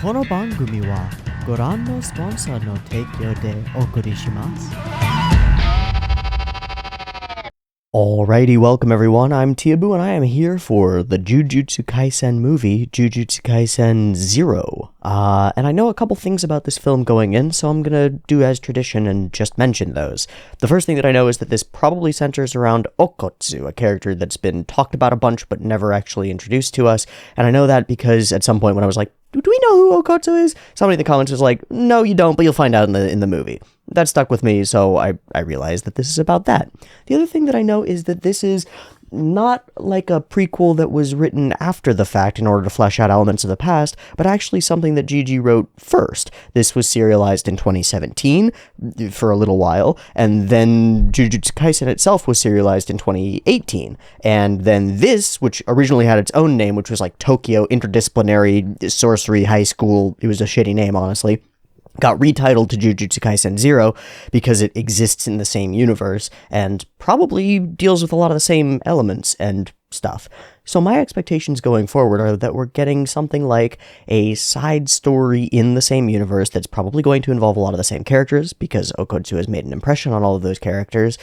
この番組はご覧のスポンサーの提供でお送りします。Alrighty, welcome everyone. I'm Teeaboo and I am here for the Jujutsu Kaisen movie, Jujutsu Kaisen 0. And I know a couple things about this film going in, so I'm gonna do as tradition and just mention those. The first thing that I know is that this probably centers around Okkotsu, a character that's been talked about a bunch but never actually introduced to us. And I know that because at some point when I was like, do we know who Okkotsu is? Somebody in the comments was like, no, you don't, but you'll find out in the movie. That stuck with me, so I realized that this is about that. The other thing that I know is that this is not like a prequel that was written after the fact in order to flesh out elements of the past, but actually something that GG wrote first. This was serialized in 2017 for a little while, and then Jujutsu Kaisen itself was serialized in 2018. And then this, which originally had its own name, which was like Tokyo Interdisciplinary Sorcery High School, it was a shitty name, honestly, got retitled to Jujutsu Kaisen 0 because it exists in the same universe and probably deals with a lot of the same elements and stuff. So my expectations going forward are that we're getting something like a side story in the same universe that's probably going to involve a lot of the same characters because Okkotsu has made an impression on all of those characters,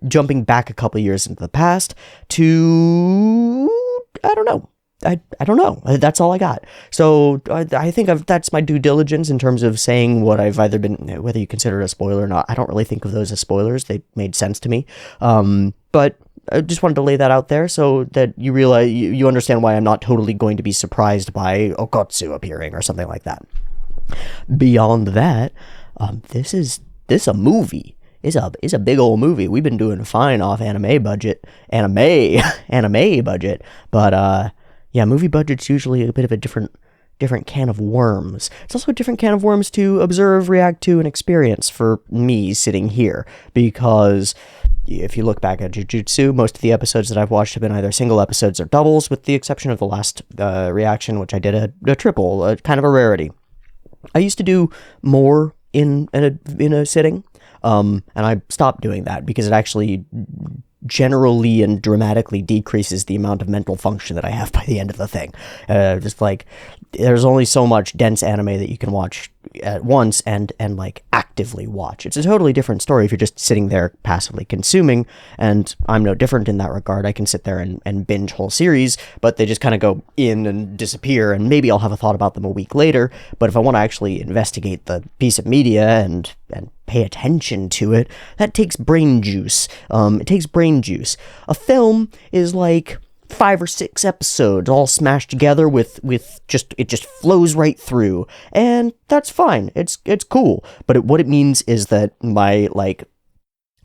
jumping back a couple years into the past to, I don't know. I don't know. That's all I got. So I think that's my due diligence in terms of saying what I've either been, whether you consider it a spoiler or not. I don't really think of those as spoilers. They made sense to me. But I just wanted to lay that out there so that you realize, you understand why I'm not totally going to be surprised by Okkotsu appearing or something like that. Beyond that, this is a movie. It's a big old movie. We've been doing fine off anime budget, but yeah, movie budget's usually a bit of a different can of worms. It's also a different can of worms to observe, react to, and experience for me sitting here, because if you look back at Jujutsu, most of the episodes that I've watched have been either single episodes or doubles, with the exception of the last reaction, which I did a triple, kind of a rarity. I used to do more in a sitting, and I stopped doing that because it actually generally and dramatically decreases the amount of mental function that I have by the end of the thing. Just like, there's only so much dense anime that you can watch at once and like actively watch. It's a totally different story if you're just sitting there passively consuming, and I'm no different in that regard. I can sit there and binge whole series, but they just kind of go in and disappear, and maybe I'll have a thought about them a week later. But if I want to actually investigate the piece of media and pay attention to it, that takes brain juice. It takes brain juice. A film is like 5 or 6 episodes all smashed together with just, it just flows right through, and that's fine. It's cool. But what it means is that my like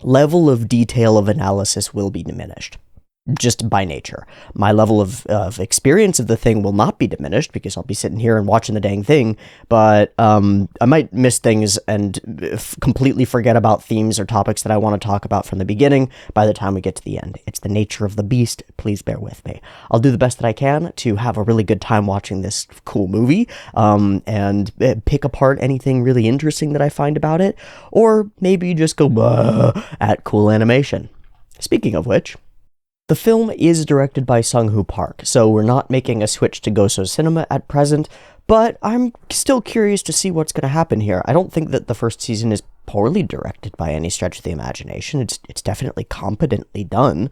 level of detail of analysis will be diminished. Just by nature. My level of experience of the thing will not be diminished because I'll be sitting here and watching the dang thing, but I might miss things and completely forget about themes or topics that I want to talk about from the beginning by the time we get to the end. It's the nature of the beast. Please bear with me. I'll do the best that I can to have a really good time watching this cool movie, and pick apart anything really interesting that I find about it, or maybe just go at cool animation. Speaking of which, the film is directed by Sung-Hoo Park, so we're not making a switch to Goso Cinema at present, but I'm still curious to see what's going to happen here. I don't think that the first season is poorly directed by any stretch of the imagination. It's definitely competently done.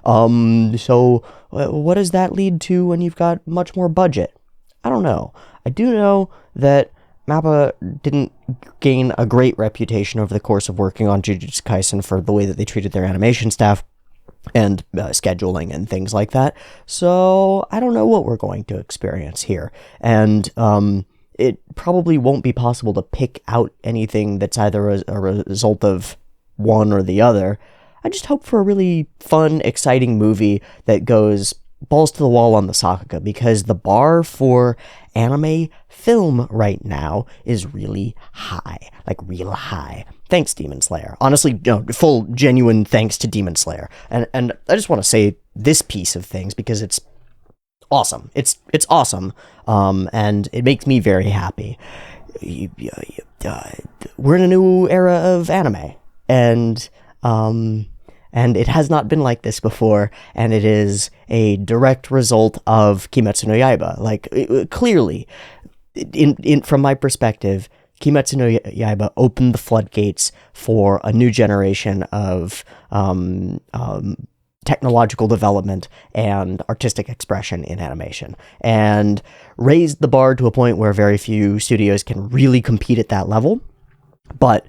So what does that lead to when you've got much more budget? I don't know. I do know that MAPPA didn't gain a great reputation over the course of working on Jujutsu Kaisen for the way that they treated their animation staff and scheduling and things like that. So I don't know what we're going to experience here. And it probably won't be possible to pick out anything that's either a result of one or the other. I just hope for a really fun, exciting movie that goes balls to the wall on the Sakuga, because the bar for anime film right now is really high, like real high. Thanks, Demon Slayer. Honestly, no, full genuine thanks to Demon Slayer. And I just want to say this piece of things because it's awesome. It's awesome, and it makes me very happy. We're in a new era of anime, and it has not been like this before, and it is a direct result of Kimetsu no Yaiba. Like, clearly, from my perspective, Kimetsu no Yaiba opened the floodgates for a new generation of technological development and artistic expression in animation, and raised the bar to a point where very few studios can really compete at that level. But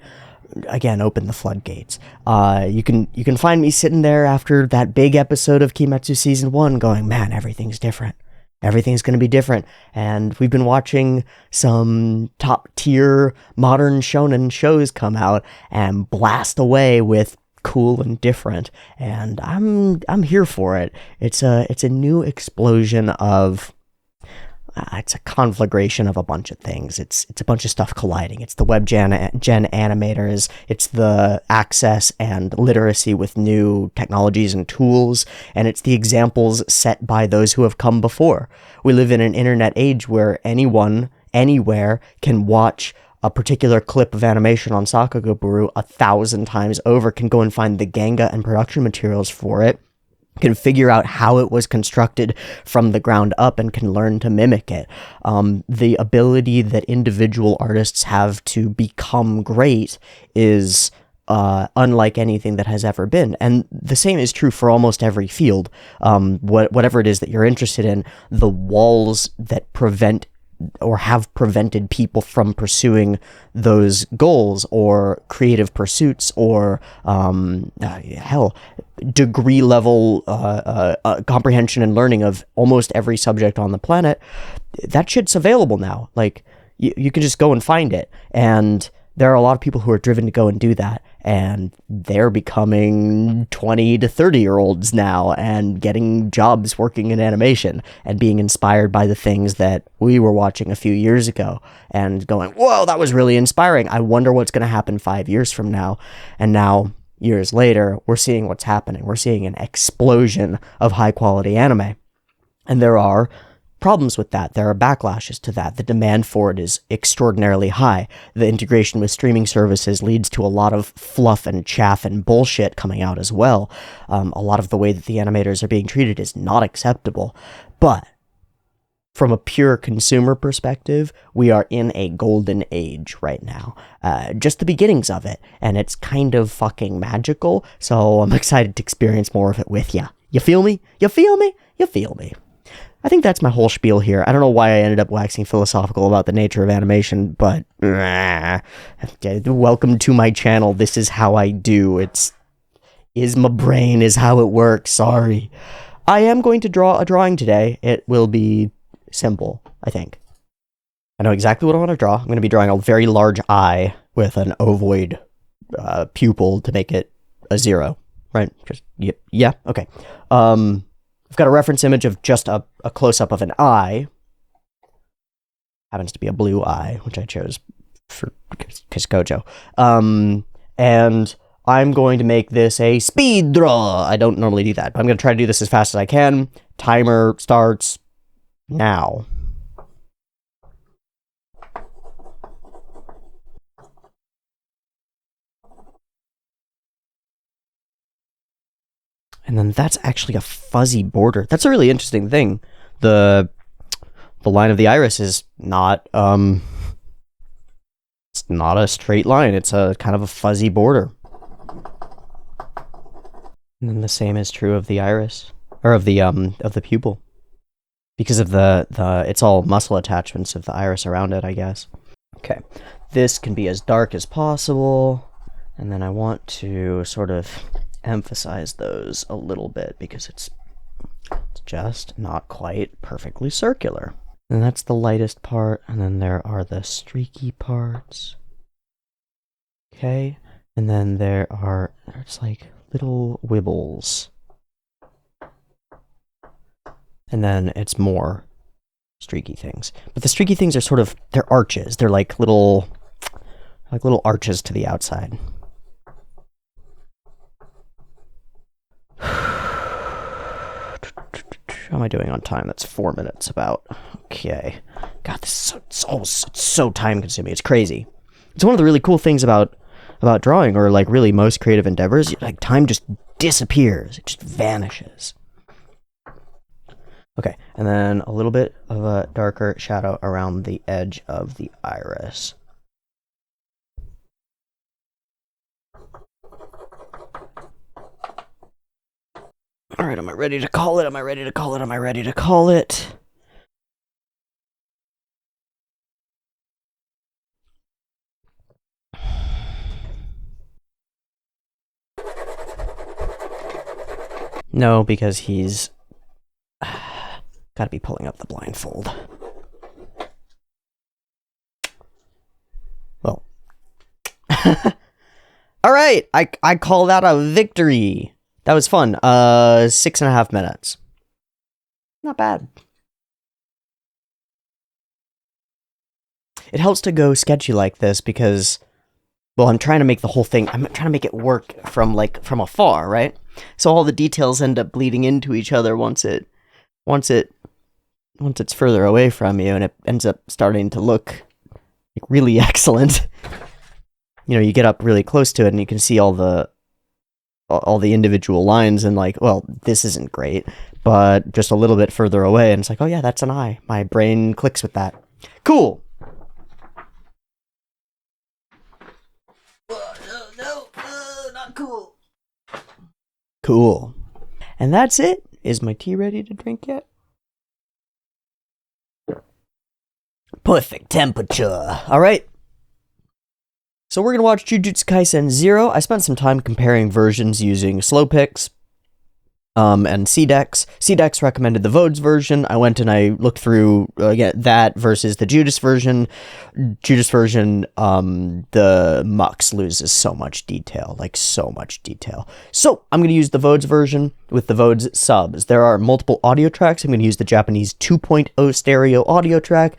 again, open the floodgates. You can find me sitting there after that big episode of Kimetsu season 1 going, man, everything's different. Everything's going to be different. And we've been watching some top tier modern shonen shows come out and blast away with cool and different. And I'm here for it. It's a new explosion of it's a conflagration of a bunch of things. It's a bunch of stuff colliding. It's the web gen animators. It's the access and literacy with new technologies and tools. And it's the examples set by those who have come before. We live in an internet age where anyone, anywhere, can watch a particular clip of animation on Sakagaburu 1,000 times over, can go and find the ganga and production materials for it, can figure out how it was constructed from the ground up, and can learn to mimic it. The ability that individual artists have to become great is unlike anything that has ever been. And the same is true for almost every field. Whatever it is that you're interested in, the walls that prevent or have prevented people from pursuing those goals or creative pursuits or degree level comprehension and learning of almost every subject on the planet, that shit's available now. Like, you can just go and find it. And there are a lot of people who are driven to go and do that, and they're becoming 20 to 30-year-olds now and getting jobs working in animation and being inspired by the things that we were watching a few years ago and going, whoa, that was really inspiring. I wonder what's going to happen 5 years from now. And now, years later, we're seeing what's happening. We're seeing an explosion of high-quality anime. And there are problems with that. There are backlashes to that. The demand for it is extraordinarily high. The integration with streaming services leads to a lot of fluff and chaff and bullshit coming out as well. A lot of the way that the animators are being treated is not acceptable. But from a pure consumer perspective, we are in a golden age right now. Just the beginnings of it. And it's kind of fucking magical. So I'm excited to experience more of it with ya. You feel me? You feel me? You feel me? I think that's my whole spiel here. I don't know why I ended up waxing philosophical about the nature of animation, but welcome to my channel. This is how I do. Is my brain is how it works. Sorry. I am going to draw a drawing today. It will be simple, I think. I know exactly what I want to draw. I'm going to be drawing a very large eye with an ovoid pupil to make it a 0, right? Just yeah, okay. I've got a reference image of just a close-up of an eye. Happens to be a blue eye, which I chose for Gojo. And I'm going to make this a speed draw. I don't normally do that, but I'm going to try to do this as fast as I can. Timer starts now. And then that's actually a fuzzy border. That's a really interesting thing. The line of the iris is not it's not a straight line. It's a kind of a fuzzy border. And then the same is true of the iris, or of the pupil, because of the it's all muscle attachments of the iris around it, I guess. Okay, this can be as dark as possible, and then I want to sort of emphasize those a little bit because it's just not quite perfectly circular. And that's the lightest part, and then there are the streaky parts. Okay, and then there's like little wibbles. And then it's more streaky things. But the streaky things are they're arches. They're like little arches to the outside. How am I doing on time? That's 4 minutes about. Okay. God, this is it's so time consuming. It's crazy. It's one of the really cool things about drawing, or like really most creative endeavors. Like, time just disappears. It just vanishes. Okay, and then a little bit of a darker shadow around the edge of the iris. All right, am I ready to call it? Am I ready to call it? Am I ready to call it? No, because he's got to be pulling up the blindfold. Well. All right, I call that a victory. That was fun. 6.5 minutes. Not bad. It helps to go sketchy like this because, well, I'm trying to make the whole thing, I'm trying to make it work from afar, right? So all the details end up bleeding into each other once it's further away from you, and it ends up starting to look like really excellent. You know, you get up really close to it and you can see all the individual lines and like, well, this isn't great, but just a little bit further away and it's like, oh yeah, that's an eye. My brain clicks with that. Cool. No, not cool. Cool. And that's it. Is my tea ready to drink yet? Perfect temperature. All right. So we're going to watch Jujutsu Kaisen 0. I spent some time comparing versions using slow picks and CDEX. CDEX recommended the Vodes version. I went and I looked through that versus the Judas version. Judas version, the Mux loses so much detail, like so much detail. So I'm going to use the Vodes version with the Vodes subs. There are multiple audio tracks. I'm going to use the Japanese 2.0 stereo audio track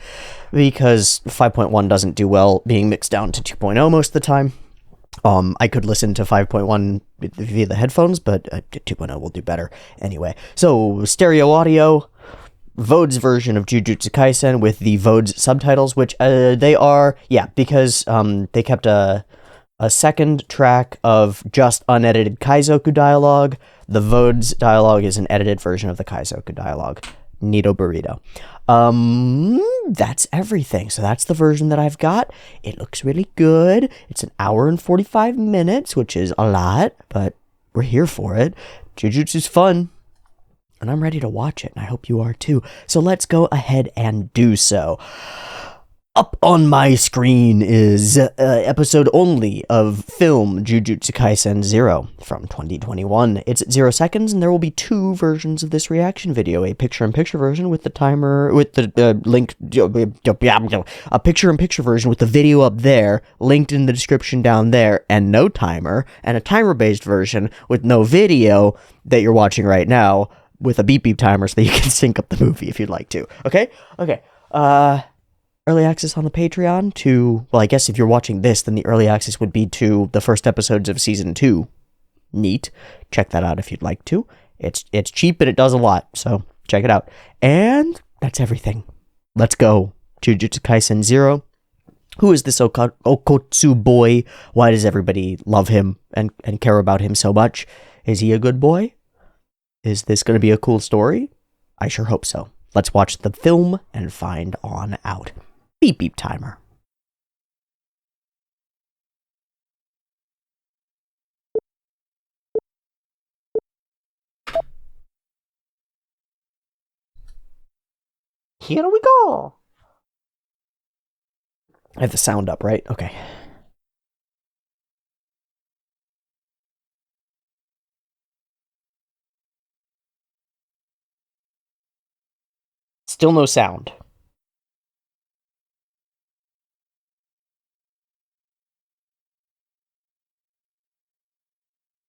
because 5.1 doesn't do well being mixed down to 2.0 most of the time. I could listen to 5.1 via the headphones, but 2.0 will do better anyway. So, stereo audio, Vodes version of Jujutsu Kaisen with the Vodes subtitles, which they are, yeah, because they kept a second track of just unedited Kaizoku dialogue. The Vodes dialogue is an edited version of the Kaizoku dialogue. Neato burrito. That's everything. So that's the version that I've got. It looks really good. It's an hour and 45 minutes, which is a lot, but we're here for it. Jujutsu's fun, and I'm ready to watch it, and I hope you are too. So let's go ahead and do so. Up on my screen is episode only of film Jujutsu Kaisen 0 from 2021. It's at 0 seconds, and there will be two versions of this reaction video. A picture-in-picture version with the timer, with the link, a picture-in-picture version with the video up there, linked in the description down there, and no timer, and a timer-based version with no video that you're watching right now, with a beep-beep timer so that you can sync up the movie if you'd like to. Okay? Okay. Early access on the Patreon to, well, I guess if you're watching this, then the early access would be to the first episodes of season 2. Neat. Check that out if you'd like to. It's cheap and it does a lot, so check it out. And that's everything. Let's go. Jujutsu Kaisen 0. Who is this Okkotsu boy? Why does everybody love him and care about him so much? Is he a good boy? Is this going to be a cool story? I sure hope so. Let's watch the film and find on out. Beep beep timer. Here we go. I have the sound up, right? Okay. Still no sound.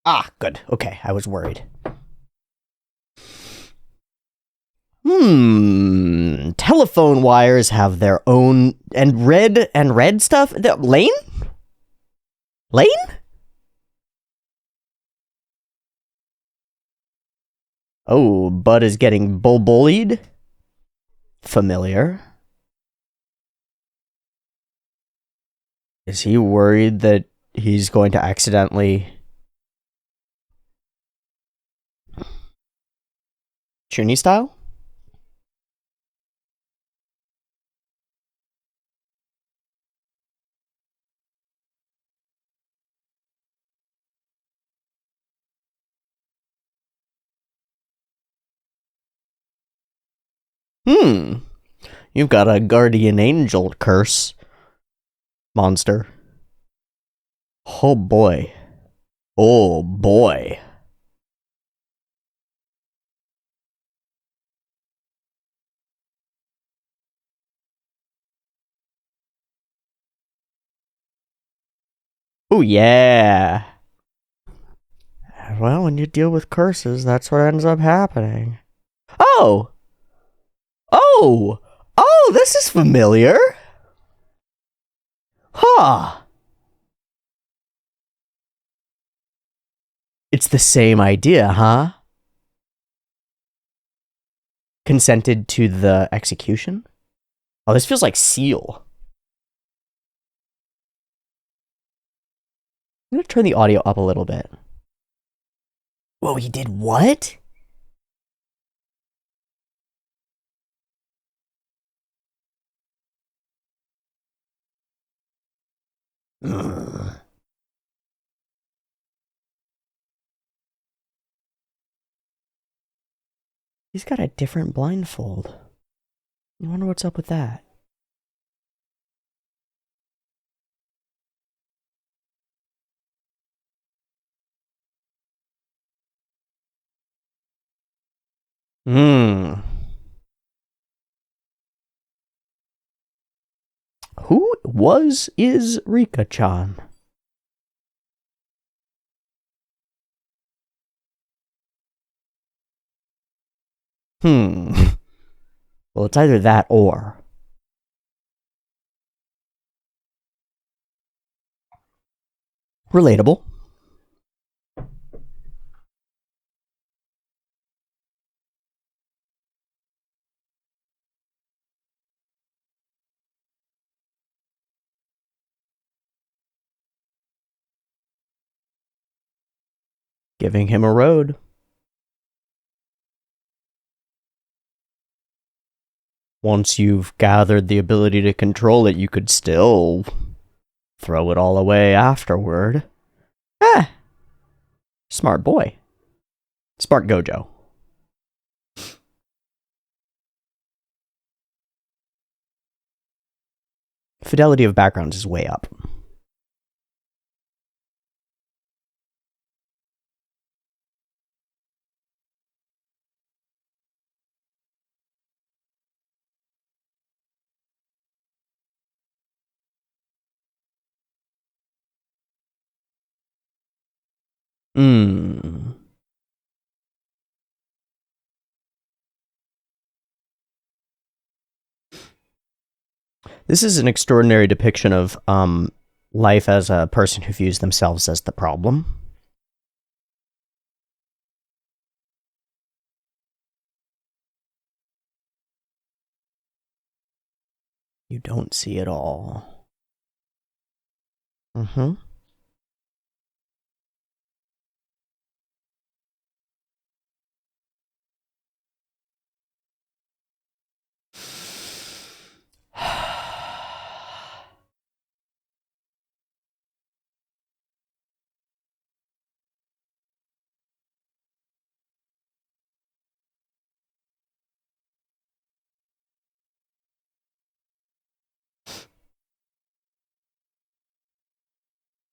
Ah, good. Okay, I was worried. Telephone wires have their own and red stuff. Lane? Lane? Oh, Bud is getting bullied. Familiar. Is he worried that he's going to accidentally Chuni style? Hmm. You've got a guardian angel curse monster. Oh boy. Oh boy. Oh yeah. Well, when you deal with curses, that's what ends up happening. Oh! Oh! Oh, this is familiar! Huh. It's the same idea, huh? Consented to the execution? Oh, this feels like Seal. I'm gonna turn the audio up a little bit. Whoa, he did what? Ugh. He's got a different blindfold. I wonder what's up with that. Hmm. Is Rika-chan? Hmm. Well, it's either that or. Relatable. Giving him a road. Once you've gathered the ability to control it, you could still throw it all away afterward. Eh. Smart boy. Smart Gojo. Fidelity of backgrounds is way up. Hmm. This is an extraordinary depiction of life as a person who views themselves as the problem. You don't see it all. Mm-hmm.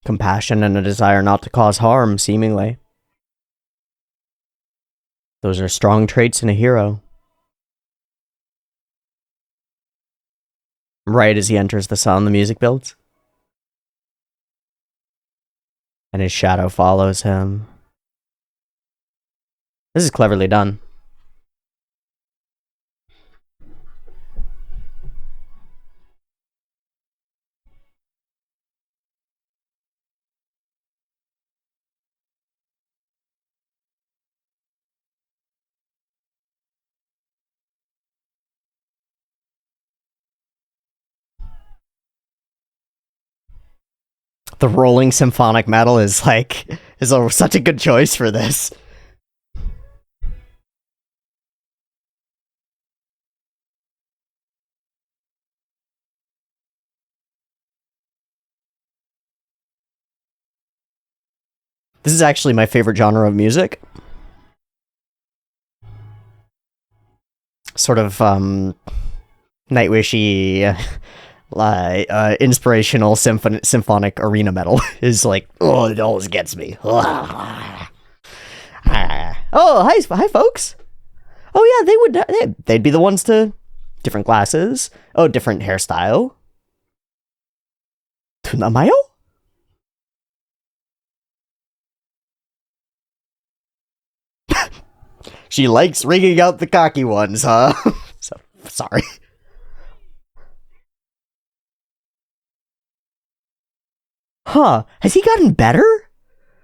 Compassion and a desire not to cause harm, seemingly. Those are strong traits in a hero. Right as he enters the sun, the music builds. And his shadow follows him. This is cleverly done. The rolling symphonic metal is such a good choice for this. This is actually my favorite genre of music. sort of Nightwishy, inspirational symphonic arena metal is like, oh, it always gets me. Oh, hi, folks. Oh yeah, they'd be the ones to different glasses. Oh, different hairstyle. Tunamayo? She likes ringing out the cocky ones, huh? So, sorry. Huh, has he gotten better?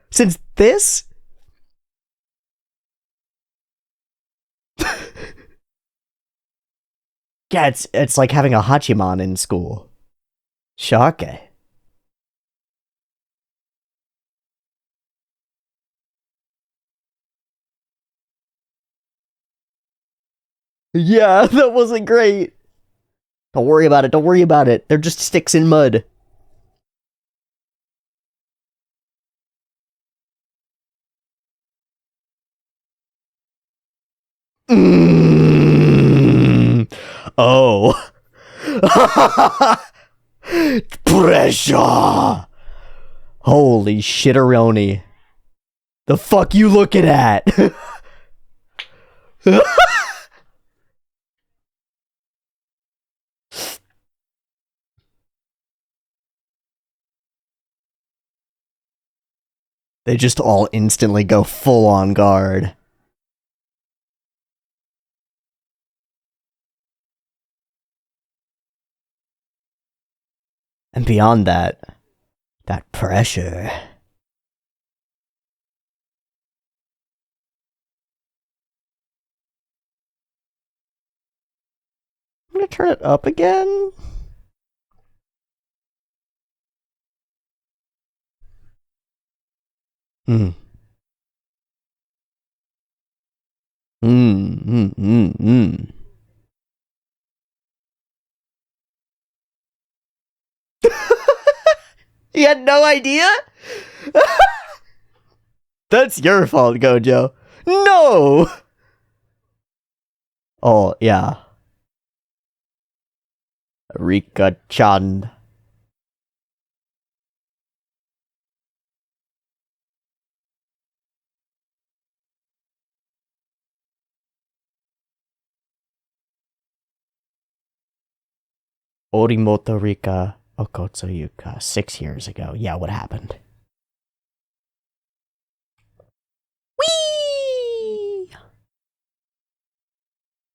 Since this? Yeah, it's like having a Hachiman in school. Shocking. Yeah, that wasn't great. Don't worry about it, don't worry about it. They're just sticks in mud. Mm. Oh. Pressure. Holy shitteroni. The fuck you looking at? They just all instantly go full on guard. And beyond that pressure. I'm gonna turn it up again. Mm. Mm, mm, mm, mm. You had no idea? That's your fault, Gojo. No! Oh, yeah. Rika-chan. Orimoto Rika Okkotsu Yuka, 6 years ago. Yeah, what happened? Whee!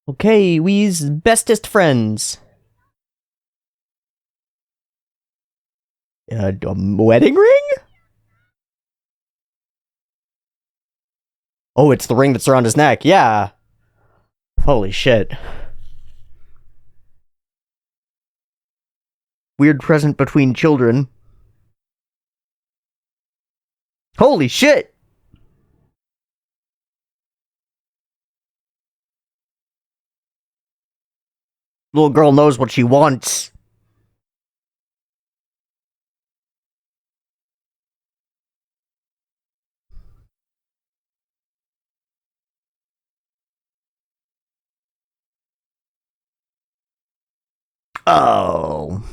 Okay, we's bestest friends. A wedding ring? Oh, it's the ring that's around his neck. Yeah. Holy shit. Weird present between children. Holy shit! Little girl knows what she wants. Oh.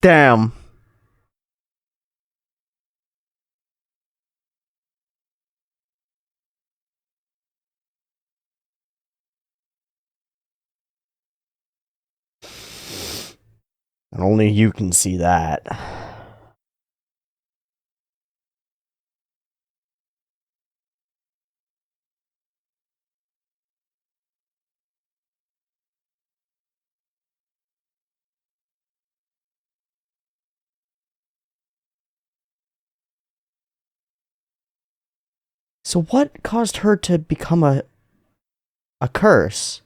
Damn. And only you can see that. So what caused her to become a curse?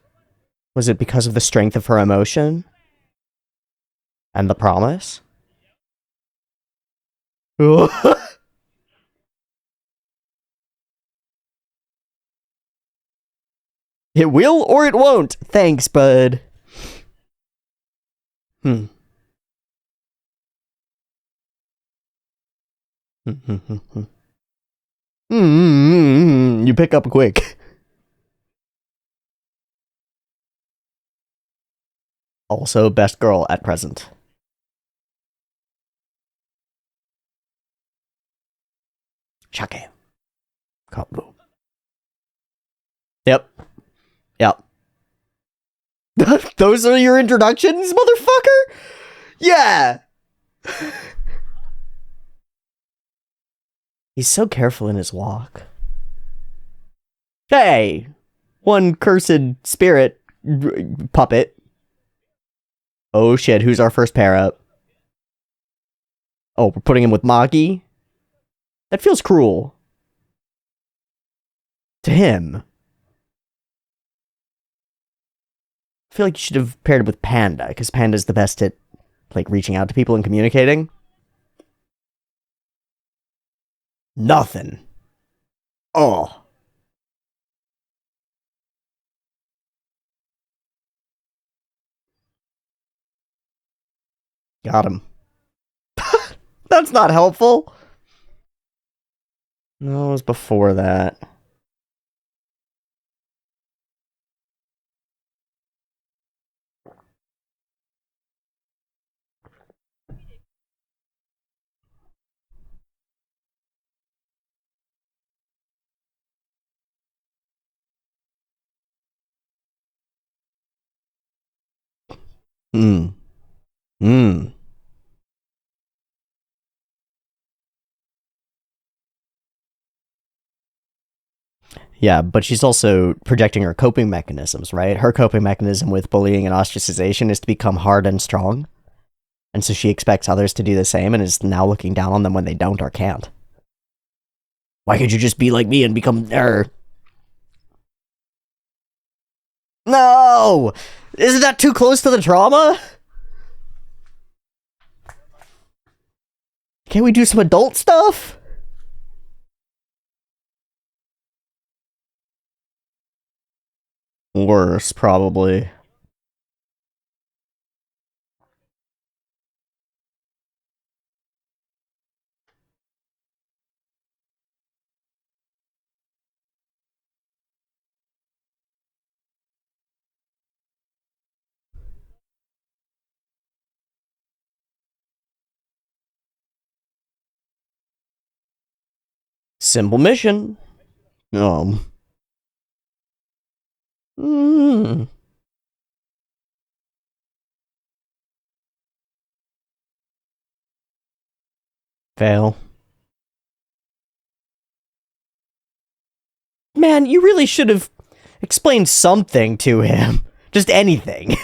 Was it because of the strength of her emotion? And the promise? It will or it won't. Thanks, bud. You pick up quick. Also, best girl at present. Shake. Kabu. Yep. Yep. Those are your introductions, motherfucker? Yeah. He's so careful in his walk. Hey, one cursed spirit puppet. Oh shit, who's our first pair up? Oh, we're putting him with Maki? That feels cruel. To him. I feel like you should have paired it with Panda, because Panda's the best at, like, reaching out to people and communicating. Nothing. Oh. Got him. That's not helpful. No, it was before that. Yeah, but she's also projecting her coping mechanisms, right? Her coping mechanism with bullying and ostracization is to become hard and strong. And so she expects others to do the same and is now looking down on them when they don't or can't. Why can't you just be like me and become her? No! Isn't that too close to the trauma? Can't we do some adult stuff? Worse, probably. Simple mission. Fail. Man, you really should have explained something to him. Just anything.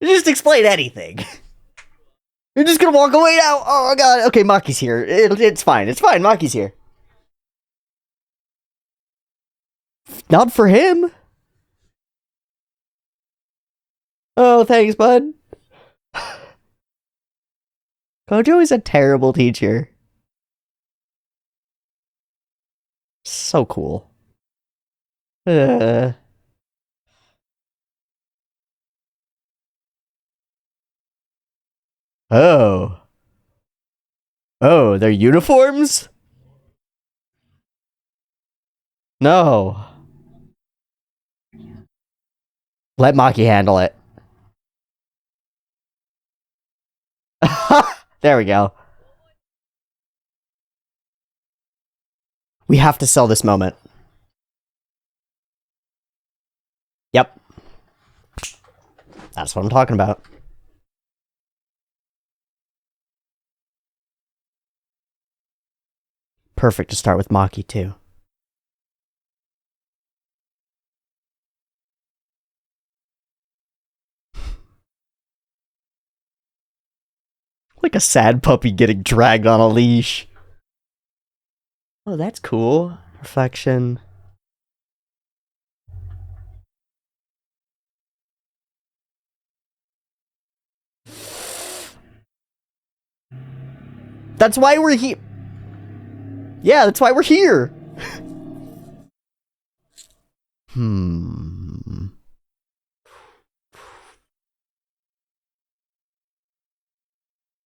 Just explain anything. You're just gonna walk away now? Oh god, okay, Maki's here. It's fine, Maki's here. Not for him. Oh, thanks, bud. Kojo is a terrible teacher. So cool. Oh. Oh, their uniforms? No. Let Maki handle it. There we go. We have to sell this moment. Yep. That's what I'm talking about. Perfect to start with Maki, too. Like a sad puppy getting dragged on a leash. Oh, that's cool. Reflection. That's why we're here. Yeah, that's why we're here.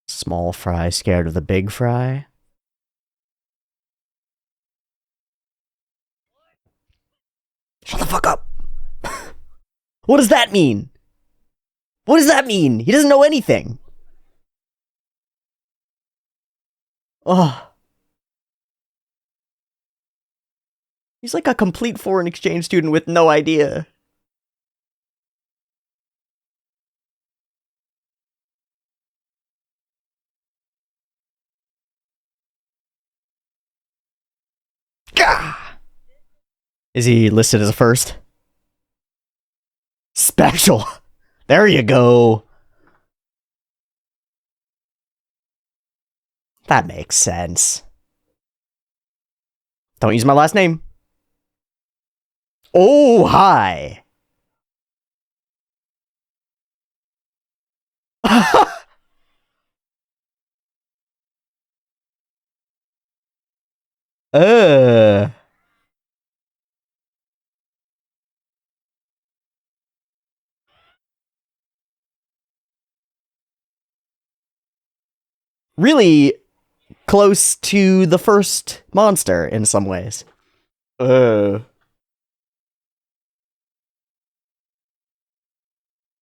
Small fry scared of the big fry? Shut the fuck up! What does that mean? What does that mean? He doesn't know anything. Ugh. He's like a complete foreign exchange student with no idea. Gah! Is he listed as a first? Special. There you go. That makes sense. Don't use my last name. Oh, hi. uh. Really close to the first monster in some ways.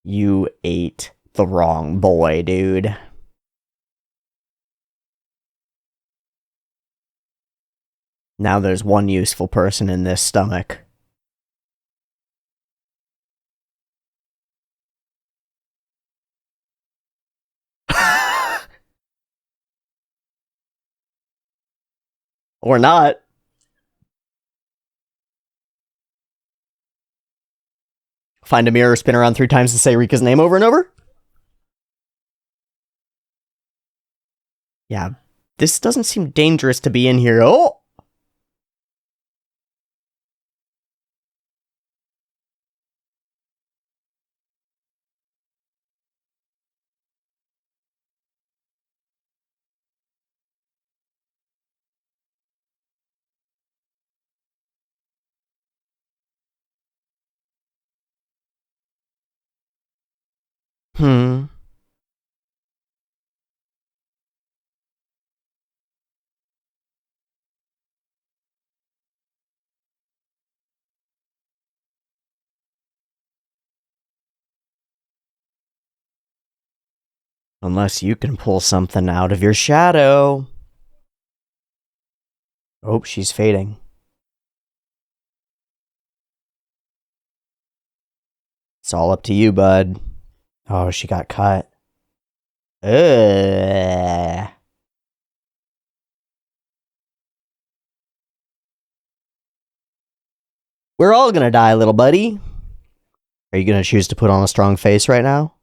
You ate the wrong boy, dude. Now there's one useful person in this stomach. Or not. Find a mirror, spin around 3 times, and say Rika's name over and over? Yeah, this doesn't seem dangerous to be in here. Oh! Unless you can pull something out of your shadow. Oh, she's fading. It's all up to you, bud. Oh, she got cut. Ugh. We're all gonna die, little buddy. Are you gonna choose to put on a strong face right now?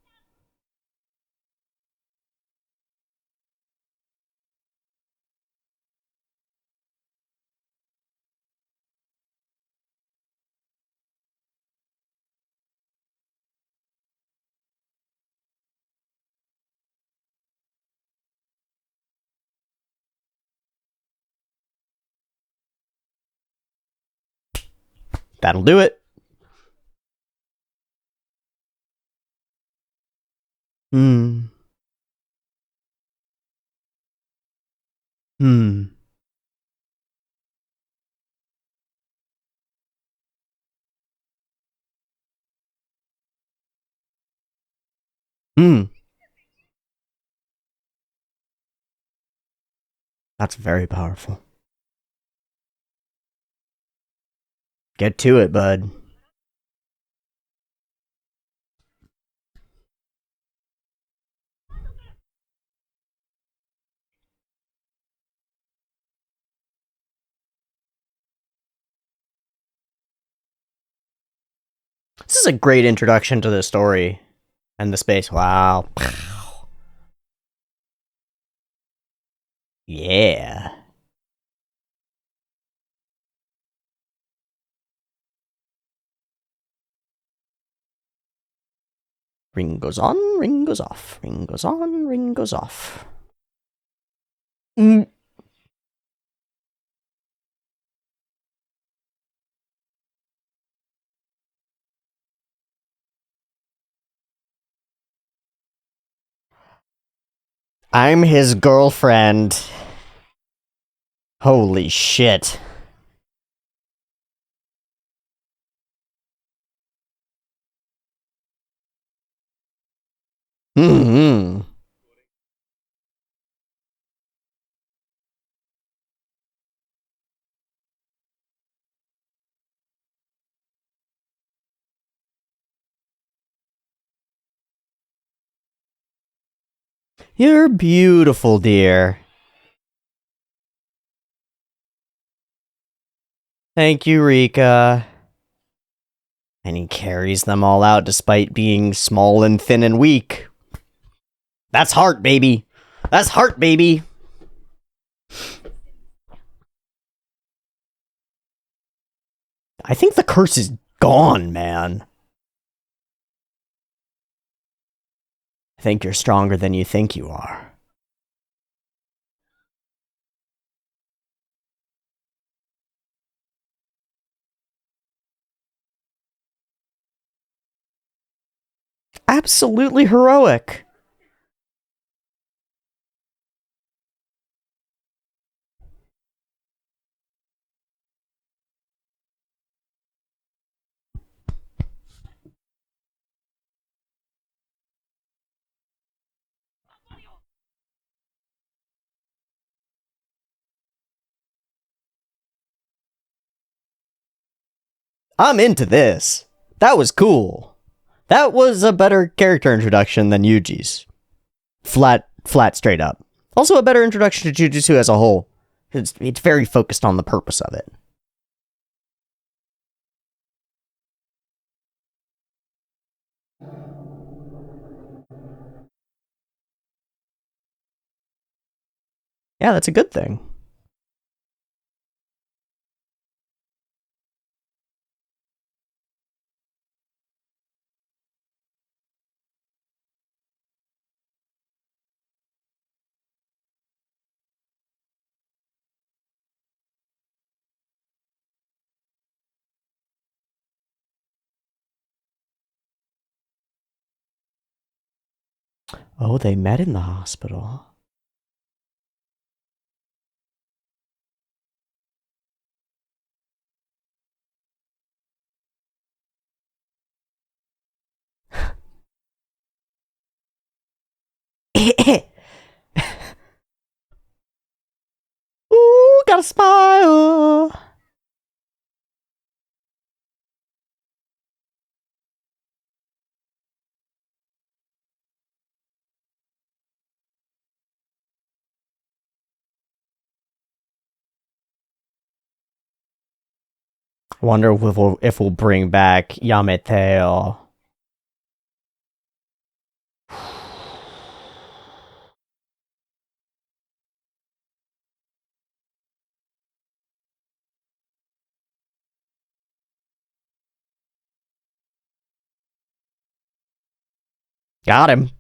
That'll do it. Hmm. Hmm. Hmm. That's very powerful. Get to it, bud. This is a great introduction to the story and the space. Wow. Yeah. Ring goes on, ring goes off. Ring goes on, ring goes off. Mm. I'm his girlfriend. Holy shit. Mm-hmm. You're beautiful, dear. Thank you, Rika. And he carries them all out despite being small and thin and weak. That's heart, baby. That's heart, baby. I think the curse is gone, man. I think you're stronger than you think you are. Absolutely heroic. I'm into this. That was cool. That was a better character introduction than Yuji's. Flat, straight up. Also a better introduction to Jujutsu as a whole. It's very focused on the purpose of it. Yeah, that's a good thing. Oh, they met in the hospital. Ooh, got a smile. Wonder if we'll bring back Yameteo. Got him.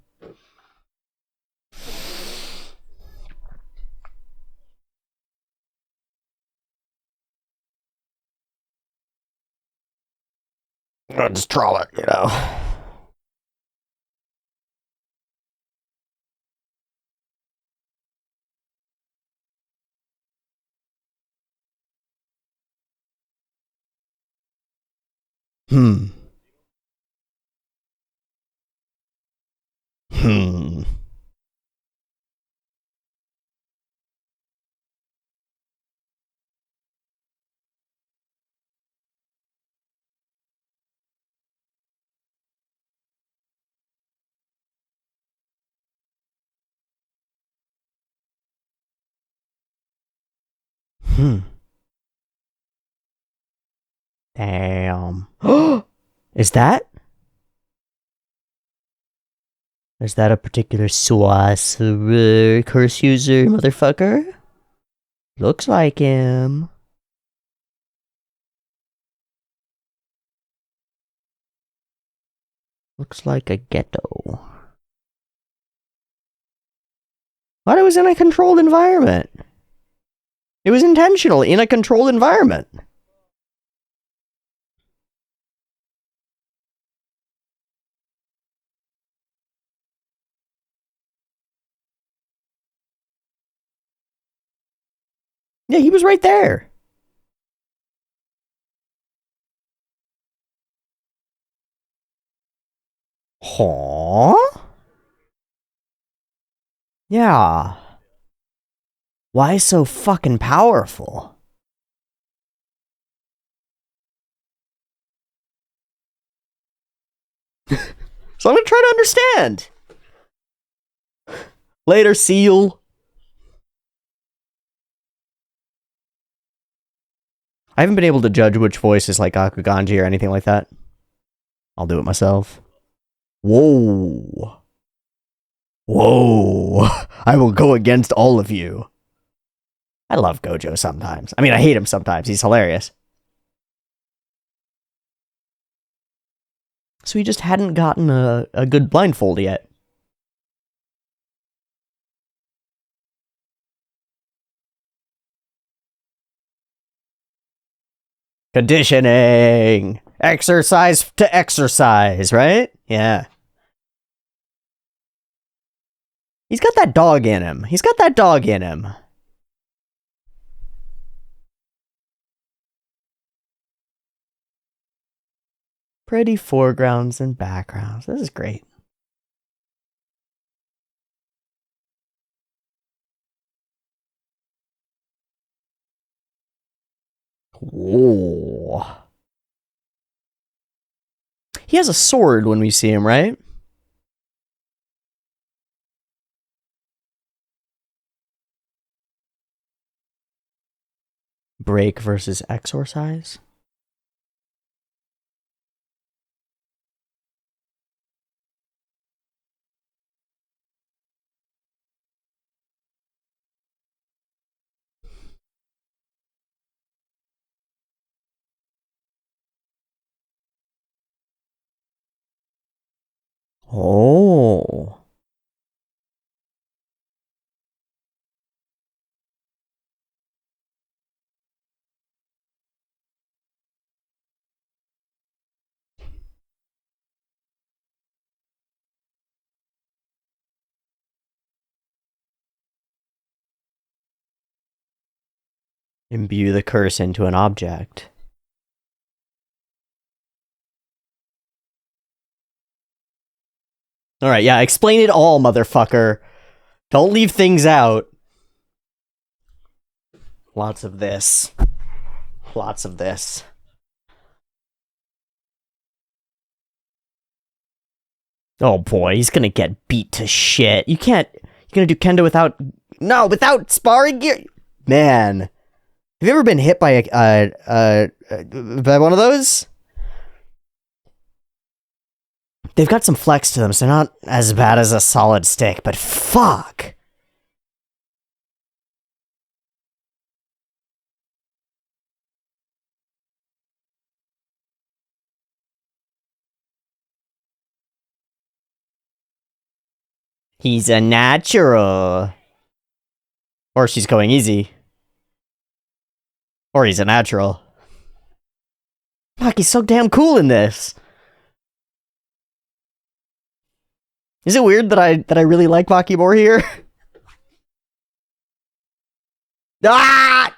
Just troll it, you know. Hmm. Hmm. Hmm. Damn. Is that? Is that a particular sorcerer curse user, motherfucker? Looks like him. Looks like a ghetto. But it was in a controlled environment. It was intentional in a controlled environment. Yeah, he was right there. Huh? Yeah. Why so fucking powerful? So I'm gonna try to understand. Later, seal. I haven't been able to judge which voice is like Akuganji or anything like that. I'll do it myself. Whoa. Whoa. I will go against all of you. I love Gojo sometimes. I mean, I hate him sometimes. He's hilarious. So he just hadn't gotten a good blindfold yet. Conditioning! Exercise to exercise, right? Yeah. He's got that dog in him. He's got that dog in him. Pretty foregrounds and backgrounds. This is great. Whoa. He has a sword when we see him, right? Break versus exorcise? Oh. Imbue the curse into an object. Alright, yeah, explain it all, motherfucker. Don't leave things out. Lots of this. Lots of this. Oh boy, he's gonna get beat to shit. You can't... You're gonna do kendo without... No, without sparring gear? Man. Have you ever been hit by by one of those? They've got some flex to them, so they're not as bad as a solid stick, but fuck! He's a natural. Or she's going easy. Or he's a natural. Fuck, he's so damn cool in this. Is it weird that I really like Maki more here? Ah!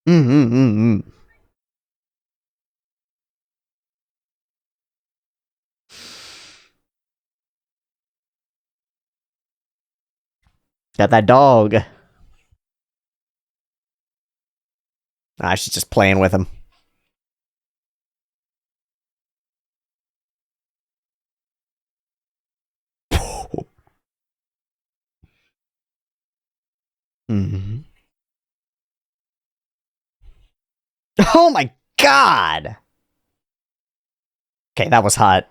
Mm-hmm. Got that dog. Ah, she's just playing with him. Mm-hmm. Oh my god! Okay, that was hot.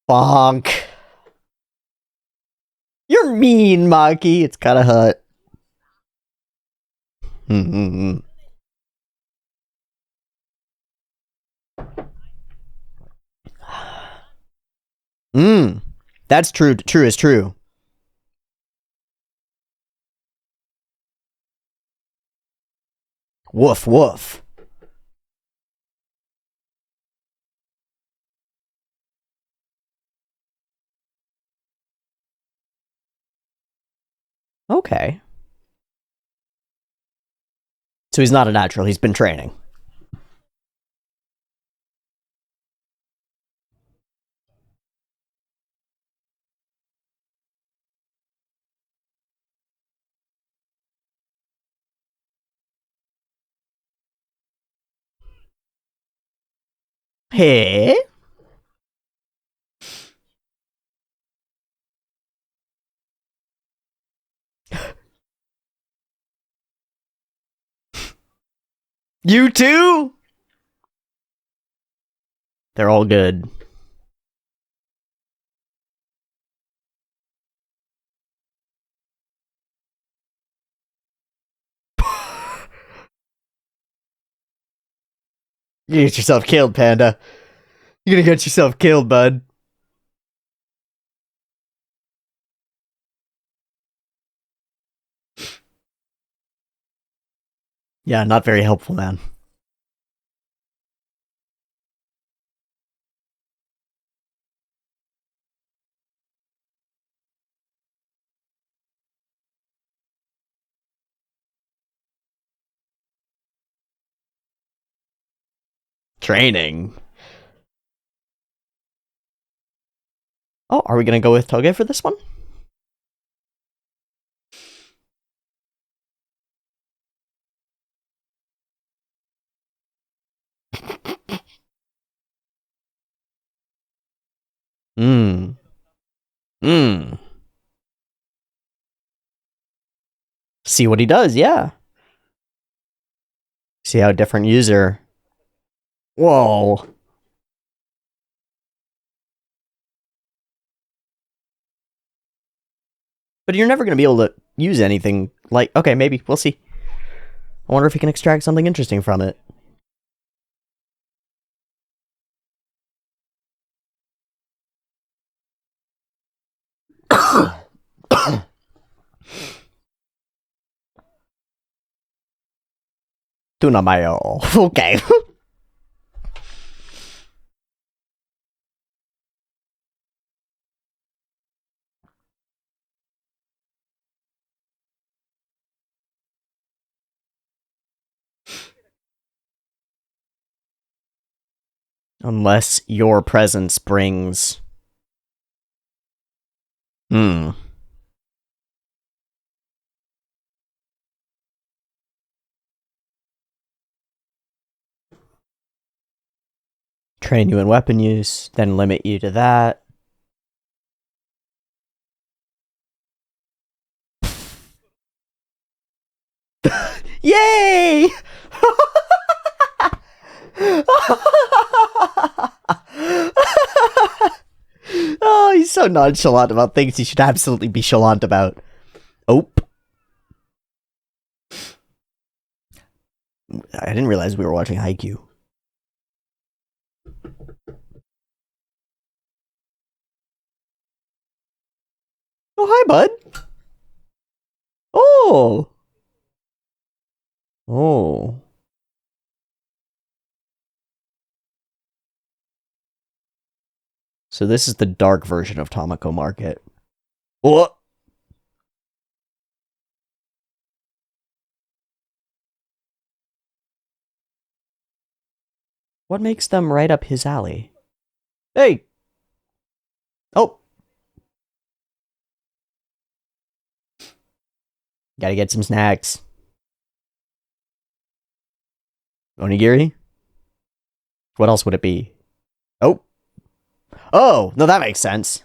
Bonk. You're mean, Maki. It's kinda hot. Mm-hmm. Mm. That's true. True is true. Woof, woof. Okay. So he's not a natural, he's been training. Hey? You too? They're all good. You get yourself killed, Panda. You're gonna get yourself killed, bud. Yeah, not very helpful, man. Training. Oh, are we gonna go with Toge for this one? Mmm. Mmm. See what he does, yeah. See how different user. Whoa. But you're never gonna be able to use anything like. Okay, maybe. We'll see. I wonder if he can extract something interesting from it. Tuna mayo. Okay. Unless your presence brings. Hmm. Train you in weapon use, then limit you to that. Yay! Oh, he's so nonchalant about things he should absolutely be chalant about. Oh. I didn't realize we were watching Haikyuu. Oh, hi, bud. Oh. Oh. So this is the dark version of Tamako Market. What? What makes them right up his alley? Hey! Oh! Gotta get some snacks. Onigiri? What else would it be? Oh! Oh! No, that makes sense.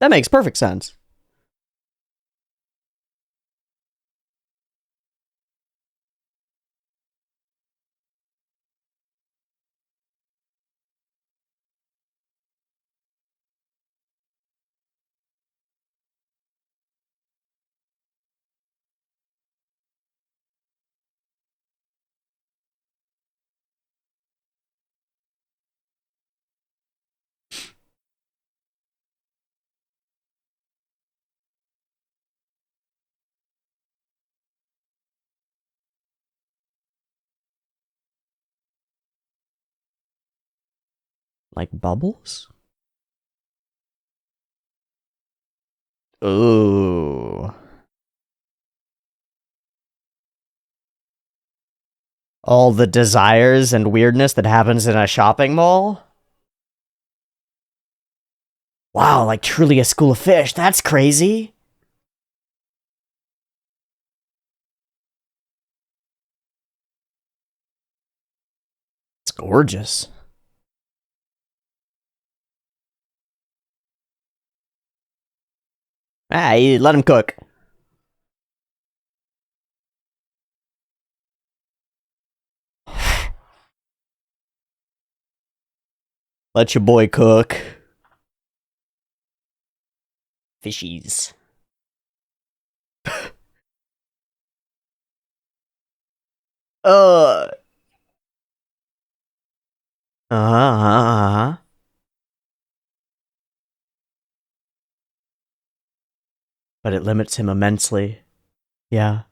That makes perfect sense. Like bubbles? Ooh. All the desires and weirdness that happens in a shopping mall? Wow, like truly a school of fish. That's crazy. It's gorgeous. Ah, let him cook. Let your boy cook. Fishies. Uh. Uh-huh. But it limits him immensely. Yeah.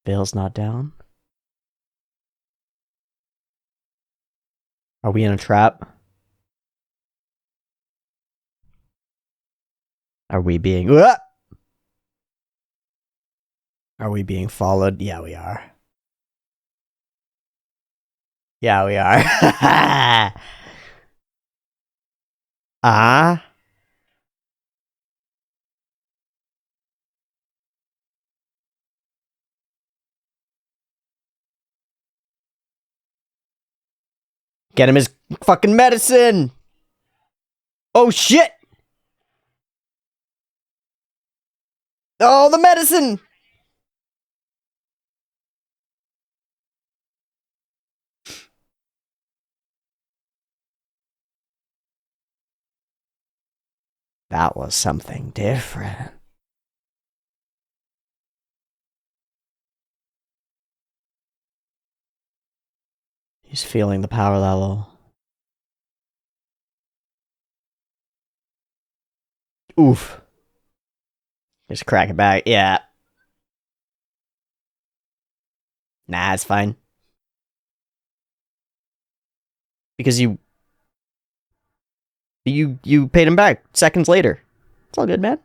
Veil's not down. Are we in a trap? Are we being... Are we being followed? Yeah, we are. Yeah, we are. Ah? Get him his fucking medicine! Oh shit! Oh, the medicine! That was something different. He's feeling the power level. Oof. Just crack it back. Yeah. Nah, it's fine. Because you paid him back seconds later. It's all good, man.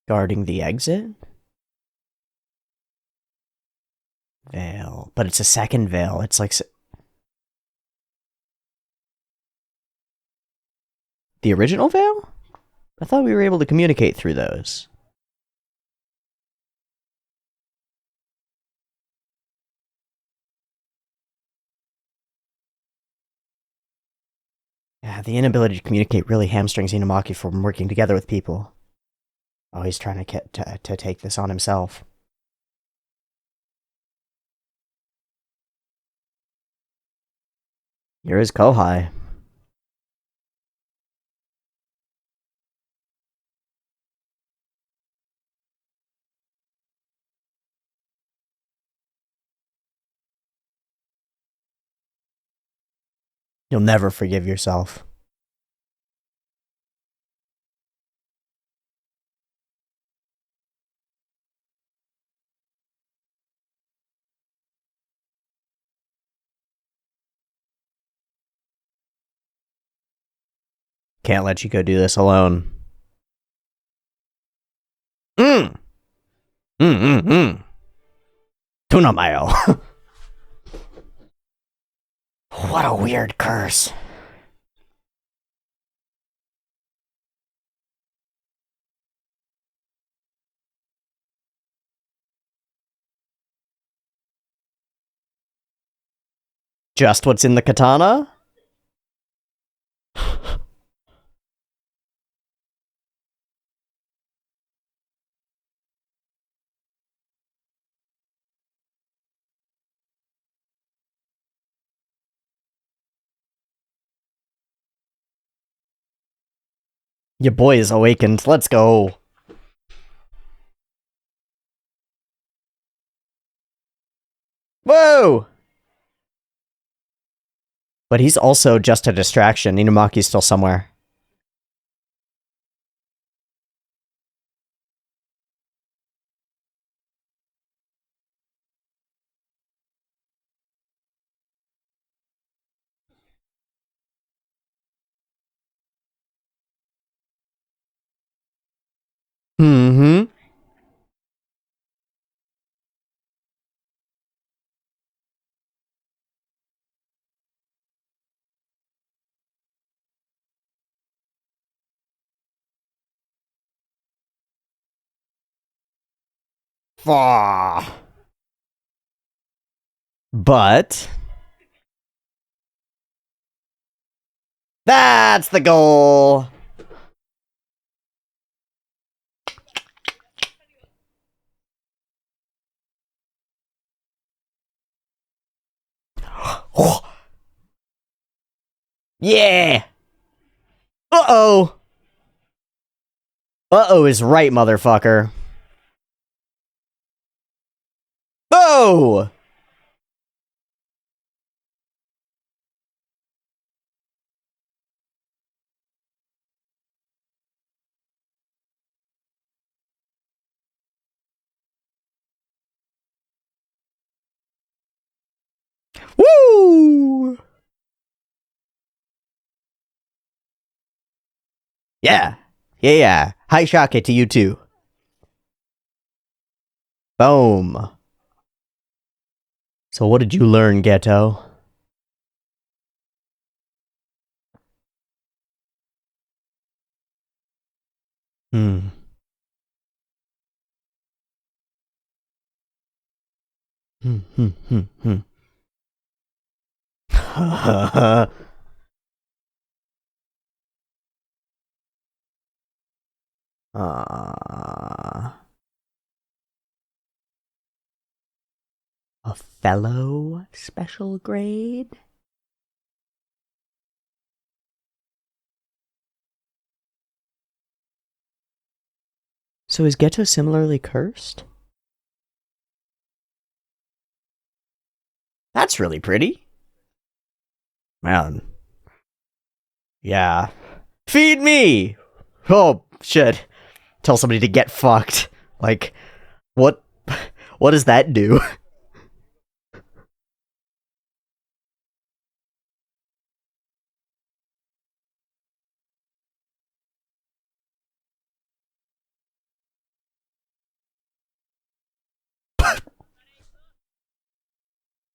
Guarding the exit? Veil. But it's a second veil. It's like... The original veil? I thought we were able to communicate through those. Yeah, the inability to communicate really hamstrings Inumaki from working together with people. Oh, he's trying to get to take this on himself. You're his Kohai. You'll never forgive yourself. Can't let you go do this alone. Tuna mayo. What a weird curse. Just what's in the katana? Your boy is awakened. Let's go. Whoa! But he's also just a distraction. Inumaki's still somewhere. Ah. But that's the goal. Yeah. Uh-oh. Uh-oh is right, motherfucker. Oh! Woo! Yeah. Yeah. Hi, Shake to you too. Boom. So what did you learn, Ghetto? Hmm. Hmm. Hmm. Hmm. Hmm. A fellow special grade? So is Ghetto similarly cursed? That's really pretty. Man. Yeah. Feed me! Oh, shit. Tell somebody to get fucked. Like, what? What does that do?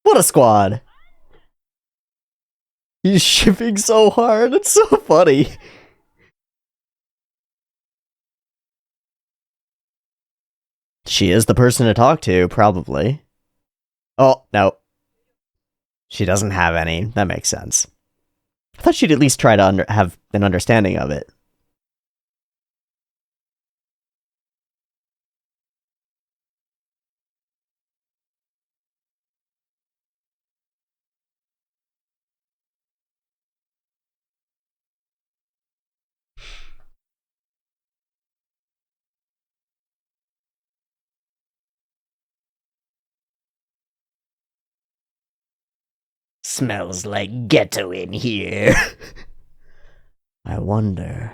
What a squad. He's shipping so hard. It's so funny. She is the person to talk to, probably. Oh, no. She doesn't have any. That makes sense. I thought she'd at least try to have an understanding of it. Smells like ghetto in here. I wonder.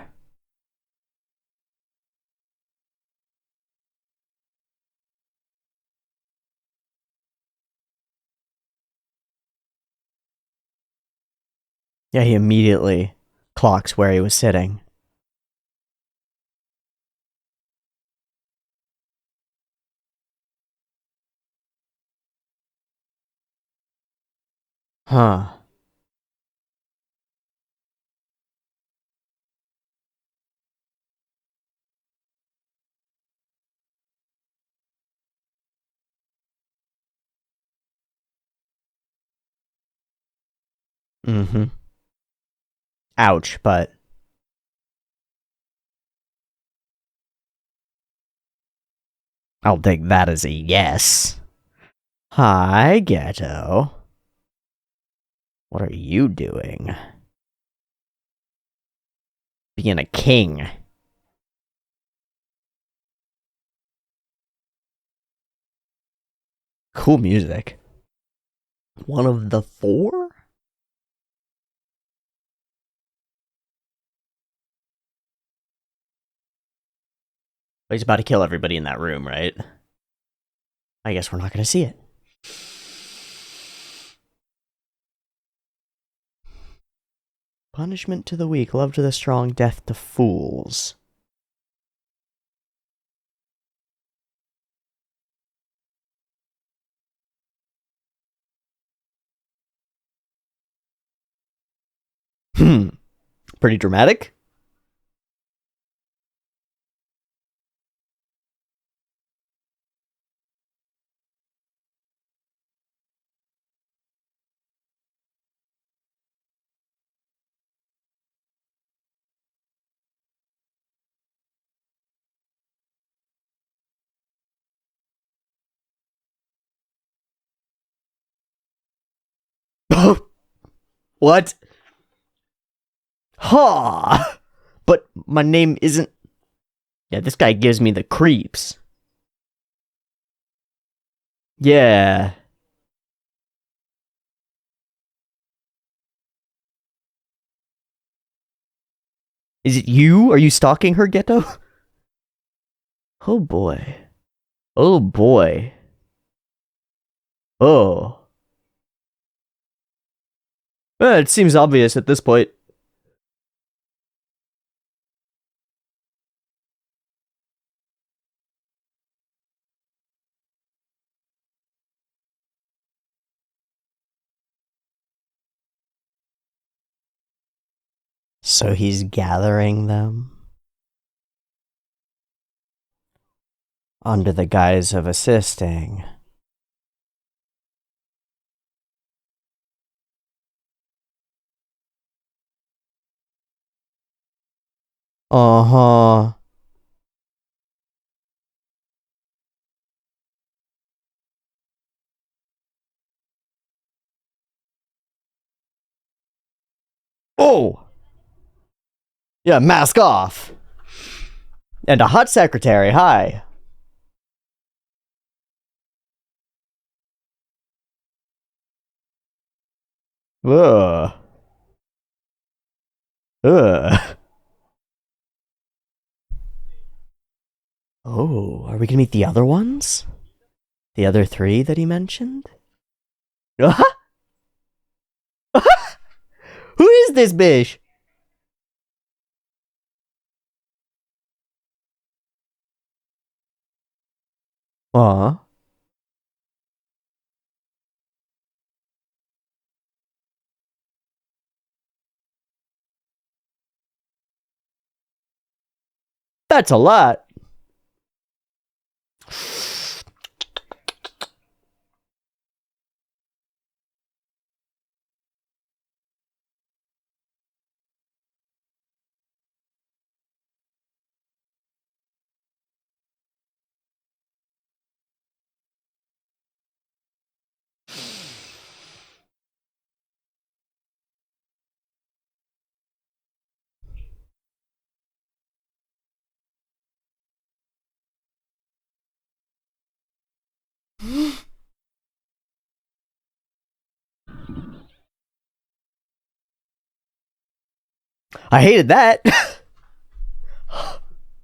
Yeah, he immediately clocks where he was sitting. Huh. Mm-hmm. Ouch, but I'll take that as a yes. Hi, ghetto. What are you doing? Being a king. Cool music. One of the four? He's about to kill everybody in that room, right? I guess we're not going to see it. Punishment to the weak, love to the strong, death to fools. Hmm. Pretty dramatic? What? Ha! But my name isn't... Yeah, this guy gives me the creeps. Yeah. Is it you? Are you stalking her, Ghetto? Oh boy. Oh boy. Oh. Well, it seems obvious at this point. So he's gathering them? Under the guise of assisting. Uh-huh. Oh! Yeah, mask off. And a hot secretary, hi. Ugh. Ugh. Oh, are we gonna meet the other ones? The other three that he mentioned? Who is this bitch? Aw. That's a lot. I hated that.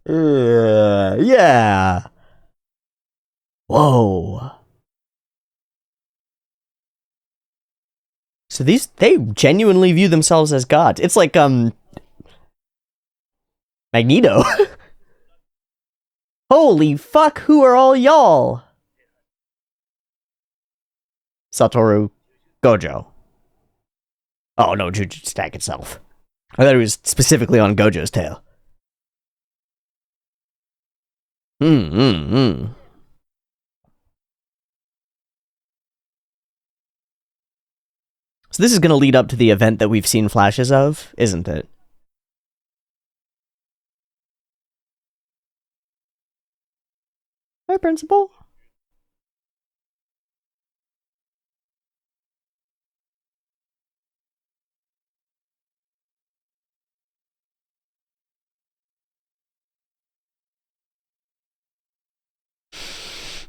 Yeah. Whoa. So they genuinely view themselves as gods. It's like, Magneto. Holy fuck, who are all y'all? Satoru Gojo. Oh no, Jujutsu Stack itself. I thought it was specifically on Gojo's tail. Hmm. So this is gonna lead up to the event that we've seen flashes of, isn't it? Hi, Principal.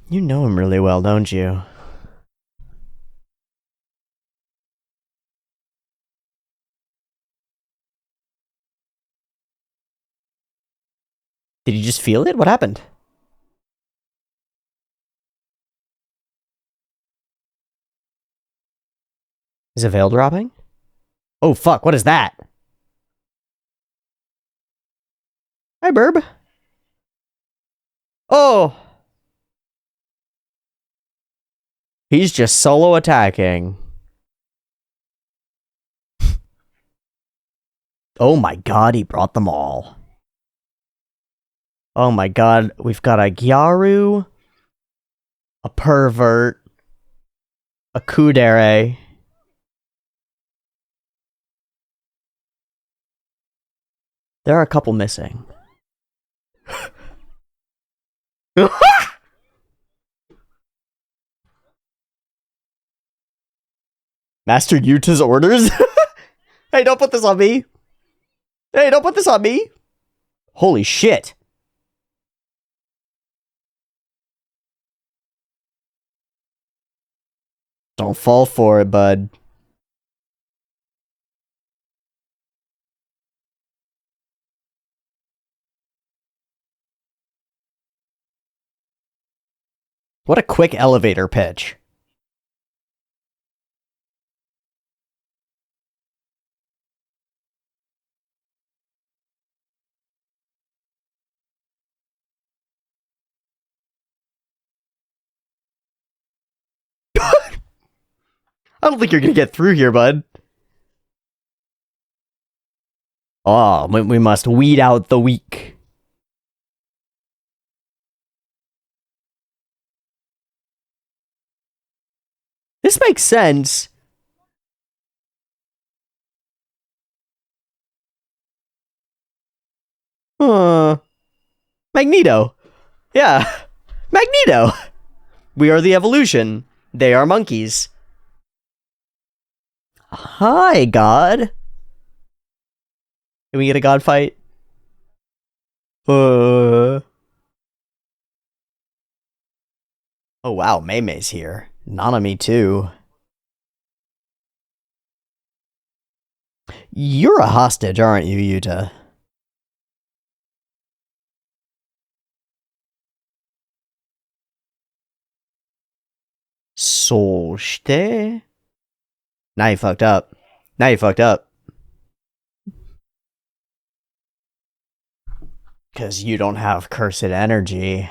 You know him really well, don't you? Did you just feel it? What happened? Is a veil dropping? Oh fuck, what is that? Hi, Burb. Oh! He's just solo attacking. Oh my god, he brought them all. Oh my god, we've got a Gyaru, a pervert, a Kudere. There are a couple missing. Master Yuta's orders? Hey, don't put this on me. Hey, don't put this on me. Holy shit. Don't fall for it, bud. What a quick elevator pitch. I don't think you're gonna get through here, bud. Oh, we must weed out the weak. This makes sense. Magneto. Yeah. Magneto. We are the evolution. They are monkeys. Hi, God. Can we get a God fight? Oh wow, Mei's here. Nanami too. You're a hostage, aren't you, Yuta? Solste? Now you fucked up. Now you fucked up. Because you don't have cursed energy.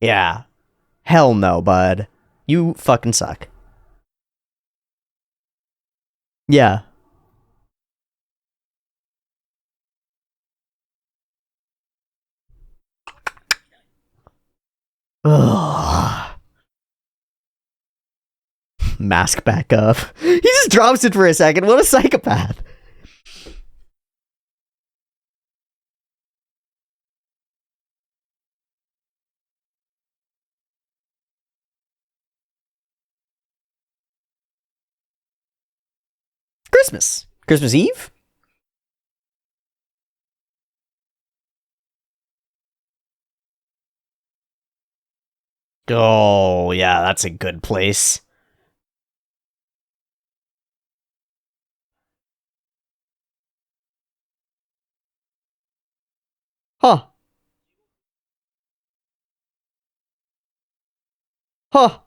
Yeah. Hell no, bud. You fucking suck. Yeah. Ugh. Mask back up. He just drops it for a second. What a psychopath. Christmas. Christmas Eve? Oh, yeah, that's a good place. Huh. Huh.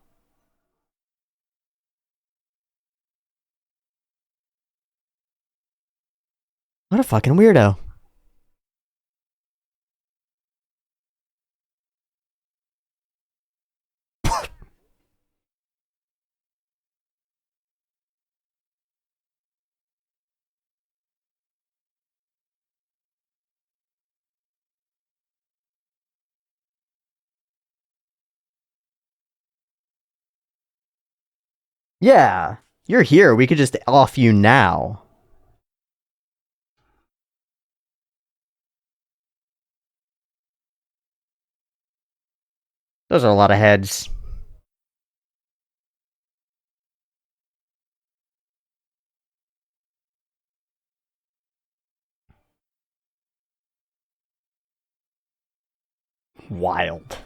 What a fucking weirdo. Yeah. You're here. We could just off you now. Those are a lot of heads. Wild.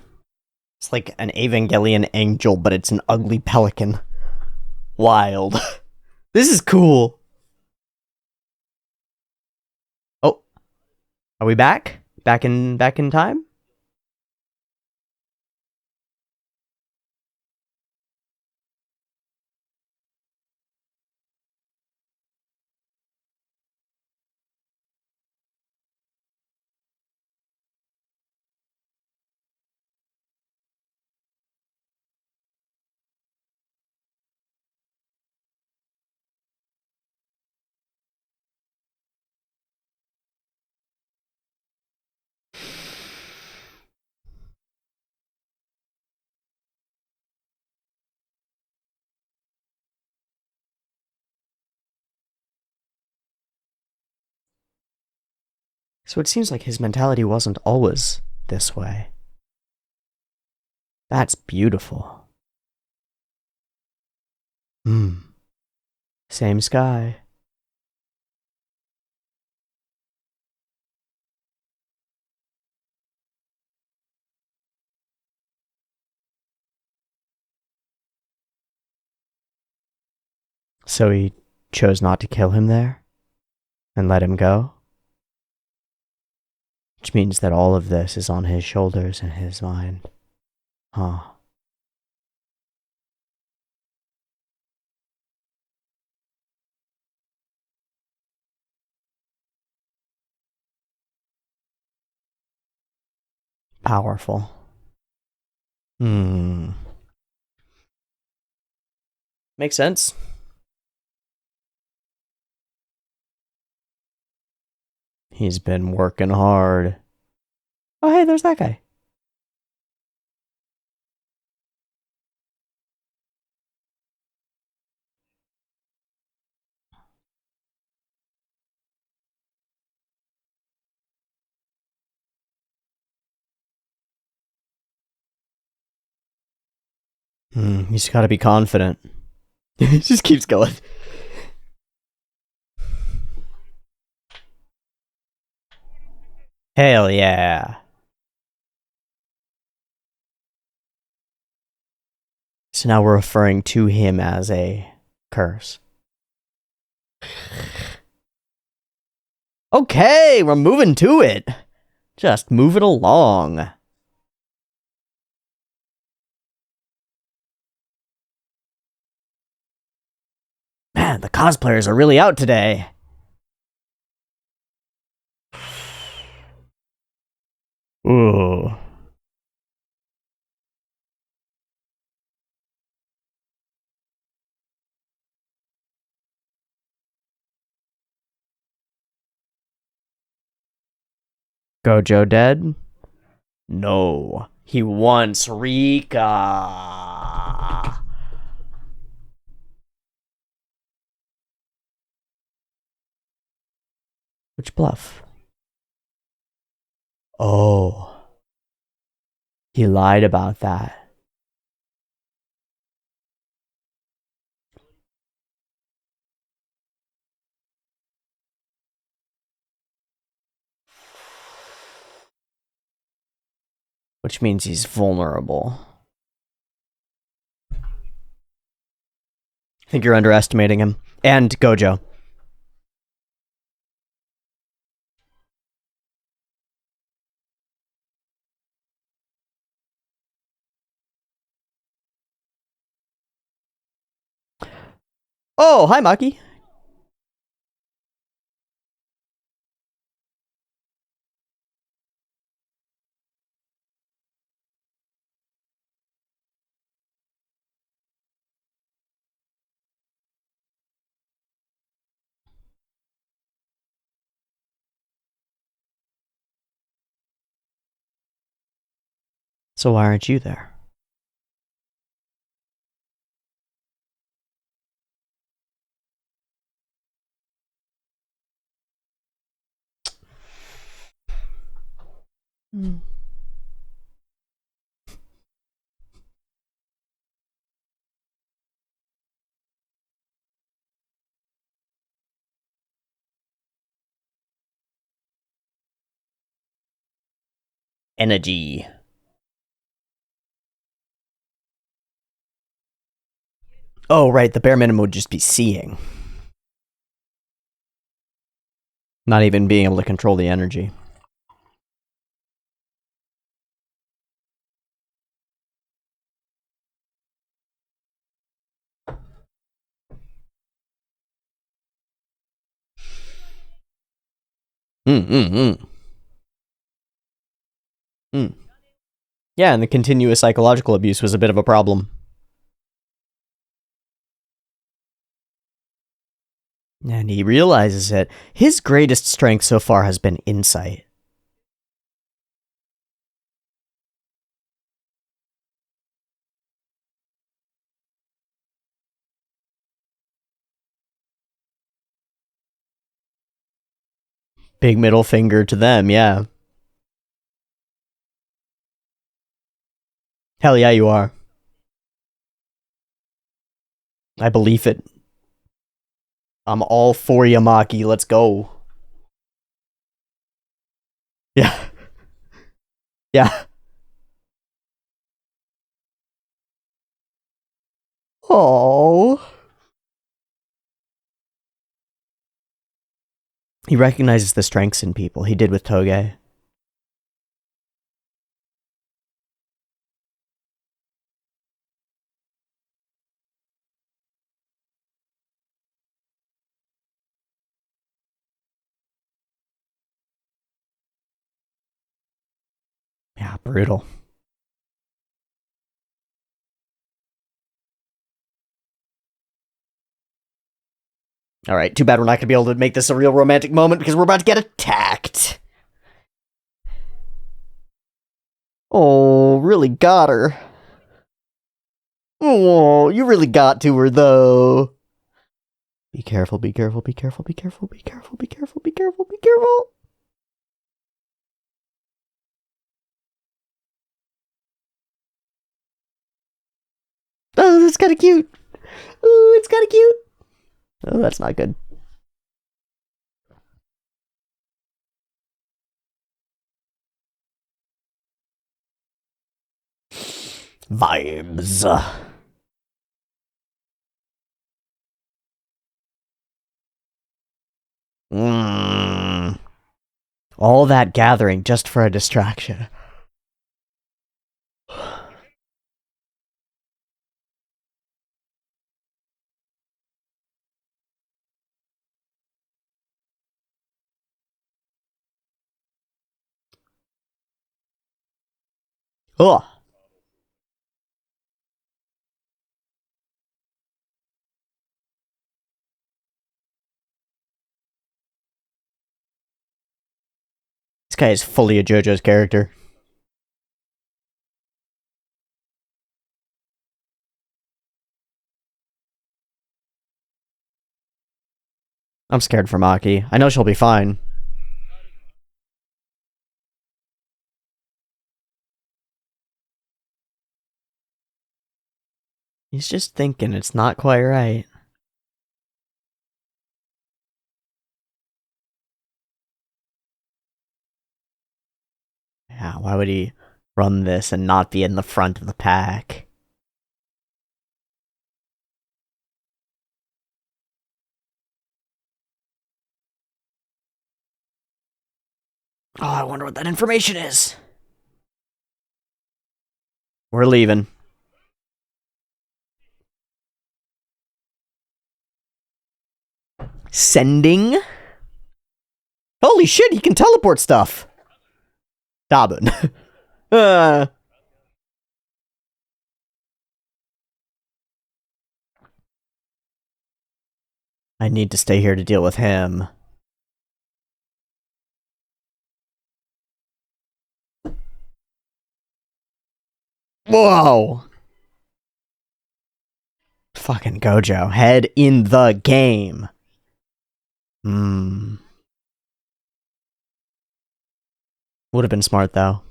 It's like an Evangelion angel, but it's an ugly pelican. Wild. This is cool. Oh, are we back? Back in time? So it seems like his mentality wasn't always this way. That's beautiful. Hmm. Same sky. So he chose not to kill him there and let him go? Which means that all of this is on his shoulders and his mind. Huh. Powerful. Hmm. Makes sense. He's been working hard. Oh, hey, there's that guy. He's got to be confident. He just keeps going. Hell yeah. So now we're referring to him as a curse. Okay, we're moving to it. Just move it along. Man, the cosplayers are really out today. Ooh. Gojo dead? No. He wants Rika. Which bluff? Oh. He lied about that. Which means he's vulnerable. I think you're underestimating him. And Gojo. Oh, hi, Maki. So why aren't you there? Energy. Oh, right. The bare minimum would just be seeing. Not even being able to control the energy. Yeah, and the continuous psychological abuse was a bit of a problem. And he realizes it. His greatest strength so far has been insight. Big middle finger to them, yeah. Hell yeah, you are. I believe it. I'm all for Yamaki. Let's go. Yeah. Yeah. Oh. He recognizes the strengths in people. He did with Toge. Yeah, brutal. All right, too bad we're not going to be able to make this a real romantic moment because we're about to get attacked. Oh, really got her. Oh, you really got to her, though. Be careful, be careful, be careful, be careful, be careful, be careful, be careful, be careful. Oh, that's kind of cute. Oh, it's kind of cute. Oh, that's not good. Vibes. All that gathering just for a distraction. Ugh. This guy is fully a JoJo's character. I'm scared for Maki. I know she'll be fine. He's just thinking it's not quite right. Yeah, why would he run this and not be in the front of the pack? Oh, I wonder what that information is. We're leaving. Sending? Holy shit, he can teleport stuff. Dabun. I need to stay here to deal with him. Whoa! Fucking Gojo. Head in the game. Would have been smart, though.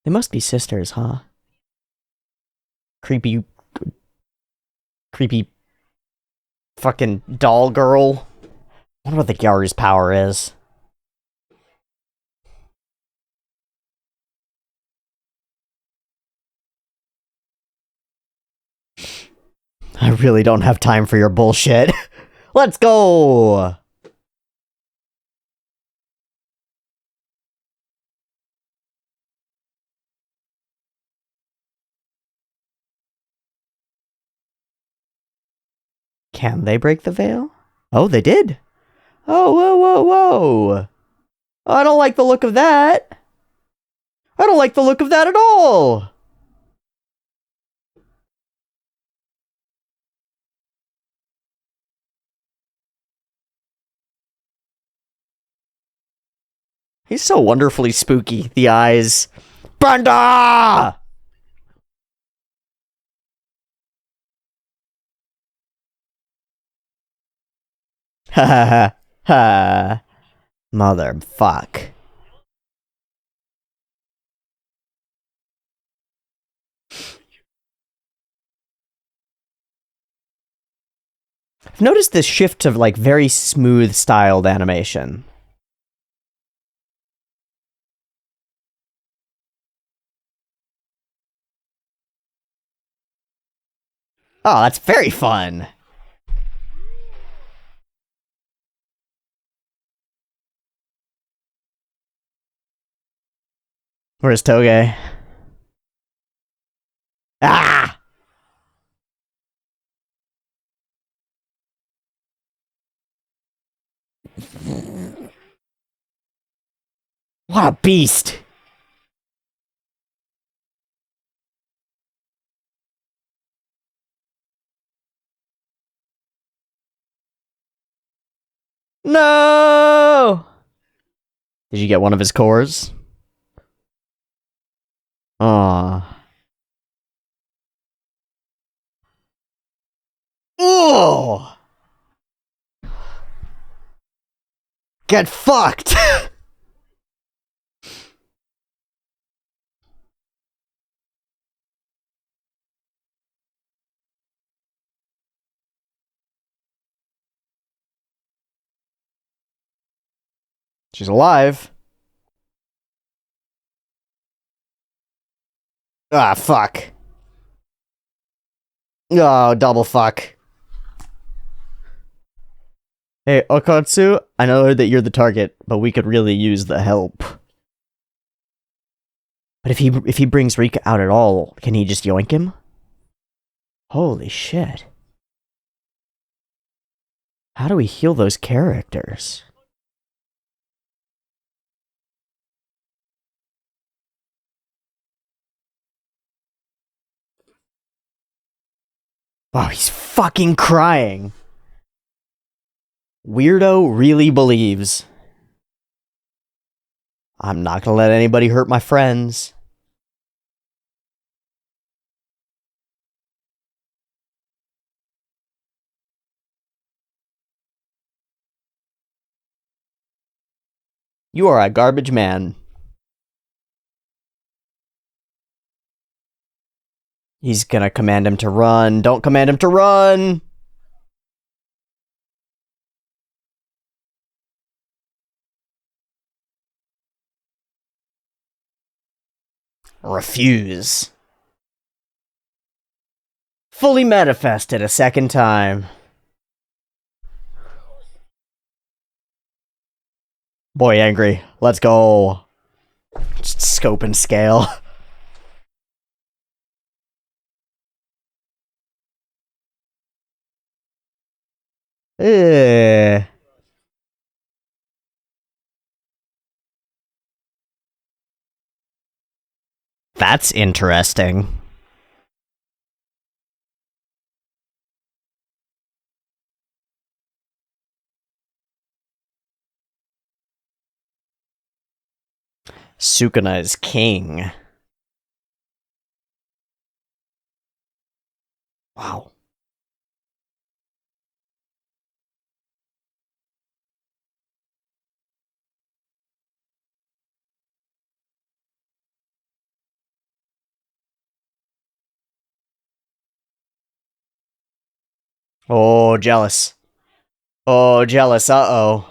They must be sisters, huh? Creepy... Creepy... Fucking doll girl. I wonder what the Gyaru's power is. I really don't have time for your bullshit. Let's go! Can they break the veil? Oh, they did. Oh, whoa, whoa, whoa. I don't like the look of that. I don't like the look of that at all. He's so wonderfully spooky. The eyes. Brenda! Ha ha ha. Ha. Motherfuck. I've noticed this shift to, like, very smooth styled animation. Oh, that's very fun. Where's Toge? Ah! What a beast! No! Did you get one of his cores? Aww. Oh! Get fucked! She's alive. Ah, fuck. Oh, double fuck. Hey, Okkotsu, I know that you're the target, but we could really use the help. But if he brings Rika out at all, can he just yoink him? Holy shit. How do we heal those characters? Oh, he's fucking crying. Weirdo really believes. I'm not gonna let anybody hurt my friends. You are a garbage man. He's gonna command him to run. Don't command him to run! Refuse. Fully manifested a second time. Boy angry. Let's go. Just scope and scale. Ugh. That's interesting. Sukuna is king. Wow. Oh, jealous. Oh, jealous. Uh-oh.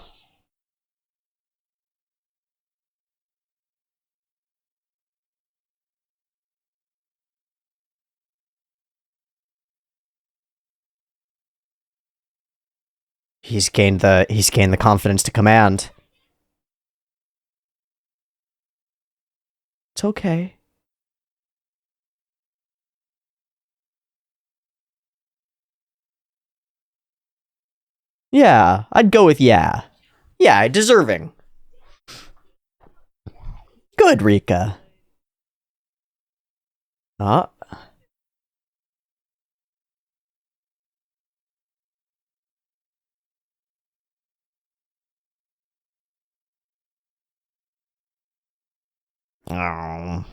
He's gained the confidence to command. It's okay. Yeah, I'd go with yeah. Yeah, deserving. Good, Rika. Oh. Oh.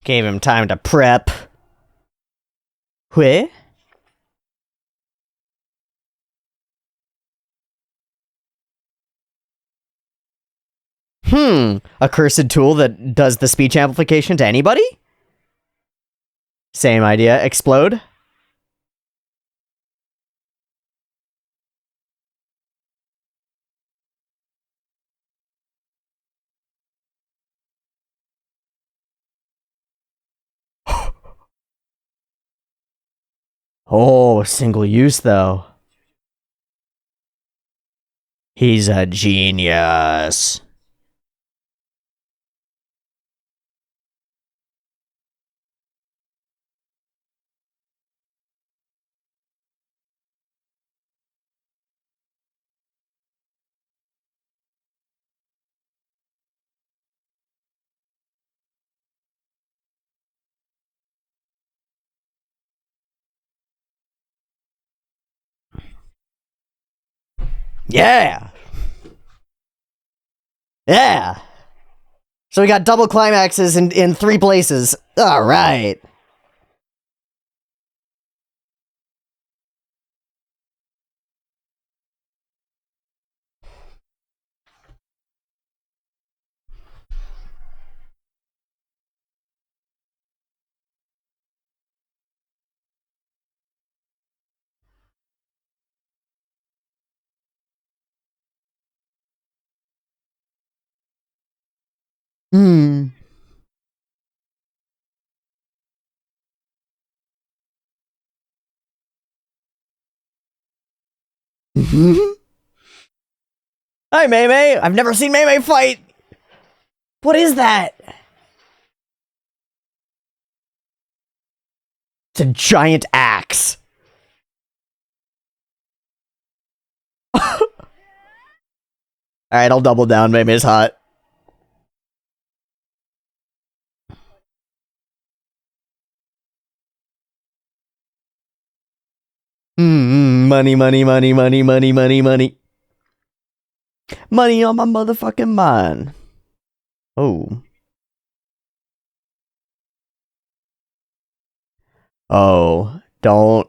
Gave him time to prep. Where? A cursed tool that does the speech amplification to anybody? Same idea. Explode? Oh, single use though. He's a genius. Yeah. Yeah. So we got double climaxes in 3 places. All right. Hmm. Hi, Mei Mei. I've never seen Mei Mei fight. What is that? It's a giant axe. All right, I'll double down. Mei Mei's hot. Money, money, money, money, money, money, money. Money on my motherfucking mind. Oh. Oh. Don't.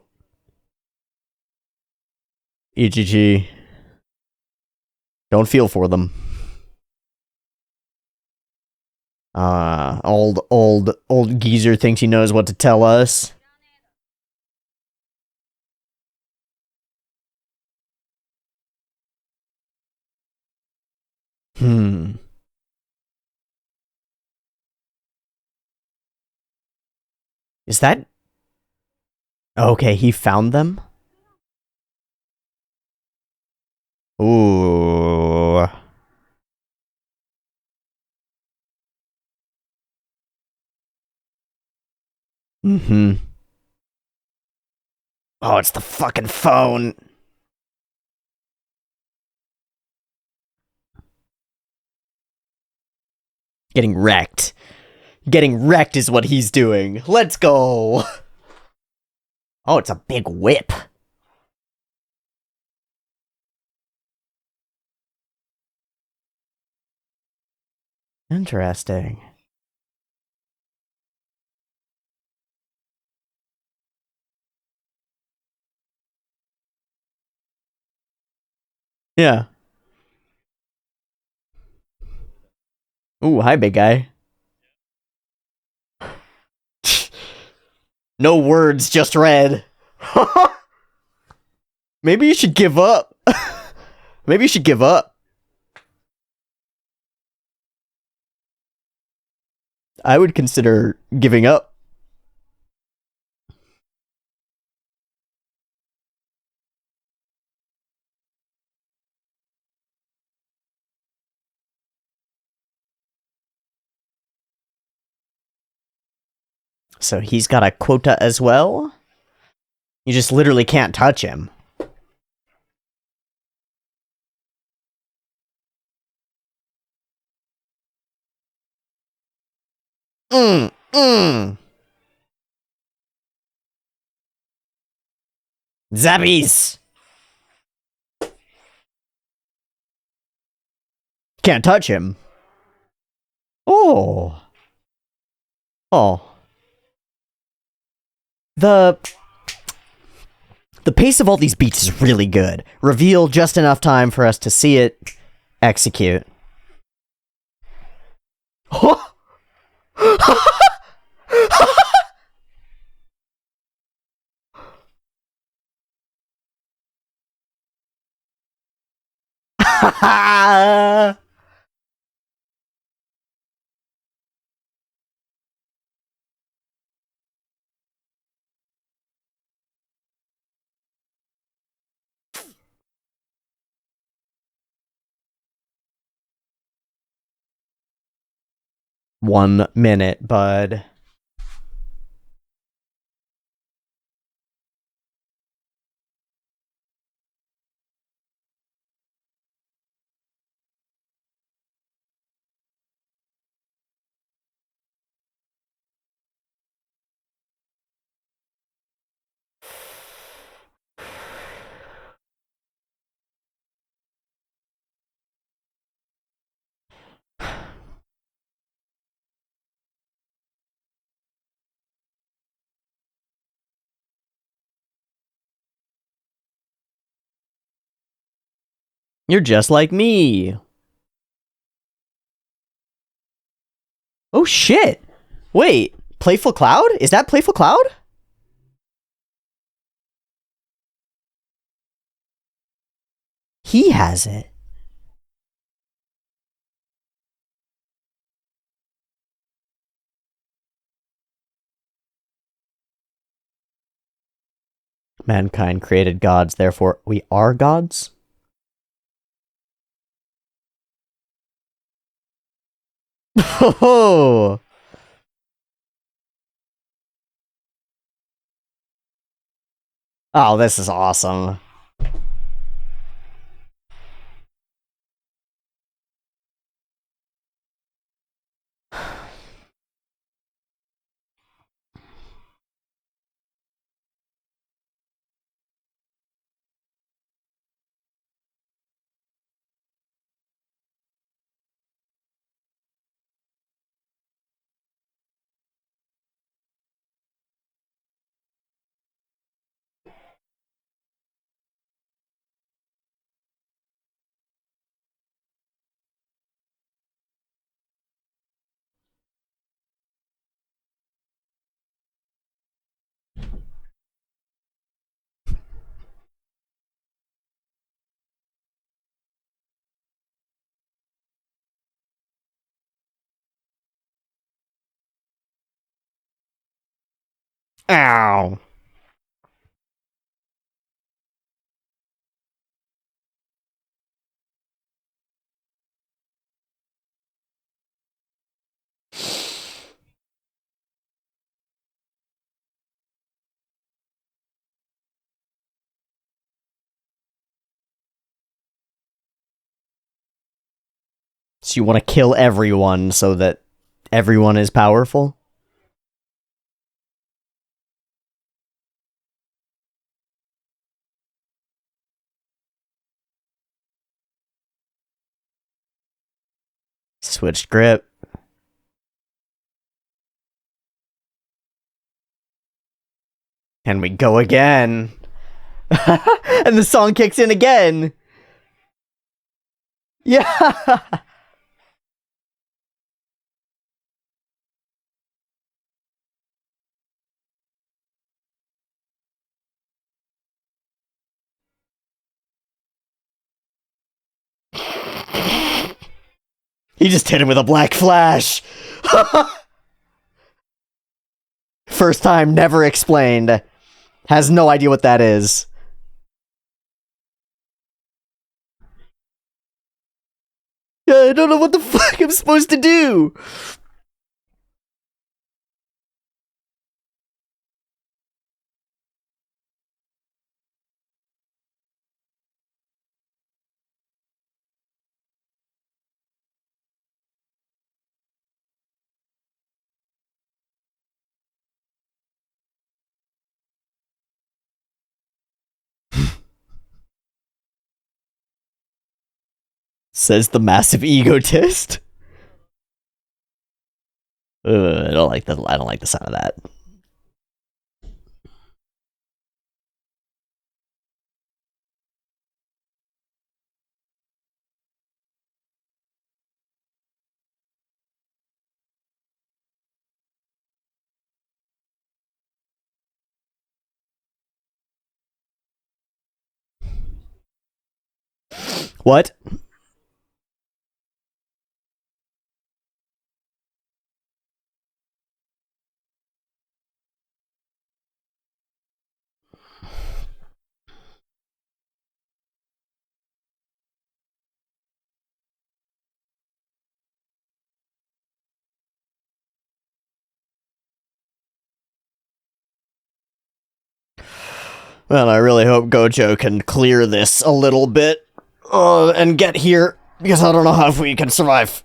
Ichichi. Don't feel for them. Old geezer thinks he knows what to tell us. Hmm. Is that... Okay, he found them? Ooh. Mm-hmm. Oh, it's the fucking phone. Getting wrecked. Getting wrecked is what he's doing. Let's go. Oh, it's a big whip. Interesting. Yeah. Ooh, hi, big guy. No words, just read. Maybe you should give up. Maybe you should give up. I would consider giving up. So he's got a quota as well? You just literally can't touch him. Mm, mm. Zappies! Can't touch him. Oh. Oh. The pace of all these beats is really good. Reveal just enough time for us to see it execute. 1 minute, bud. You're just like me. Oh shit. Wait, Playful Cloud? Is that Playful Cloud? He has it. Mankind created gods, therefore we are gods? Oh, oh, this is awesome. Ow. So you want to kill everyone so that everyone is powerful? Switched grip. And we go again. And the song kicks in again. Yeah. He just hit him with a black flash. First time, never explained. Has no idea what that is. Yeah, I don't know what the fuck I'm supposed to do. Says the massive egotist. I don't like the. I don't like the sound of that. What? Well, I really hope Gojo can clear this a little bit and get here, because I don't know how we can survive.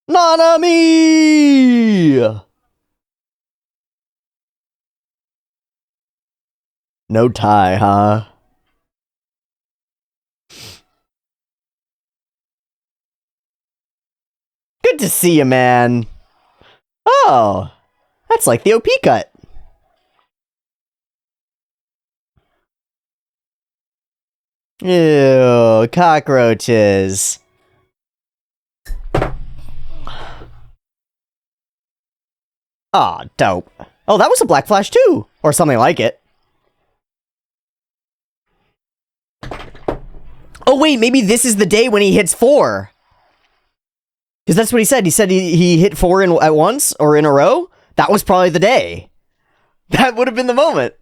Nanami! No tie, huh? Good to see you, man. Oh, that's like the OP cut. Ew, cockroaches. Aw, oh, dope. Oh, that was a Black Flash too, or something like it. Oh wait, maybe this is the day when he hits 4. Because that's what he said. He said he hit 4 at once, or in a row. That was probably the day. That would have been the moment.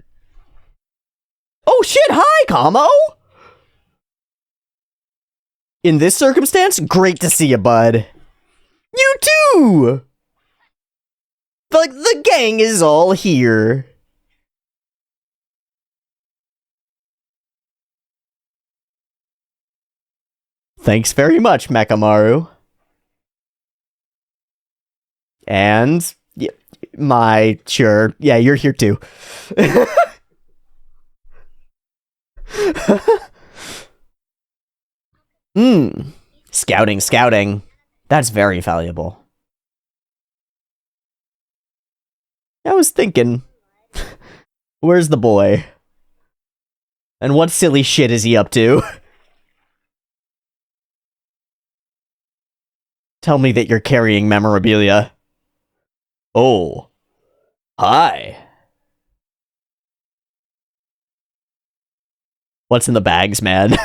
Oh shit, hi, Kamo! In this circumstance, great to see you, bud. You too! The gang is all here. Thanks very much, Mekamaru. And sure. Yeah, you're here too. Scouting. That's very valuable. I was thinking, where's the boy? And what silly shit is he up to? Tell me that you're carrying memorabilia. Oh. Hi. What's in the bags, man?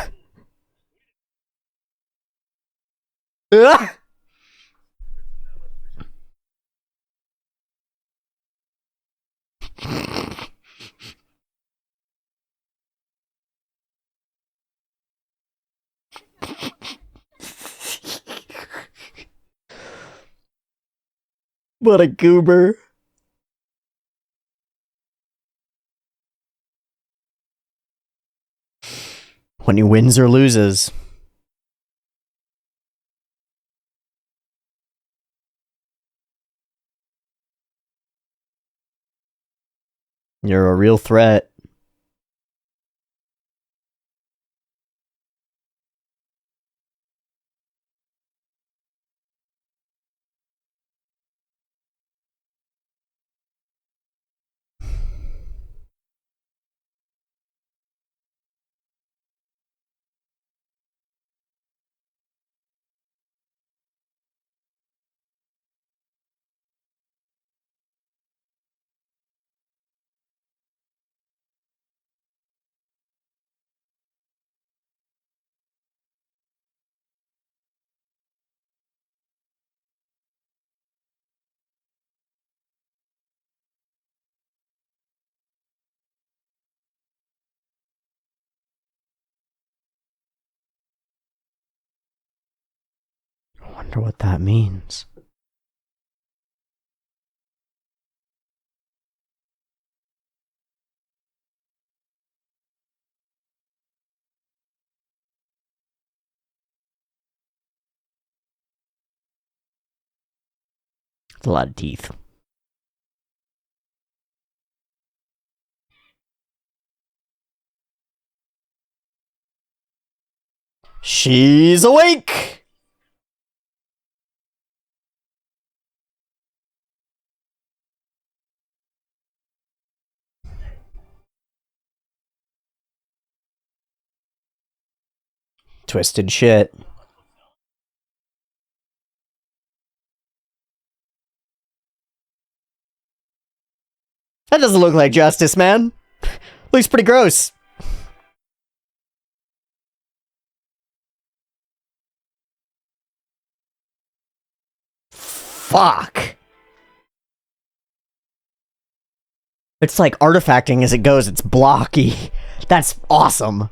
What a goober. When he wins or loses. You're a real threat. I wonder what that means. It's a lot of teeth. She's awake! Twisted shit. That doesn't look like justice, man. Looks pretty gross. Fuck. It's like artifacting as it goes. It's blocky. That's awesome.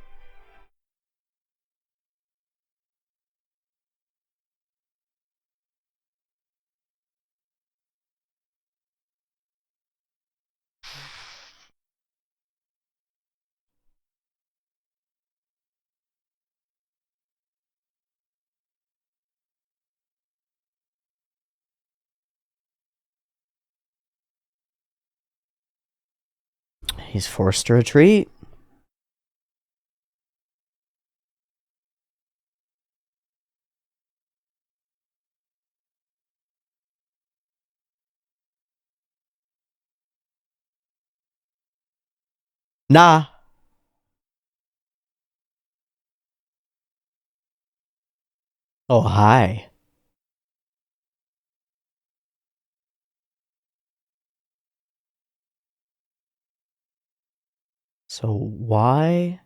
He's forced to retreat. Nah. Oh, hi. So why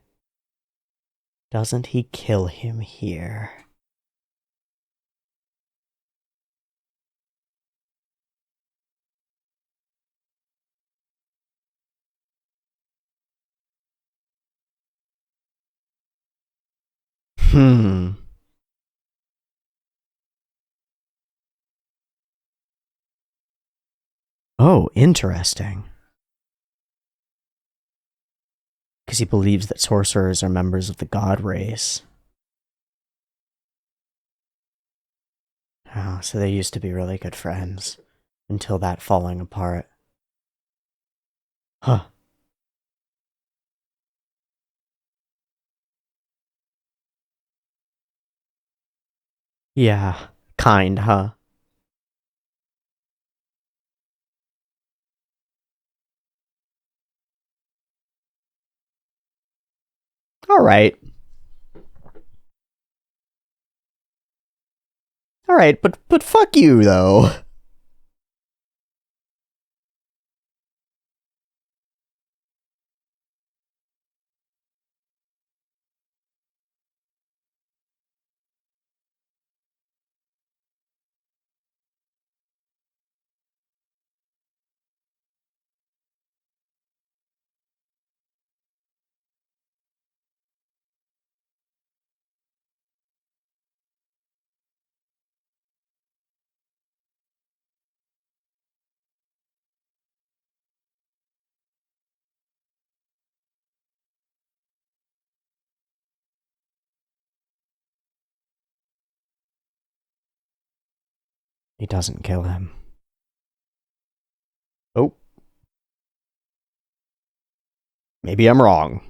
doesn't he kill him here? Hmm. Oh, interesting. Because he believes that sorcerers are members of the god race. Oh, so they used to be really good friends. Until that falling apart. Huh. Yeah. Kind, huh? Alright. Alright, but fuck you, though. He doesn't kill him. Oh. Maybe I'm wrong.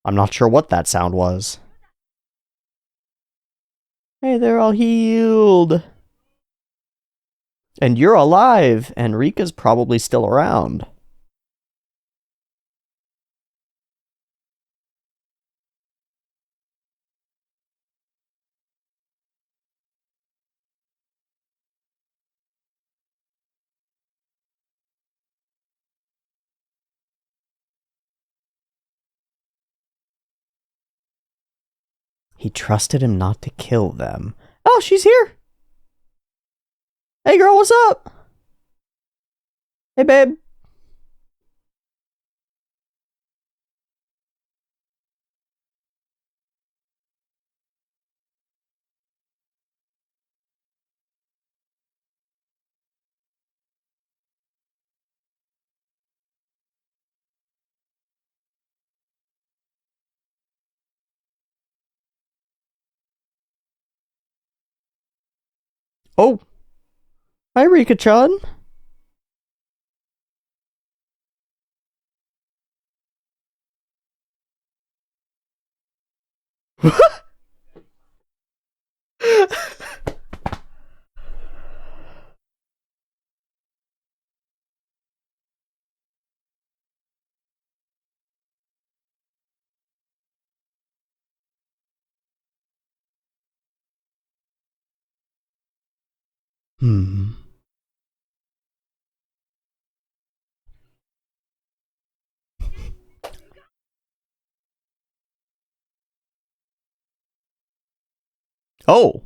I'm not sure what that sound was. Hey, they're all healed. And you're alive, and Rika's probably still around. He trusted him not to kill them. Oh, she's here! Hey girl, what's up? Hey babe. Oh. Hi Rika-chan. Hmm. Oh.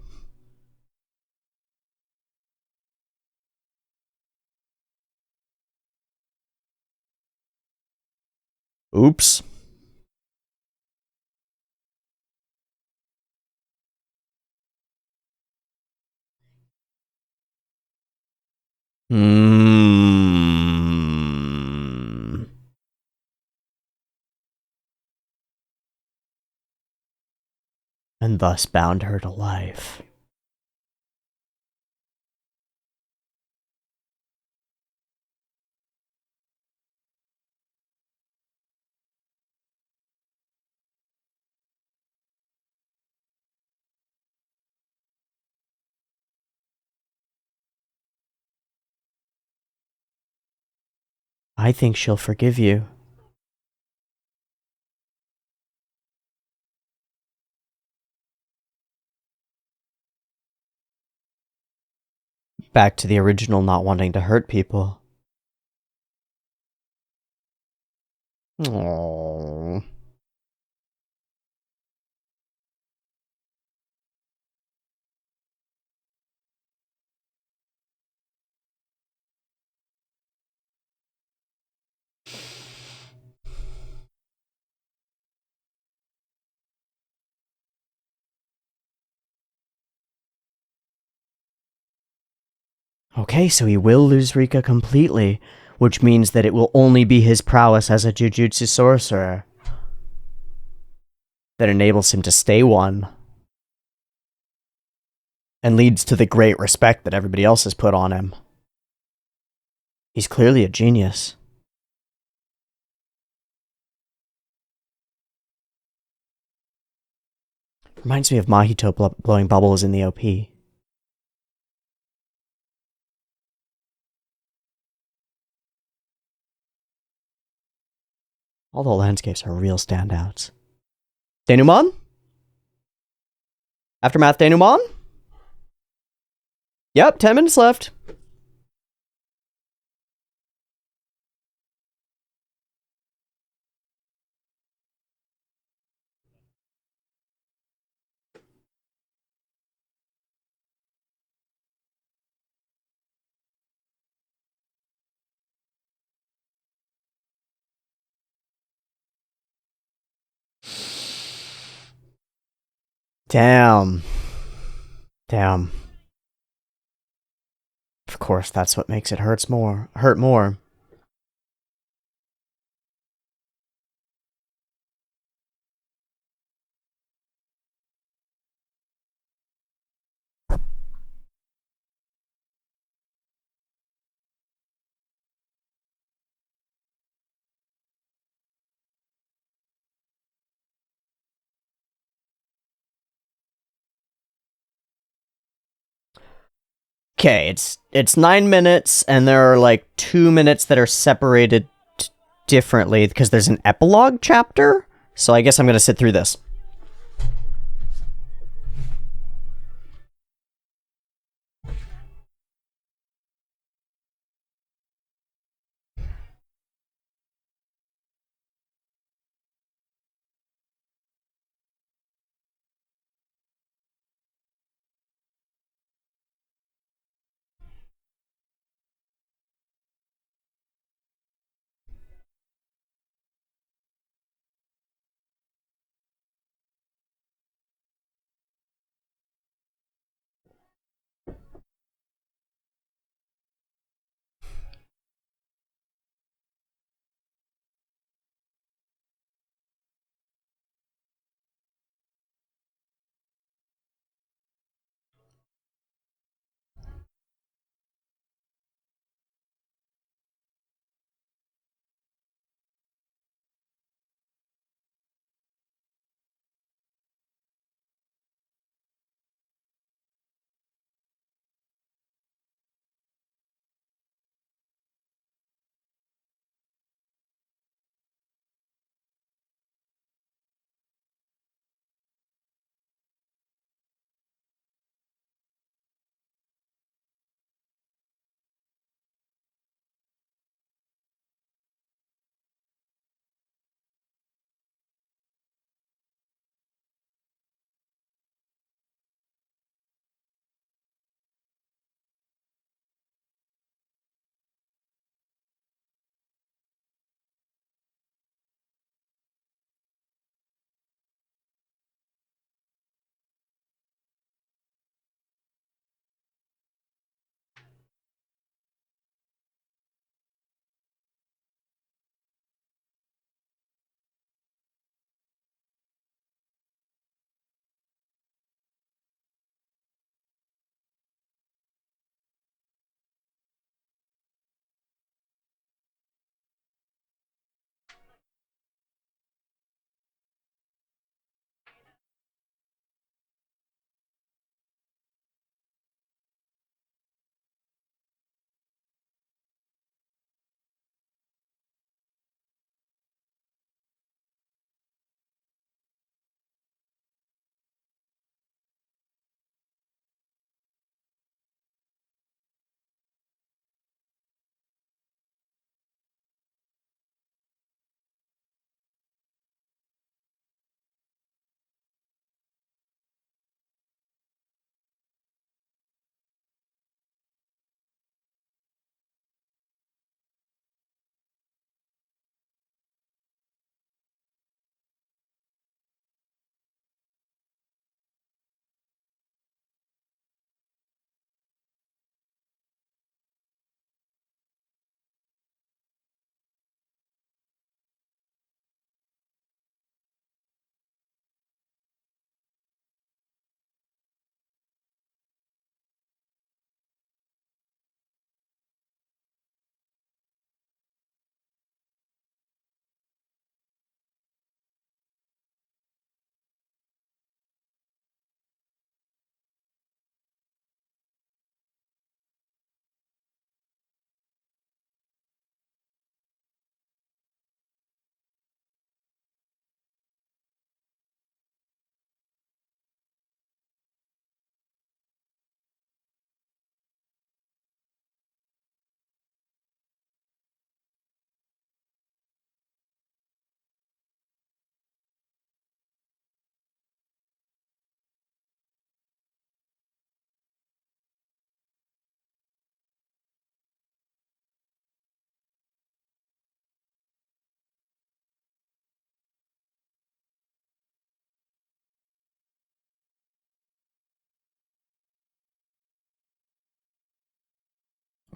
Oops. Hmm. And thus bound her to life. I think she'll forgive you. Back to the original not wanting to hurt people. Aww. Okay, so he will lose Rika completely, which means that it will only be his prowess as a Jujutsu sorcerer that enables him to stay one, and leads to the great respect that everybody else has put on him. He's clearly a genius. Reminds me of Mahito blowing bubbles in the OP. All the landscapes are real standouts. Denouement? Aftermath denouement? Yep, 10 minutes left. Damn. Damn. Of course, that's what makes it hurt more. Okay, it's 9 minutes, and there are like 2 minutes that are separated differently because there's an epilogue chapter. So I guess I'm gonna sit through this.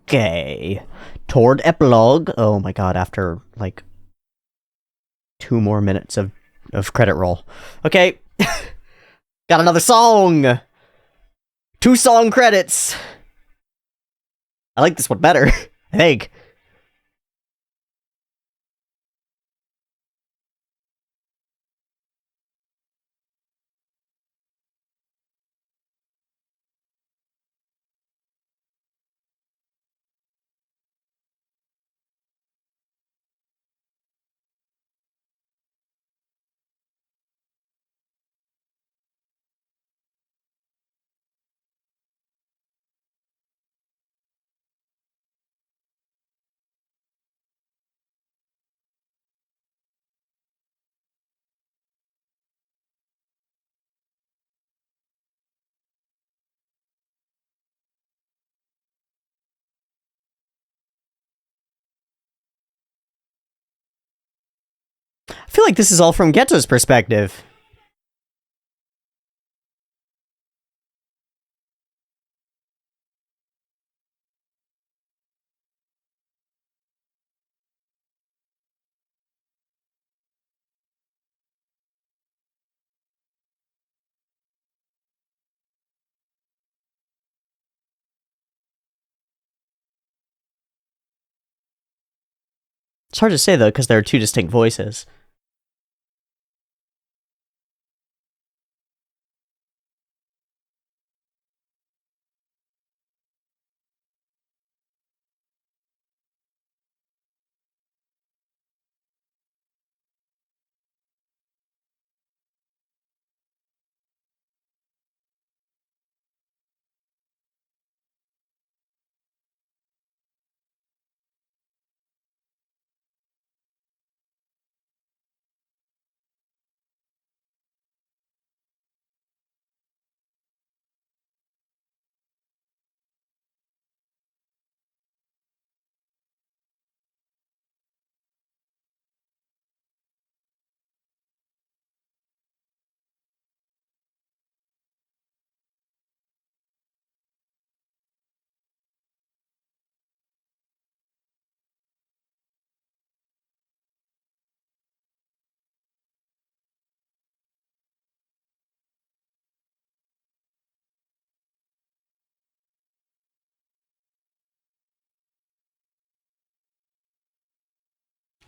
Okay. Toward epilogue. Oh my god, after, like, 2 more minutes of credit roll. Okay. Got another song! 2 song credits! I like this one better, I think. I feel like this is all from Geto's perspective. It's hard to say, though, because there are 2 distinct voices.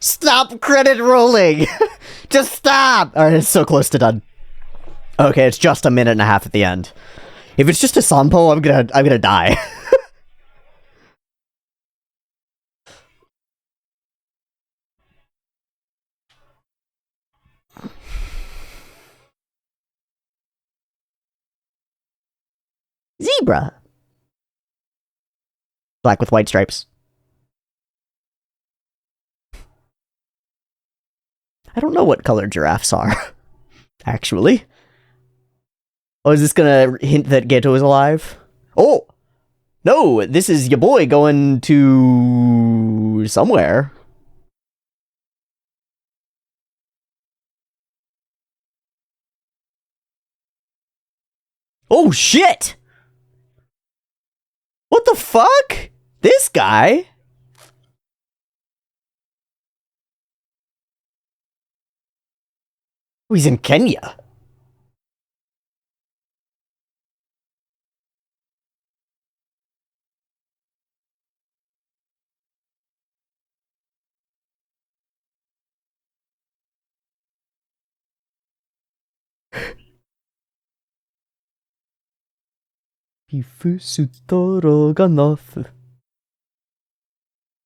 Stop credit rolling! Just stop! Alright, it's so close to done. Okay, it's just a minute and a half at the end. If it's just a sampo, I'm gonna die. Zebra. Black with white stripes. I don't know what color giraffes are, actually. Oh, is this gonna hint that Geto is alive? Oh! No, this is your boy going to somewhere. Oh, shit! What the fuck? This guy? Oh, he's in Kenya.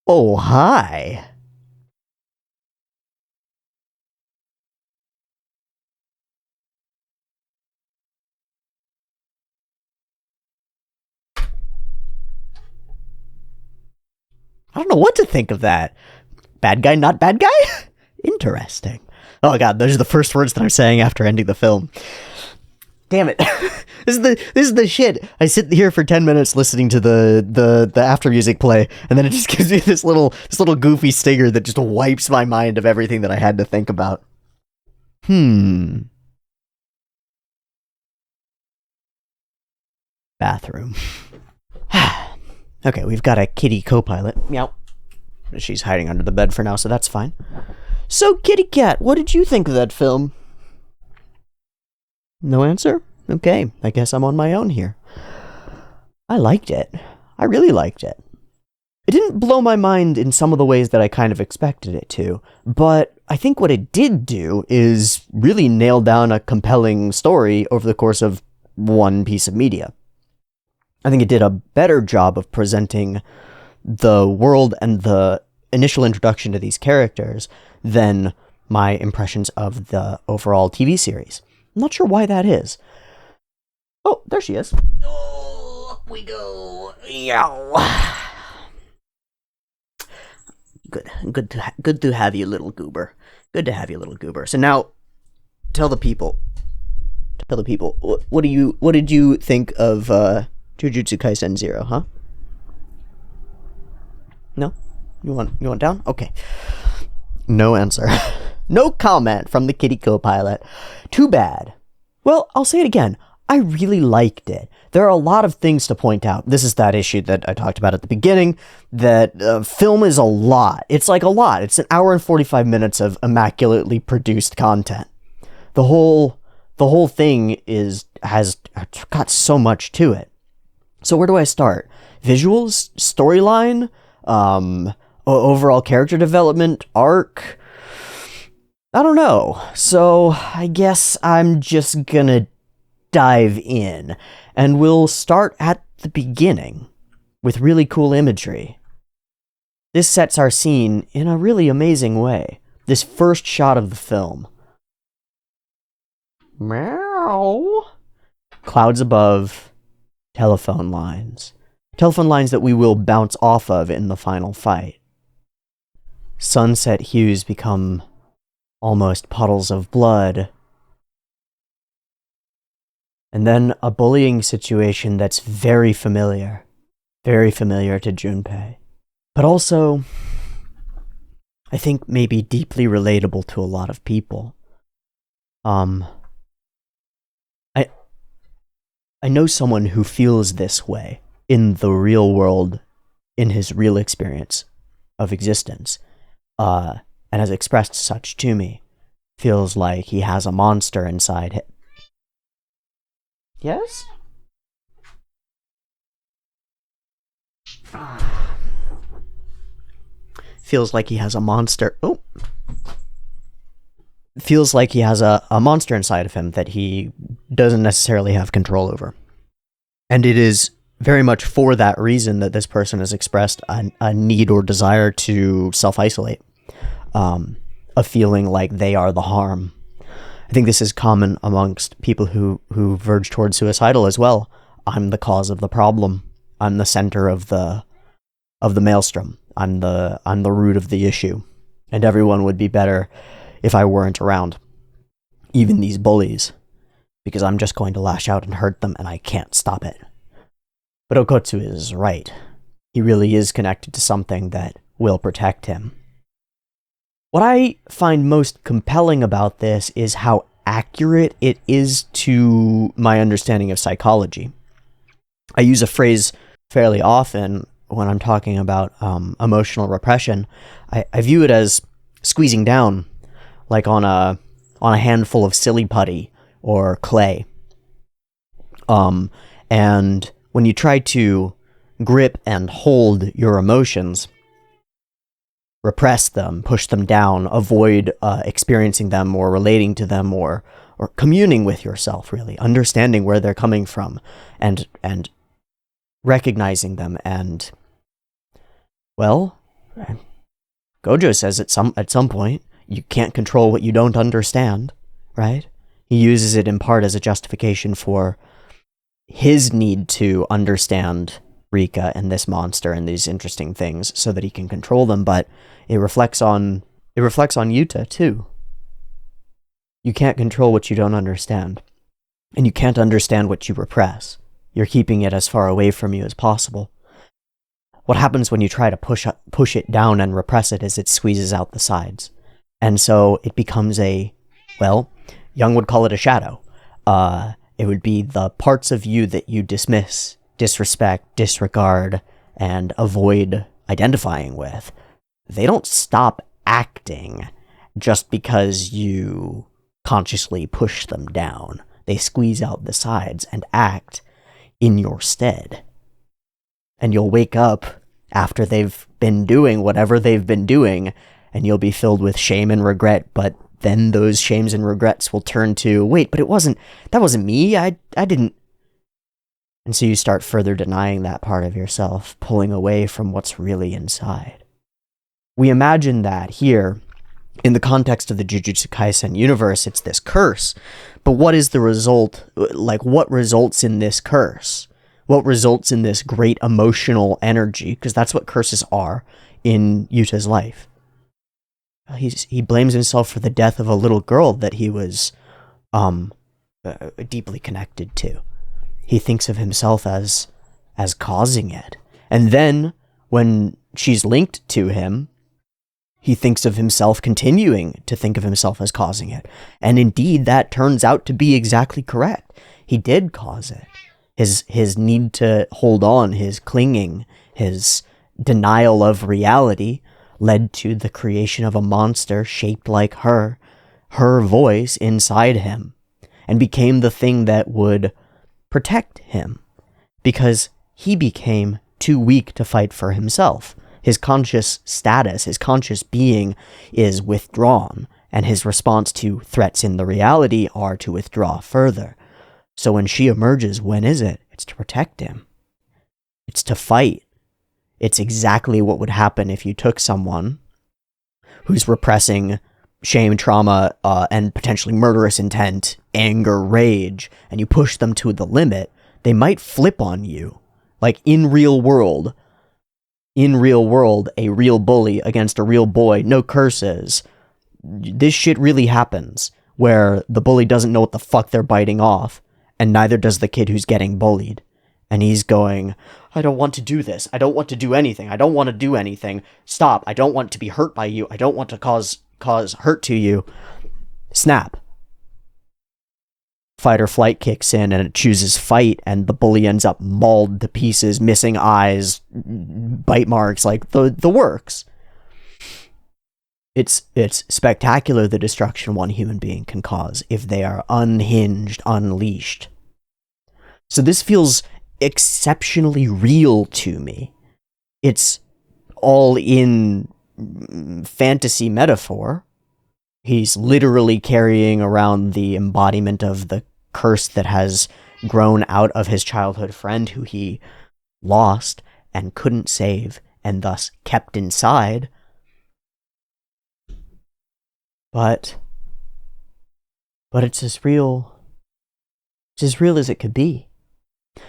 Oh, hi. I don't know what to think of that. Bad guy, not bad guy? Interesting. Oh god, those are the first words that I'm saying after ending the film. Damn it. This is the shit. I sit here for 10 minutes listening to the after music play, and then it just gives me this little goofy stinger that just wipes my mind of everything that I had to think about. Bathroom. Okay, we've got a kitty co-pilot. Meow. She's hiding under the bed for now, so that's fine. So, kitty cat, what did you think of that film? No answer? Okay, I guess I'm on my own here. I liked it. I really liked it. It didn't blow my mind in some of the ways that I kind of expected it to, but I think what it did do is really nail down a compelling story over the course of one piece of media. I think it did a better job of presenting the world and the initial introduction to these characters than my impressions of the overall TV series. I'm not sure why that is. Oh, there she is. Oh, up we go. Yow. Good to have you, little goober. Good to have you, little goober. So now, tell the people. What did you think of Jujutsu Kaisen 0, huh? No? You want down? Okay. No answer. No comment from the kitty co-pilot. Too bad. Well, I'll say it again. I really liked it. There are a lot of things to point out. This is that issue that I talked about at the beginning, that film is a lot. It's like a lot. It's an hour and 45 minutes of immaculately produced content. The whole thing has got so much to it. So where do I start? Visuals? Storyline? Overall character development? Arc? I don't know. So I guess I'm just gonna dive in, and we'll start at the beginning with really cool imagery. This sets our scene in a really amazing way. This first shot of the film. Meow. Clouds above, telephone lines. Telephone lines that we will bounce off of in the final fight. Sunset hues become almost puddles of blood. And then a bullying situation that's very familiar to Junpei. But also, I think maybe deeply relatable to a lot of people. I know someone who feels this way in the real world, in his real experience of existence, and has expressed such to me. Feels like he has a monster inside him. Yes? Feels like he has a monster. Oh. Feels like he has a monster inside of him that he doesn't necessarily have control over. And it is very much for that reason that this person has expressed a need or desire to self-isolate. A feeling like they are the harm. I think this is common amongst people who verge towards suicidal as well. I'm the cause of the problem. I'm the center of the maelstrom. I'm the root of the issue. And everyone would be better if I weren't around. Even these bullies. Because I'm just going to lash out and hurt them and I can't stop it. But Okkotsu is right. He really is connected to something that will protect him. What I find most compelling about this is how accurate it is to my understanding of psychology. I use a phrase fairly often when I'm talking about emotional repression. I view it as squeezing down, like on a handful of silly putty or clay. And when you try to grip and hold your emotions, repress them, push them down, avoid experiencing them or relating to them or communing with yourself, really, understanding where they're coming from and recognizing them. And, well, Gojo says at some point, you can't control what you don't understand, right? He uses it in part as a justification for his need to understand Rika and this monster and these interesting things so that he can control them, but it reflects on Yuta too. You can't control what you don't understand, and you can't understand what you repress. You're keeping it as far away from you as possible. What happens when you try to push it down and repress it is it squeezes out the sides. And so it becomes Jung would call it a shadow. It would be the parts of you that you dismiss, disrespect, disregard, and avoid identifying with, they don't stop acting just because you consciously push them down. They squeeze out the sides and act in your stead. And you'll wake up after they've been doing whatever they've been doing, and you'll be filled with shame and regret, but then those shames and regrets will turn to, wait, but that wasn't me, I didn't. And so you start further denying that part of yourself, pulling away from what's really inside. We imagine that here, in the context of the Jujutsu Kaisen universe, it's this curse, but what is the result? Like, what results in this curse? What results in this great emotional energy? Because that's what curses are in Yuta's life. He blames himself for the death of a little girl that he was deeply connected to. He thinks of himself as causing it. And then, when she's linked to him, he thinks of himself continuing to think of himself as causing it. And indeed, that turns out to be exactly correct. He did cause it. His need to hold on, his clinging, his denial of reality led to the creation of a monster shaped like her voice inside him, and became the thing that would protect him, because he became too weak to fight for himself. His conscious status, his conscious being is withdrawn, and his response to threats in the reality are to withdraw further. So when she emerges, when is it? It's to protect him. It's to fight. It's exactly what would happen if you took someone who's repressing shame, trauma, and potentially murderous intent, anger, rage, and you push them to the limit. They might flip on you. Like in real world, a real bully against a real boy, no curses. This shit really happens, where the bully doesn't know what the fuck they're biting off, and neither does the kid who's getting bullied. And he's going, I don't want to do this. I don't want to do anything. I don't want to do anything. Stop. I don't want to be hurt by you. I don't want to cause hurt to you. Snap. Fight or flight kicks in, and it chooses fight, and the bully ends up mauled to pieces, missing eyes, bite marks, like the works. It's spectacular, the destruction one human being can cause if they are unhinged, unleashed. So this feels exceptionally real to me. It's all in fantasy metaphor. He's literally carrying around the embodiment of the curse that has grown out of his childhood friend who he lost and couldn't save, and thus kept inside. But it's as real as it could be.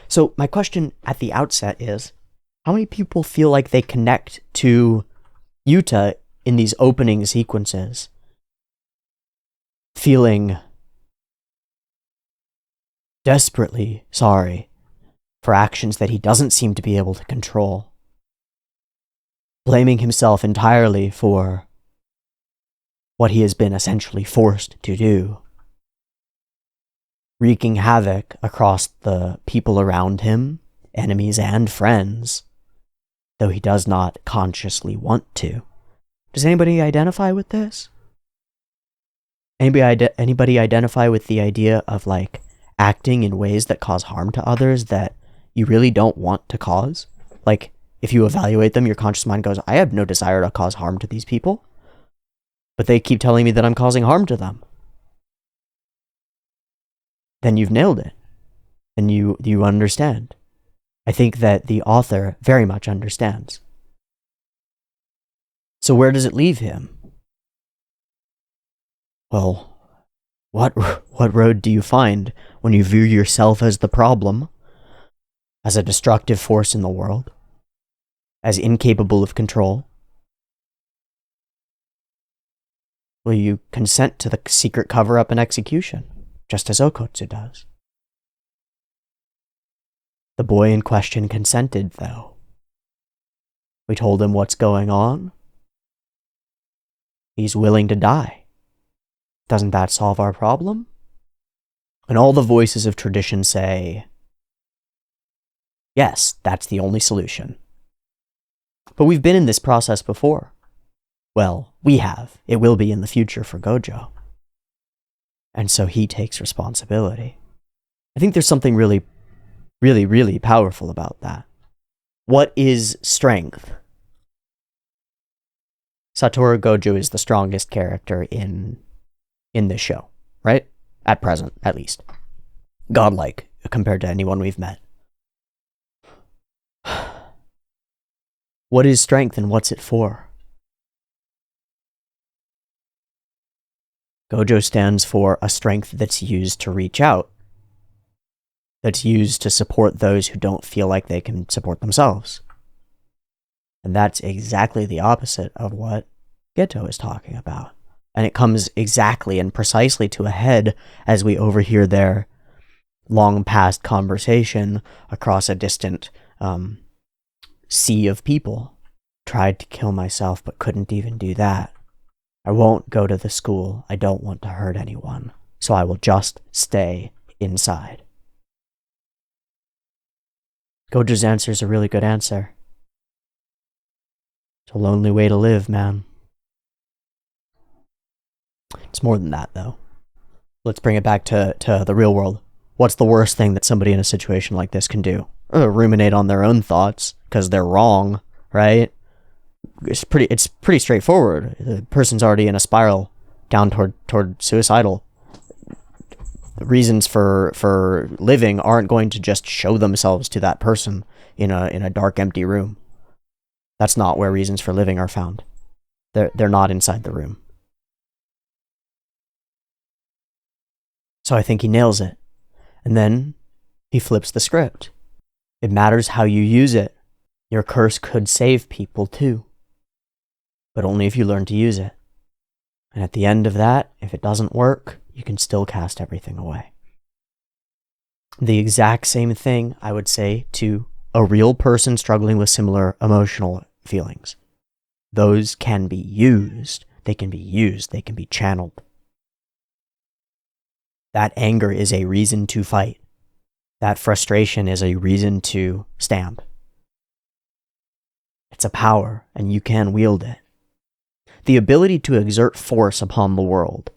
So my question at the outset is, how many people feel like they connect to Yuta in these opening sequences, feeling desperately sorry for actions that he doesn't seem to be able to control, blaming himself entirely for what he has been essentially forced to do, wreaking havoc across the people around him, enemies and friends, though he does not consciously want to. Does anybody identify with this? Anybody identify with the idea of, like, acting in ways that cause harm to others that you really don't want to cause? Like, if you evaluate them, your conscious mind goes, I have no desire to cause harm to these people, but they keep telling me that I'm causing harm to them. Then you've nailed it. And you understand. I think that the author very much understands. So where does it leave him? Well, what road do you find when you view yourself as the problem, as a destructive force in the world, as incapable of control? Will you consent to the secret cover-up and execution, just as Okkotsu does? The boy in question consented, though. We told him what's going on. He's willing to die. Doesn't that solve our problem? And all the voices of tradition say, yes, that's the only solution. But we've been in this process before. Well, we have. It will be in the future for Gojo. And so he takes responsibility. I think there's something really, really, really powerful about that. What is strength? Satoru Gojo is the strongest character in this show, right? At present, at least. Godlike, compared to anyone we've met. What is strength and what's it for? Gojo stands for a strength that's used to reach out, that's used to support those who don't feel like they can support themselves. And that's exactly the opposite of what Geto is talking about. And it comes exactly and precisely to a head as we overhear their long past conversation across a distant sea of people. Tried to kill myself, but couldn't even do that. I won't go to the school. I don't want to hurt anyone. So I will just stay inside. Gojo's answer is a really good answer. It's a lonely way to live, man. It's more than that, though. Let's bring it back to the real world. What's the worst thing that somebody in a situation like this can do? Ruminate on their own thoughts, because they're wrong, right? It's pretty straightforward. The person's already in a spiral down toward suicidal. The reasons for living aren't going to just show themselves to that person in a dark, empty room. That's not where reasons for living are found. They're not inside the room. So I think he nails it. And then he flips the script. It matters how you use it. Your curse could save people too. But only if you learn to use it. And at the end of that, if it doesn't work, you can still cast everything away. The exact same thing I would say to a real person struggling with similar emotional feelings. Those can be used. They can be used. They can be channeled. That anger is a reason to fight. That frustration is a reason to stand. It's a power, and you can wield it. The ability to exert force upon the world.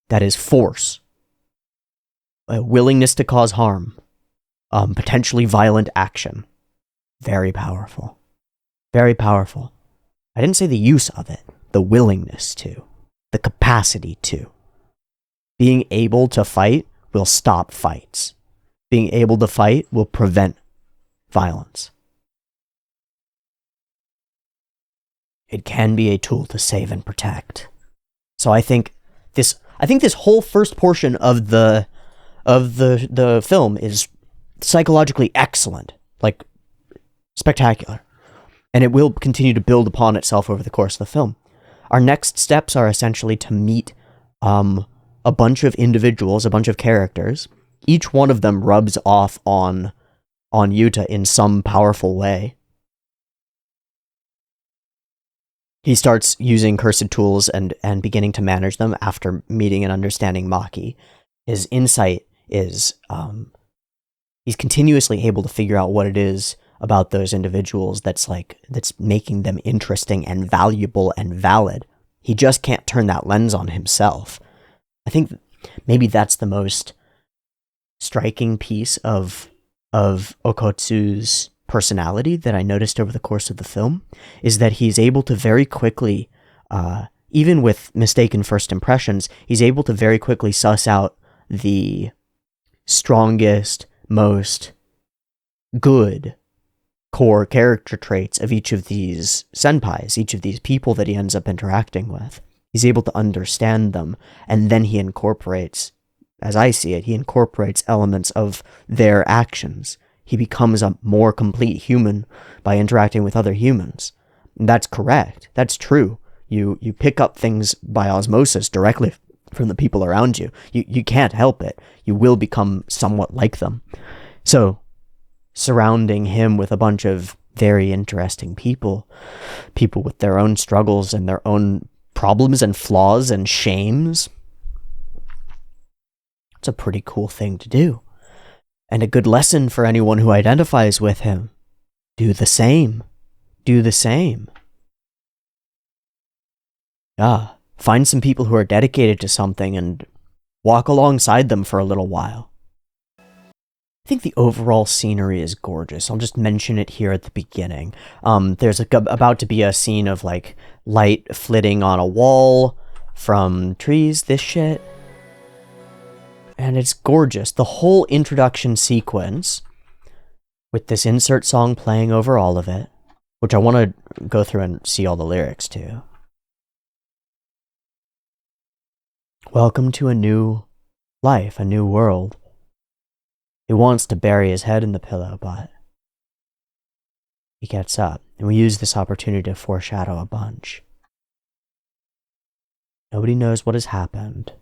That is force. A willingness to cause harm. Potentially violent action. Very powerful. Very powerful. I didn't say the use of it. The willingness to. The capacity to. Being able to fight will stop fights. Being able to fight will prevent violence. It can be a tool to save and protect. So I think this whole first portion of the film is psychologically excellent, like spectacular. And it will continue to build upon itself over the course of the film. Our next steps are essentially to meet a bunch of individuals, a bunch of characters. Each one of them rubs off on Yuta in some powerful way. He starts using cursed tools and beginning to manage them after meeting and understanding Maki. His insight is he's continuously able to figure out what it is about those individuals that's making them interesting and valuable and valid. He just can't turn that lens on himself. I think maybe that's the most striking piece of Okkotsu's personality that I noticed over the course of the film, is that he's able to very quickly, even with mistaken first impressions, he's able to very quickly suss out the strongest, most good core character traits of each of these senpais, each of these people that he ends up interacting with. He's able to understand them, and then he incorporates, as I see it, he incorporates elements of their actions. He becomes a more complete human by interacting with other humans. And that's correct. That's true. You pick up things by osmosis directly from the people around you. You can't help it. You will become somewhat like them. So, surrounding him with a bunch of very interesting people with their own struggles and their own problems and flaws and shames, it's a pretty cool thing to do. And a good lesson for anyone who identifies with him. Do the same. Do the same. Yeah, find some people who are dedicated to something and walk alongside them for a little while. I think the overall scenery is gorgeous. I'll just mention it here at the beginning. There's about to be a scene of like light flitting on a wall from trees, this shit. And it's gorgeous. The whole introduction sequence with this insert song playing over all of it, which I want to go through and see all the lyrics to. Welcome to a new life, a new world. He wants to bury his head in the pillow, but he gets up, and we use this opportunity to foreshadow a bunch. Nobody knows what has happened.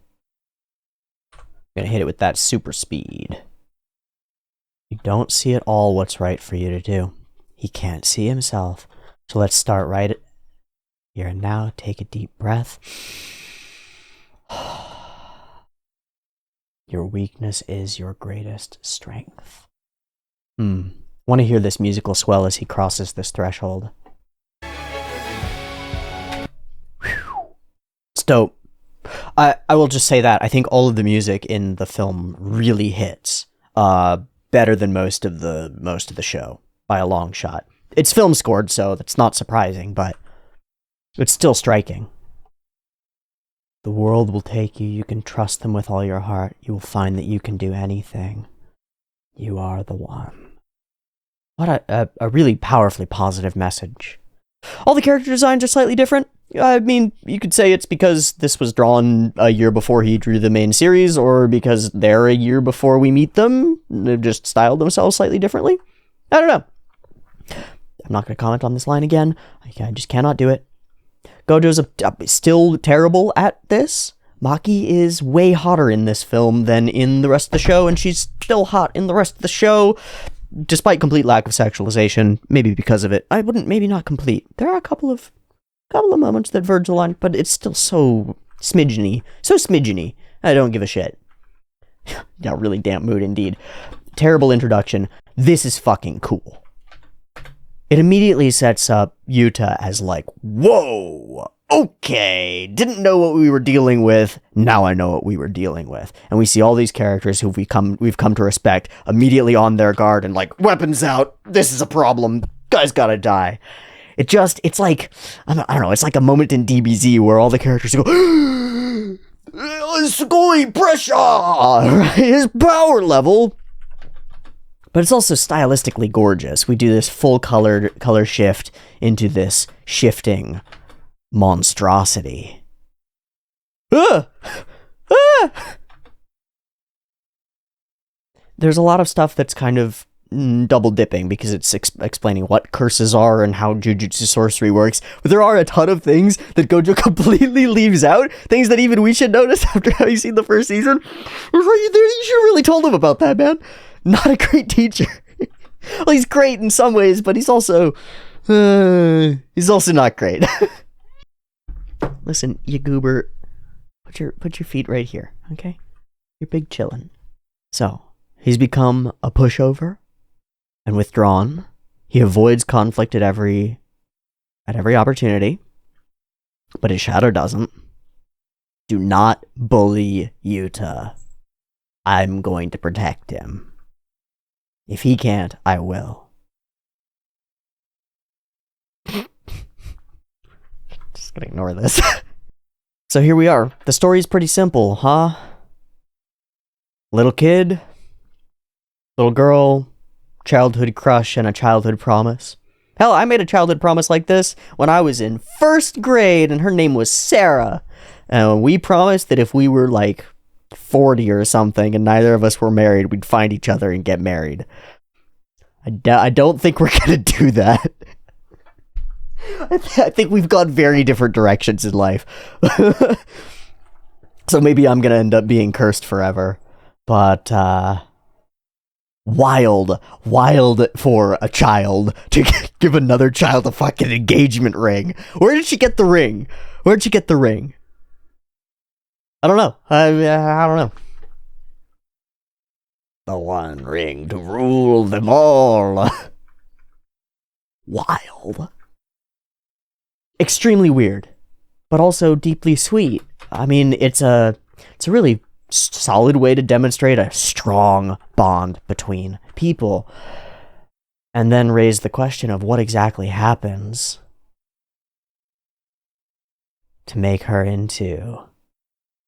I'm gonna hit it with that super speed. You don't see at all what's right for you to do. He can't see himself. So let's start right here and now. Take a deep breath. Your weakness is your greatest strength. Want to hear this musical swell as he crosses this threshold. It's dope. I will just say that I think all of the music in the film really hits better than most of the show by a long shot. It's film scored, so that's not surprising, but it's still striking. The world will take you. You can trust them with all your heart. You will find that you can do anything. You are the one. What a really powerfully positive message. All the character designs are slightly different. I mean, you could say it's because this was drawn a year before he drew the main series, or because they're a year before we meet them. They've just styled themselves slightly differently. I don't know. I'm not going to comment on this line again. I just cannot do it. Gojo's still terrible at this. Maki is way hotter in this film than in the rest of the show, and she's still hot in the rest of the show, despite complete lack of sexualization. Maybe because of it. I wouldn't, maybe not complete. There are a couple of moments that verge the line, but it's still so smidgeny. So smidgeny. I don't give a shit. Yeah, really damp mood indeed. Terrible introduction. This is fucking cool. It immediately sets up Yuta as like, whoa, okay, didn't know what we were dealing with, now I know what we were dealing with. And we see all these characters who we've come to respect immediately on their guard and like, weapons out, this is a problem, guy's gotta die. It's like, I don't know, it's like a moment in DBZ where all the characters go, Sugoi pressure, his power level. But it's also stylistically gorgeous. We do this full color shift into this shifting monstrosity. There's a lot of stuff that's kind of double dipping because it's explaining what curses are and how Jujutsu sorcery works. But there are a ton of things that Gojo completely leaves out. Things that even we should notice after having seen the first season. You should have really told him about that, man. Not a great teacher. Well, he's great in some ways, but he's also not great. Listen, you goober, put your feet right here, okay? You're big chillin'. So, he's become a pushover and withdrawn. He avoids conflict at every opportunity, but his shadow doesn't. Do not bully Yuta. I'm going to protect him. If he can't, I will. Just gonna ignore this. So here we are. The story's pretty simple, huh? Little kid, little girl, childhood crush, and a childhood promise. Hell, I made a childhood promise like this when I was in first grade, and her name was Sarah. And we promised that if we were like 40 or something and neither of us were married, we'd find each other and get married. I don't think we're gonna do that. I think we've gone very different directions in life. So maybe I'm gonna end up being cursed forever. But wild for a child to give another child a fucking engagement ring. Where did she get the ring? Where'd she get the ring? I don't know. I don't know. The one ring to rule them all. wild. Extremely weird, but also deeply sweet. I mean, it's a really solid way to demonstrate a strong bond between people. And then raise the question of what exactly happens to make her into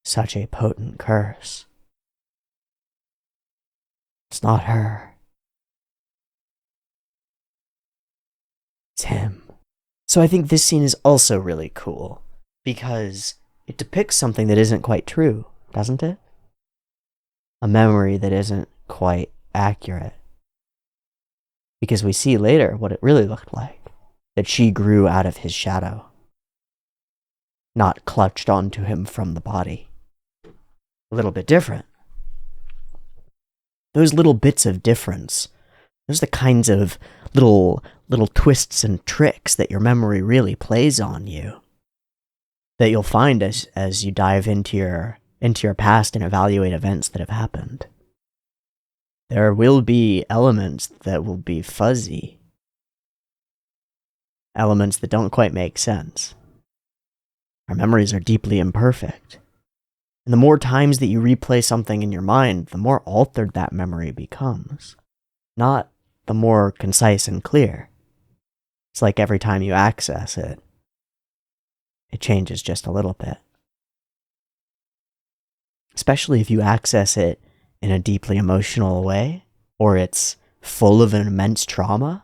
such a potent curse. It's not her. It's him. So I think this scene is also really cool, because it depicts something that isn't quite true, doesn't it? A memory that isn't quite accurate. Because we see later what it really looked like, that she grew out of his shadow, not clutched onto him from the body. A little bit different. Those little bits of difference, those are the kinds of little twists and tricks that your memory really plays on you, that you'll find as you dive into your past and evaluate events that have happened. There will be elements that will be fuzzy, elements that don't quite make sense. Our memories are deeply imperfect, and the more times that you replay something in your mind, the more altered that memory becomes, not the more concise and clear. It's like every time you access it, it changes just a little bit. Especially if you access it in a deeply emotional way, or it's full of an immense trauma.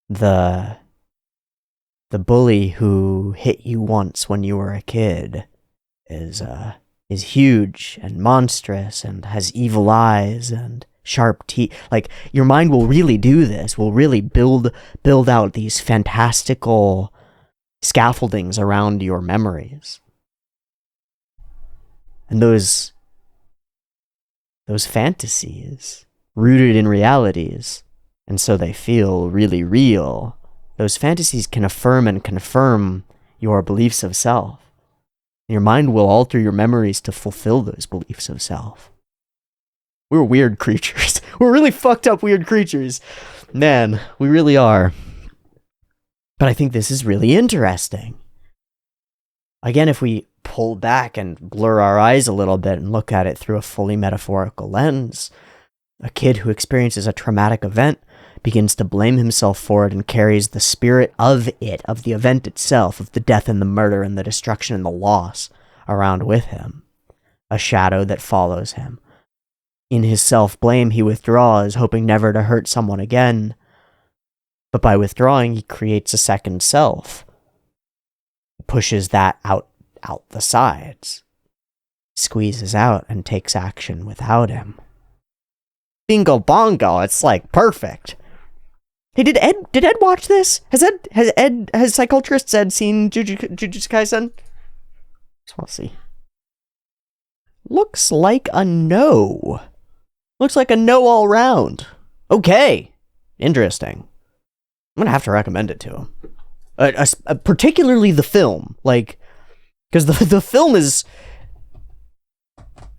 The bully who hit you once when you were a kid is huge and monstrous and has evil eyes and sharp teeth. Like, your mind will really do this, will really build out these fantastical scaffoldings around your memories. And those fantasies, rooted in realities, and so they feel really real, those fantasies can affirm and confirm your beliefs of self. Your mind will alter your memories to fulfill those beliefs of self. We're weird creatures. We're really fucked up weird creatures. Man, we really are. But I think this is really interesting. Again, if we pull back and blur our eyes a little bit and look at it through a fully metaphorical lens, a kid who experiences a traumatic event begins to blame himself for it and carries the spirit of it, of the event itself, of the death and the murder and the destruction and the loss around with him. A shadow that follows him. In his self-blame, he withdraws, hoping never to hurt someone again. But by withdrawing, he creates a second self. Pushes that out the sides. Squeezes out and takes action without him. Bingo bongo, it's like perfect. Hey, did Ed watch this? Has Psychotrist Ed seen Jujutsu Kaisen? Just want to see. Looks like a no. Looks like a no all round. Okay. Interesting. I'm gonna have to recommend it to him. Particularly the film. Like, because the film is...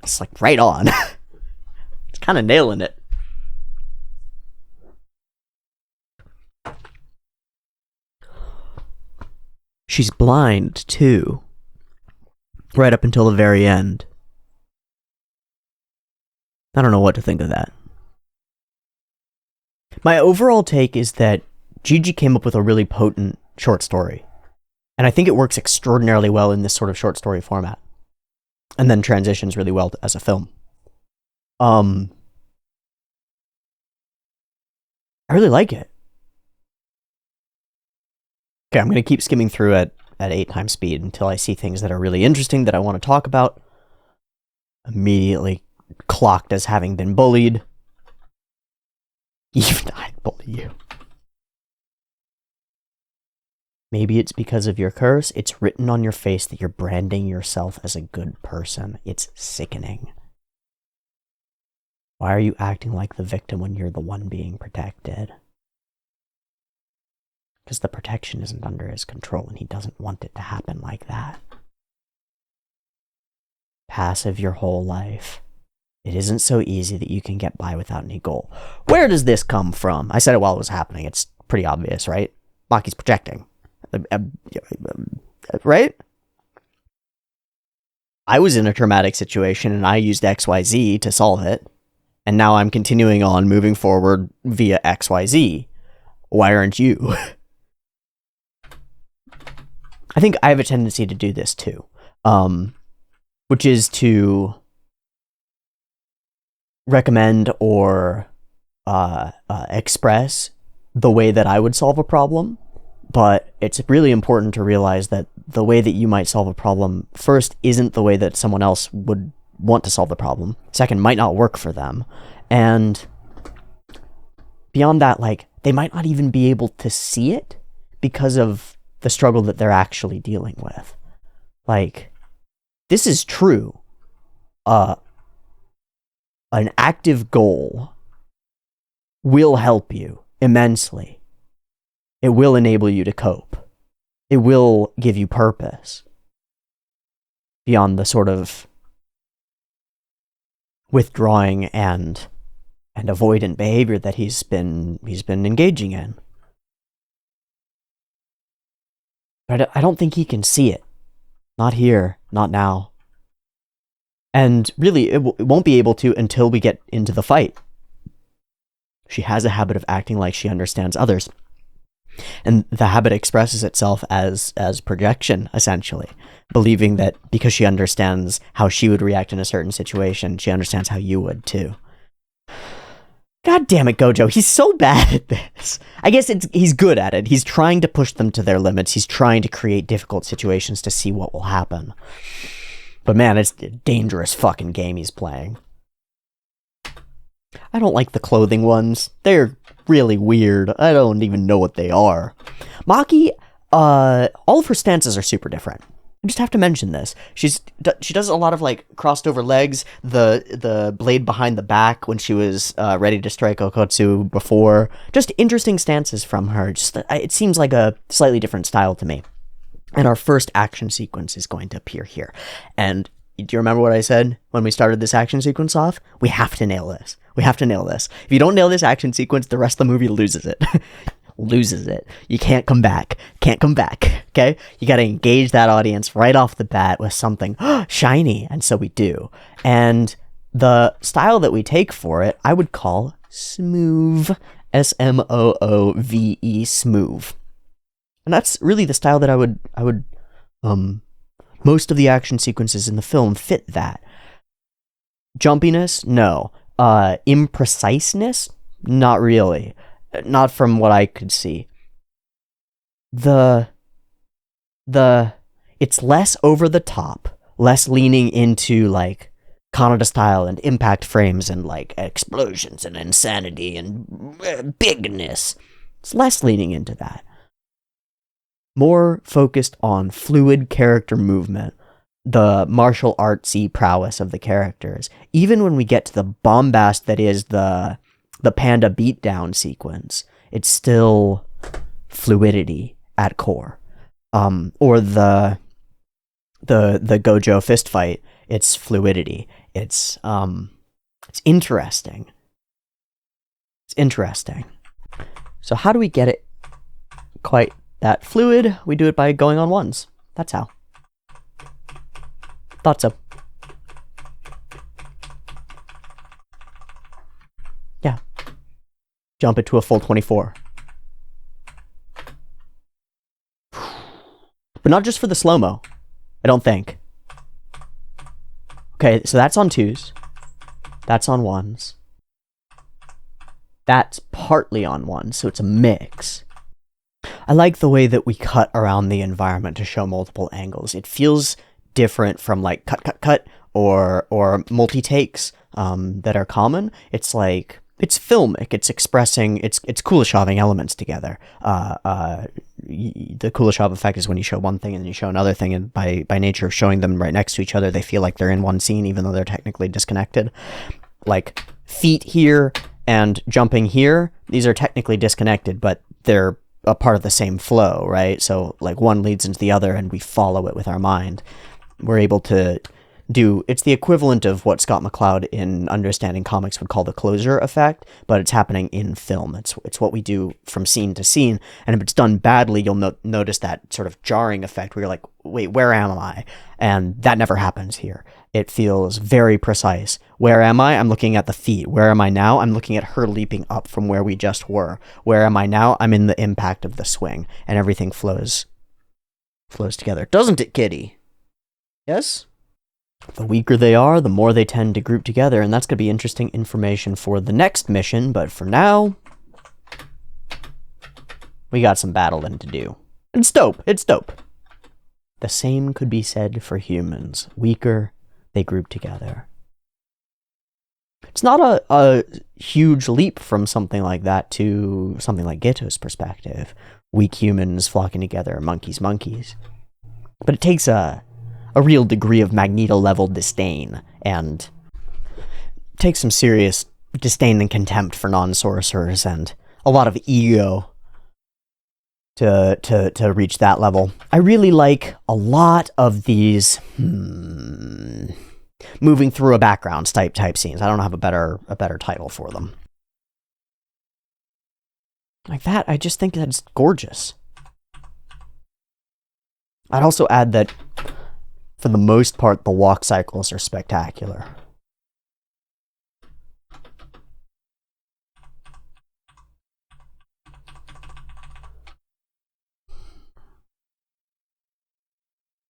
It's like right on. It's kind of nailing it. She's blind, too. Right up until the very end. I don't know what to think of that. My overall take is that Gigi came up with a really potent short story. And I think it works extraordinarily well in this sort of short story format. And then transitions really well as a film. I really like it. Okay, I'm going to keep skimming through at 8 times speed until I see things that are really interesting that I want to talk about. Immediately clocked as having been bullied. Even I'd bully you. Maybe it's because of your curse. It's written on your face that you're branding yourself as a good person. It's sickening. Why are you acting like the victim when you're the one being protected? Because the protection isn't under his control and he doesn't want it to happen like that. Passive your whole life. It isn't so easy that you can get by without any goal. Where does this come from? I said it while it was happening. It's pretty obvious, right? Maki's projecting. Right? I was in a traumatic situation and I used XYZ to solve it. And now I'm continuing on moving forward via XYZ. Why aren't you? I think I have a tendency to do this too. Which is to recommend or express the way that I would solve a problem. But it's really important to realize that the way that you might solve a problem, first, isn't the way that someone else would want to solve the problem. Second, might not work for them. And beyond that, like, they might not even be able to see it because of the struggle that they're actually dealing with. Like, this is true. An active goal will help you immensely. It will enable you to cope. It will give you purpose beyond the sort of withdrawing and avoidant behavior that he's been engaging in. But I don't think he can see it. Not here, not now. And really, it won't be able to until we get into the fight. She has a habit of acting like she understands others. And the habit expresses itself as projection, essentially. Believing that because she understands how she would react in a certain situation, she understands how you would too. God damn it, Gojo. He's so bad at this. I guess he's good at it. He's trying to push them to their limits. He's trying to create difficult situations to see what will happen. But man, it's a dangerous fucking game he's playing. I don't like the clothing ones. They're really weird. I don't even know what they are. Maki, all of her stances are super different. I just have to mention this. She does a lot of like crossed over legs, the blade behind the back when she was ready to strike Okkotsu before. Just interesting stances from her. Just it seems like a slightly different style to me. And our first action sequence is going to appear here. And do you remember what I said when we started this action sequence off? We have to nail this. We have to nail this. If you don't nail this action sequence, the rest of the movie loses it. Loses it. You can't come back. Can't come back. Okay? You gotta engage that audience right off the bat with something shiny. And so we do. And the style that we take for it, I would call smooth. S-M-O-O-V-E, smooth. And that's really the style that I would most of the action sequences in the film fit that. Jumpiness? No. Impreciseness? Not really. Not from what I could see. It's less over the top, less leaning into like Kaneda style and impact frames and like explosions and insanity and bigness. It's less leaning into that. More focused on fluid character movement, the martial artsy prowess of the characters. Even when we get to the bombast that is the panda beatdown sequence, it's still fluidity at core. Or the Gojo fist fight, it's fluidity. It's interesting. It's interesting. So how do we get it quite that fluid? We do it by going on ones. That's how. Thought so. Yeah. Jump it to a full 24. But not just for the slow-mo. I don't think. Okay, so that's on twos. That's on ones. That's partly on ones, so it's a mix. I like the way that we cut around the environment to show multiple angles. It feels different from like cut or multi-takes that are common. It's like, it's filmic. It's expressing, it's Kuleshov-ing elements together. The Kuleshov effect is when you show one thing and then you show another thing, and by nature of showing them right next to each other, they feel like they're in one scene even though they're technically disconnected. Like feet here and jumping here, these are technically disconnected, but they're a part of the same flow, right? So like one leads into the other and we follow it with our mind. We're able to it's the equivalent of what Scott McCloud in Understanding Comics would call the closure effect, but it's happening in film. It's what we do from scene to scene, and if it's done badly, you'll notice that sort of jarring effect where you're like, wait, where am I? And that never happens here. It feels very precise. Where am I? I'm looking at the feet. Where am I now? I'm looking at her leaping up from where we just were. Where am I now? I'm in the impact of the swing, and everything flows together. Doesn't it, kitty? Yes? The weaker they are, the more they tend to group together, and that's going to be interesting information for the next mission, but for now, we got some battling to do. It's dope. It's dope. The same could be said for humans. Weaker, they group together. It's not a huge leap from something like that to something like Geto's perspective. Weak humans flocking together, monkeys. But it takes a real degree of Magneto-level disdain, and takes some serious disdain and contempt for non-sorcerers, and a lot of ego to reach that level. I really like a lot of these moving through a background type scenes. I don't have a better title for them. Like that, I just think that's gorgeous. I'd also add that, for the most part, the walk cycles are spectacular.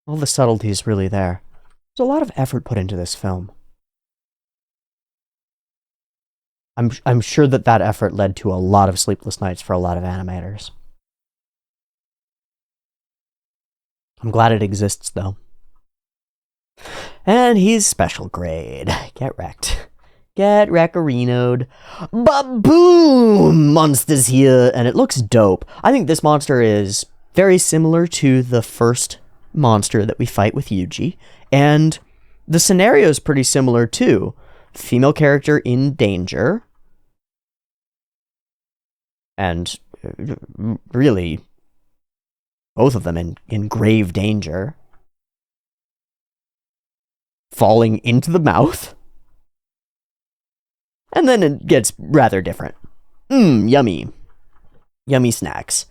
All the subtlety is really there. There's a lot of effort put into this film. I'm sure that effort led to a lot of sleepless nights for a lot of animators. I'm glad it exists, though. And he's special grade. Get wrecked. Get wreckarinoed. Ba-boom! Monster's here, and it looks dope. I think this monster is very similar to the first monster that we fight with Yuji, and the scenario is pretty similar too. Female character in danger, and really, both of them in grave danger. Falling into the mouth. And then it gets rather different. Yummy. Yummy snacks.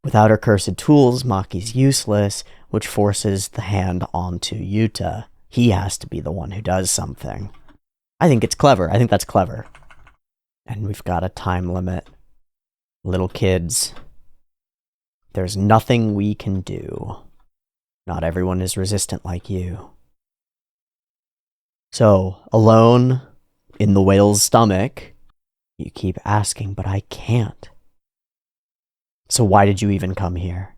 Without her cursed tools, Maki's useless, which forces the hand onto Yuta. He has to be the one who does something. I think it's clever. I think that's clever. And we've got a time limit. Little kids. There's nothing we can do. Not everyone is resistant like you. So, alone, in the whale's stomach, you keep asking, but I can't. So why did you even come here?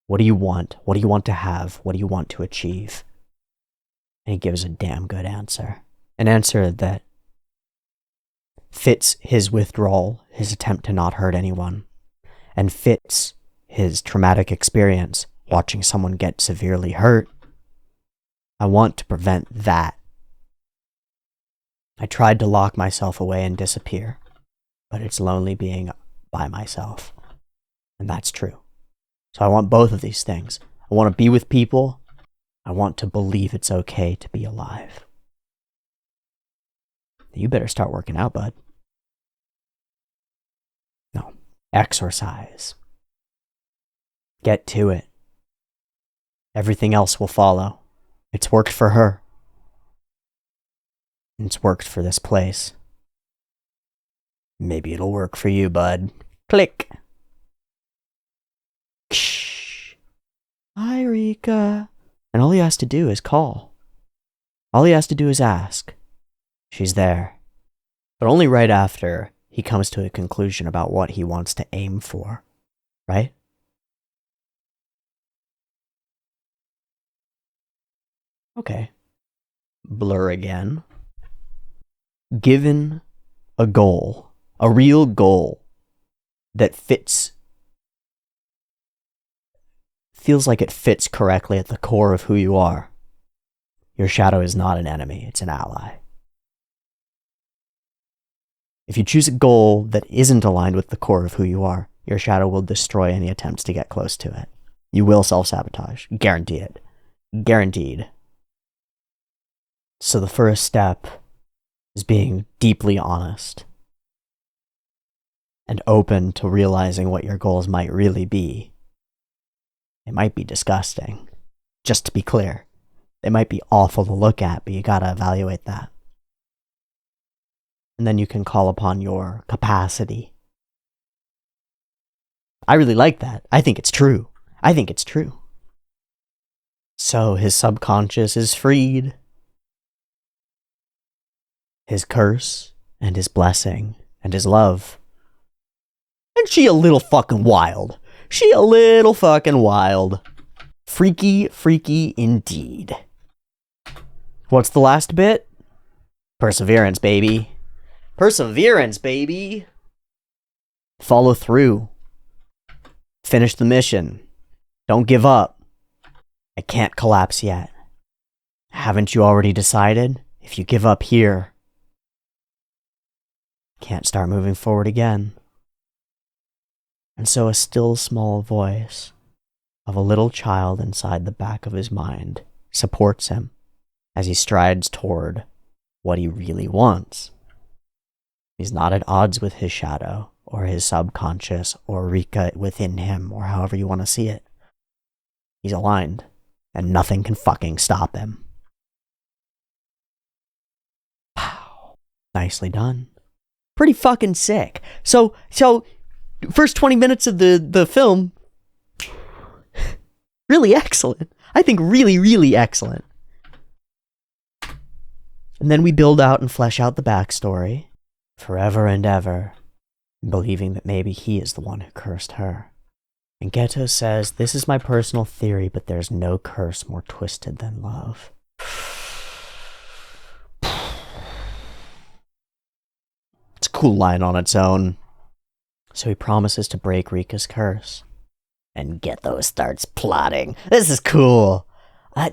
What do you want? What do you want to have? What do you want to achieve? And he gives a damn good answer. An answer that fits his withdrawal, his attempt to not hurt anyone, and fits his traumatic experience watching someone get severely hurt. I want to prevent that. I tried to lock myself away and disappear, but it's lonely being by myself. And that's true. So I want both of these things. I want to be with people. I want to believe it's okay to be alive. You better start working out, bud. No. Exercise. Get to it. Everything else will follow. It's worked for her. It's worked for this place. Maybe it'll work for you, bud. Click. Shh. Hi, Rika. And all he has to do is call. All he has to do is ask. She's there. But only right after he comes to a conclusion about what he wants to aim for. Right? Okay. Blur again. Given a goal, a real goal that feels like it fits correctly at the core of who you are, your shadow is not an enemy, it's an ally. If you choose a goal that isn't aligned with the core of who you are, your shadow will destroy any attempts to get close to it. You will self-sabotage. Guarantee it. Guaranteed. So the first step is being deeply honest and open to realizing what your goals might really be. It might be disgusting, just to be clear. They might be awful to look at, but you gotta evaluate that. And then you can call upon your capacity. I really like that. I think it's true. So his subconscious is freed. His curse and his blessing and his love. And she a little fucking wild. Freaky, freaky indeed. What's the last bit? Perseverance, baby. Follow through. Finish the mission. Don't give up. I can't collapse yet. Haven't you already decided? If you give up here, can't start moving forward again. And so a still small voice of a little child inside the back of his mind supports him as he strides toward what he really wants. He's not at odds with his shadow, or his subconscious, or Rika within him, or however you want to see it. He's aligned, and nothing can fucking stop him. Wow. Nicely done. Pretty fucking sick. So first 20 minutes of the film, really excellent. I think really, really excellent. And then we build out and flesh out the backstory, forever and ever, believing that maybe he is the one who cursed her. And Geto says, "This is my personal theory, but there's no curse more twisted than love." It's a cool line on its own. So he promises to break Rika's curse. And Geto starts plotting. This is cool.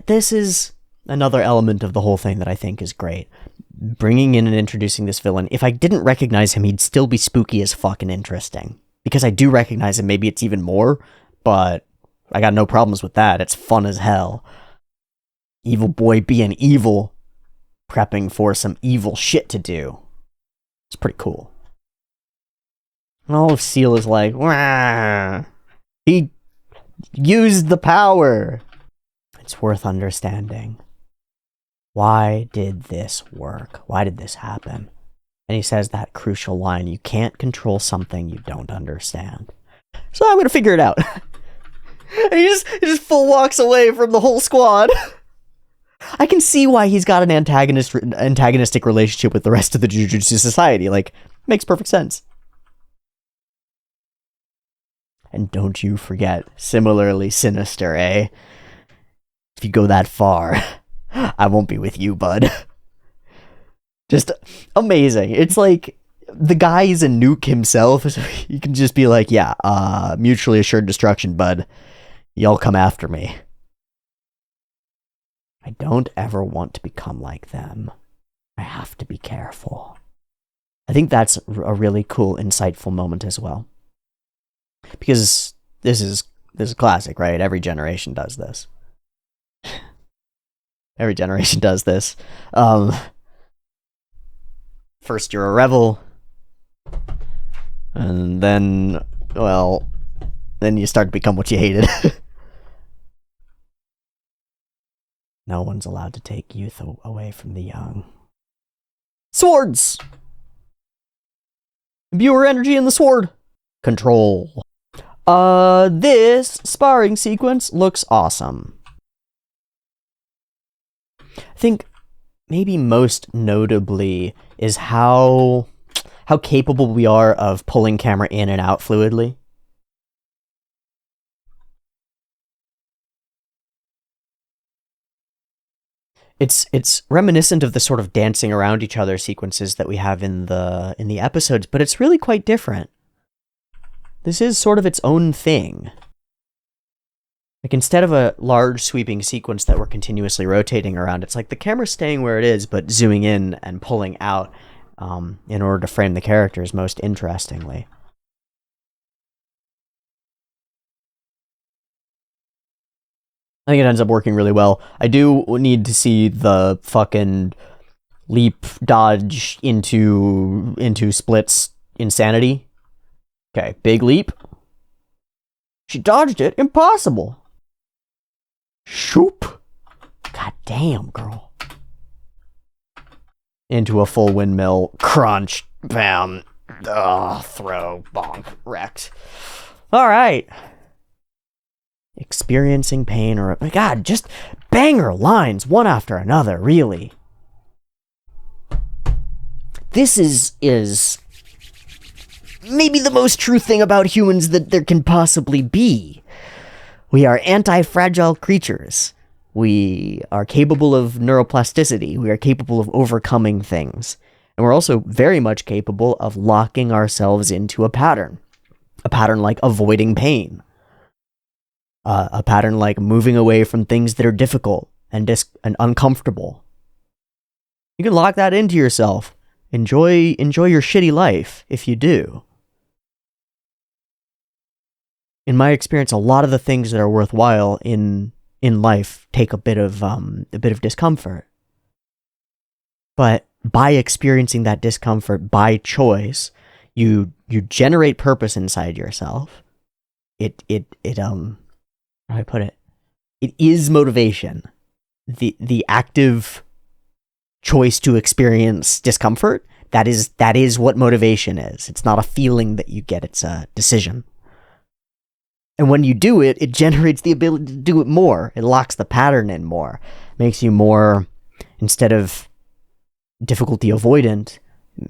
This is another element of the whole thing that I think is great. Bringing in and introducing this villain. If I didn't recognize him, he'd still be spooky as fucking interesting. Because I do recognize him, maybe it's even more, but I got no problems with that. It's fun as hell. Evil boy being evil, prepping for some evil shit to do. It's pretty cool. And all of Seal is like, wah! He used the power. It's worth understanding. Why did this work? Why did this happen? And he says that crucial line, you can't control something you don't understand. So I'm going to figure it out. And he just full walks away from the whole squad. I can see why he's got an antagonistic relationship with the rest of the Jujutsu Society. Like, makes perfect sense. And don't you forget, similarly sinister, eh? If you go that far, I won't be with you, bud. Just amazing. It's like, the guy is a nuke himself, so he can just be like, yeah, mutually assured destruction, bud. Y'all come after me. I don't ever want to become like them. I have to be careful. I think that's a really cool, insightful moment as well. Because this is classic, right? Every generation does this. Every generation does this. First you're a rebel, and then, well, then you start to become what you hated. No one's allowed to take youth away from the young. Swords! Imbue her energy in the sword. Control. This sparring sequence looks awesome. I think maybe most notably is how capable we are of pulling camera in and out fluidly. It's reminiscent of the sort of dancing around each other sequences that we have in the episodes, but it's really quite different. This is sort of its own thing. Like, instead of a large sweeping sequence that we're continuously rotating around, it's like the camera's staying where it is, but zooming in and pulling out in order to frame the characters most interestingly. I think it ends up working really well. I do need to see the fucking leap dodge into splits insanity. Okay, big leap. She dodged it. Impossible. Shoop. God damn, girl. Into a full windmill. Crunch. Bam. Ugh, throw. Bonk. Wrecked. Alright. Experiencing pain or... God, just banger lines one after another, really. This is maybe the most true thing about humans that there can possibly be. We are anti-fragile creatures. We are capable of neuroplasticity. We are capable of overcoming things. And we're also very much capable of locking ourselves into a pattern. A pattern like avoiding pain. A pattern like moving away from things that are difficult and uncomfortable. You can lock that into yourself. Enjoy your shitty life if you do. In my experience, a lot of the things that are worthwhile in life take a bit of discomfort. But by experiencing that discomfort by choice, you generate purpose inside yourself. How do I put it? It is motivation. The active choice to experience discomfort, that is what motivation is. It's not a feeling that you get, it's a decision. And when you do it, it generates the ability to do it more. It locks the pattern in more. Makes you more, instead of difficulty avoidant,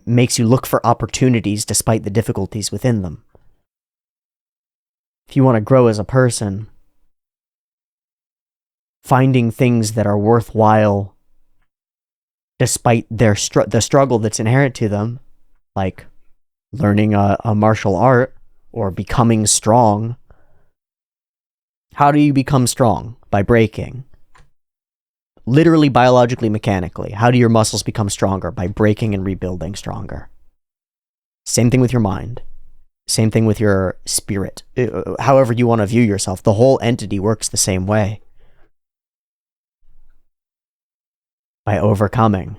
makes you look for opportunities despite the difficulties within them. If you want to grow as a person, finding things that are worthwhile despite the struggle that's inherent to them, like learning a martial art or becoming strong. How do you become strong? By breaking. Literally, biologically, mechanically. How do your muscles become stronger? By breaking and rebuilding stronger. Same thing with your mind. Same thing with your spirit. However you want to view yourself, the whole entity works the same way. By overcoming.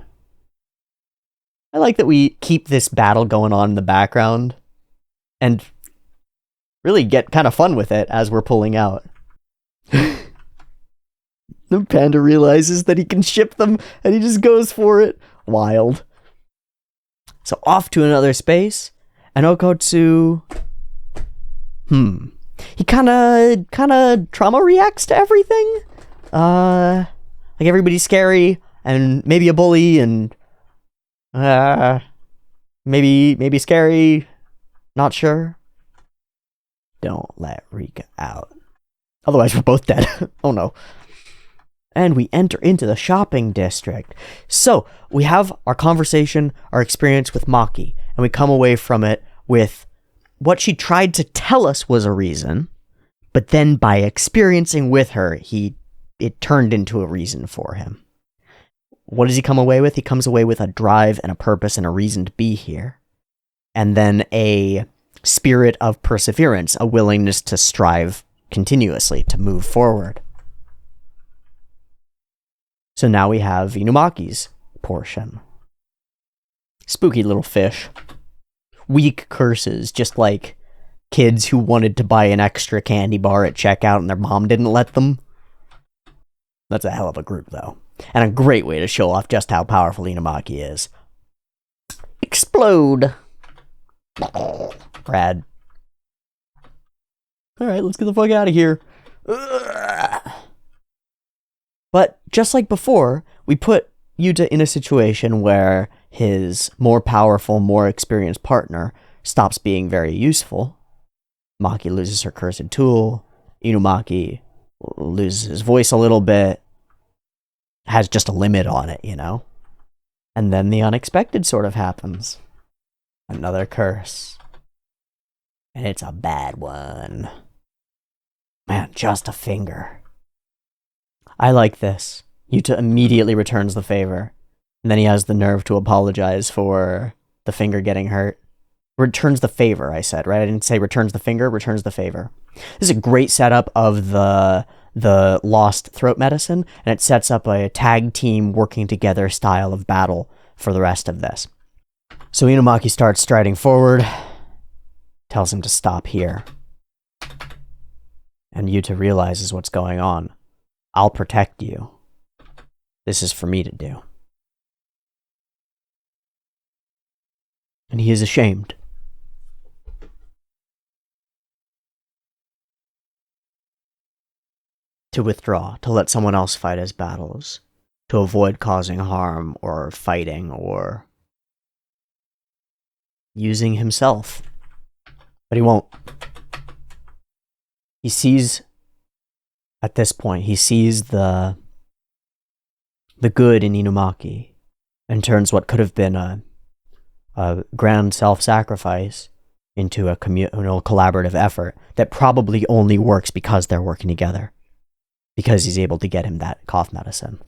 I like that we keep this battle going on in the background and really get kind of fun with it as we're pulling out. The panda realizes that he can ship them and he just goes for it. Wild. So off to another space, and Okkotsu... He kinda trauma reacts to everything. Like everybody's scary, and maybe a bully, and maybe scary. Not sure. Don't let Rika out. Otherwise we're both dead. Oh no. And we enter into the shopping district. So, we have our conversation, our experience with Maki, and we come away from it with what she tried to tell us was a reason, but then by experiencing with her, it turned into a reason for him. What does he come away with? He comes away with a drive and a purpose and a reason to be here. And then a spirit of perseverance, a willingness to strive continuously, to move forward. So now we have Inumaki's portion. Spooky little fish. Weak curses, just like kids who wanted to buy an extra candy bar at checkout and their mom didn't let them. That's a hell of a group, though. And a great way to show off just how powerful Inumaki is. Explode! Rad. Alright, let's get the fuck out of here. Ugh. But just like before, we put Yuta in a situation where his more powerful, more experienced partner stops being very useful. Maki loses her cursed tool. Inumaki loses his voice a little bit. Has just a limit on it, you know? And then the unexpected sort of happens. Another curse. And it's a bad one. Man, just a finger. I like this. Yuta immediately returns the favor. And then he has the nerve to apologize for the finger getting hurt. Returns the favor, I said, right? I didn't say returns the finger, returns the favor. This is a great setup of the the lost throat medicine, and it sets up a tag team working together style of battle for the rest of this. So Inumaki starts striding forward, tells him to stop here. And Yuta realizes what's going on. I'll protect you. This is for me to do. And he is ashamed. To withdraw, to let someone else fight his battles, to avoid causing harm or fighting or using himself. But he won't. He sees, at this point, he sees the good in Inumaki and turns what could have been a grand self-sacrifice into a communal collaborative effort that probably only works because they're working together. Because he's able to get him that cough medicine.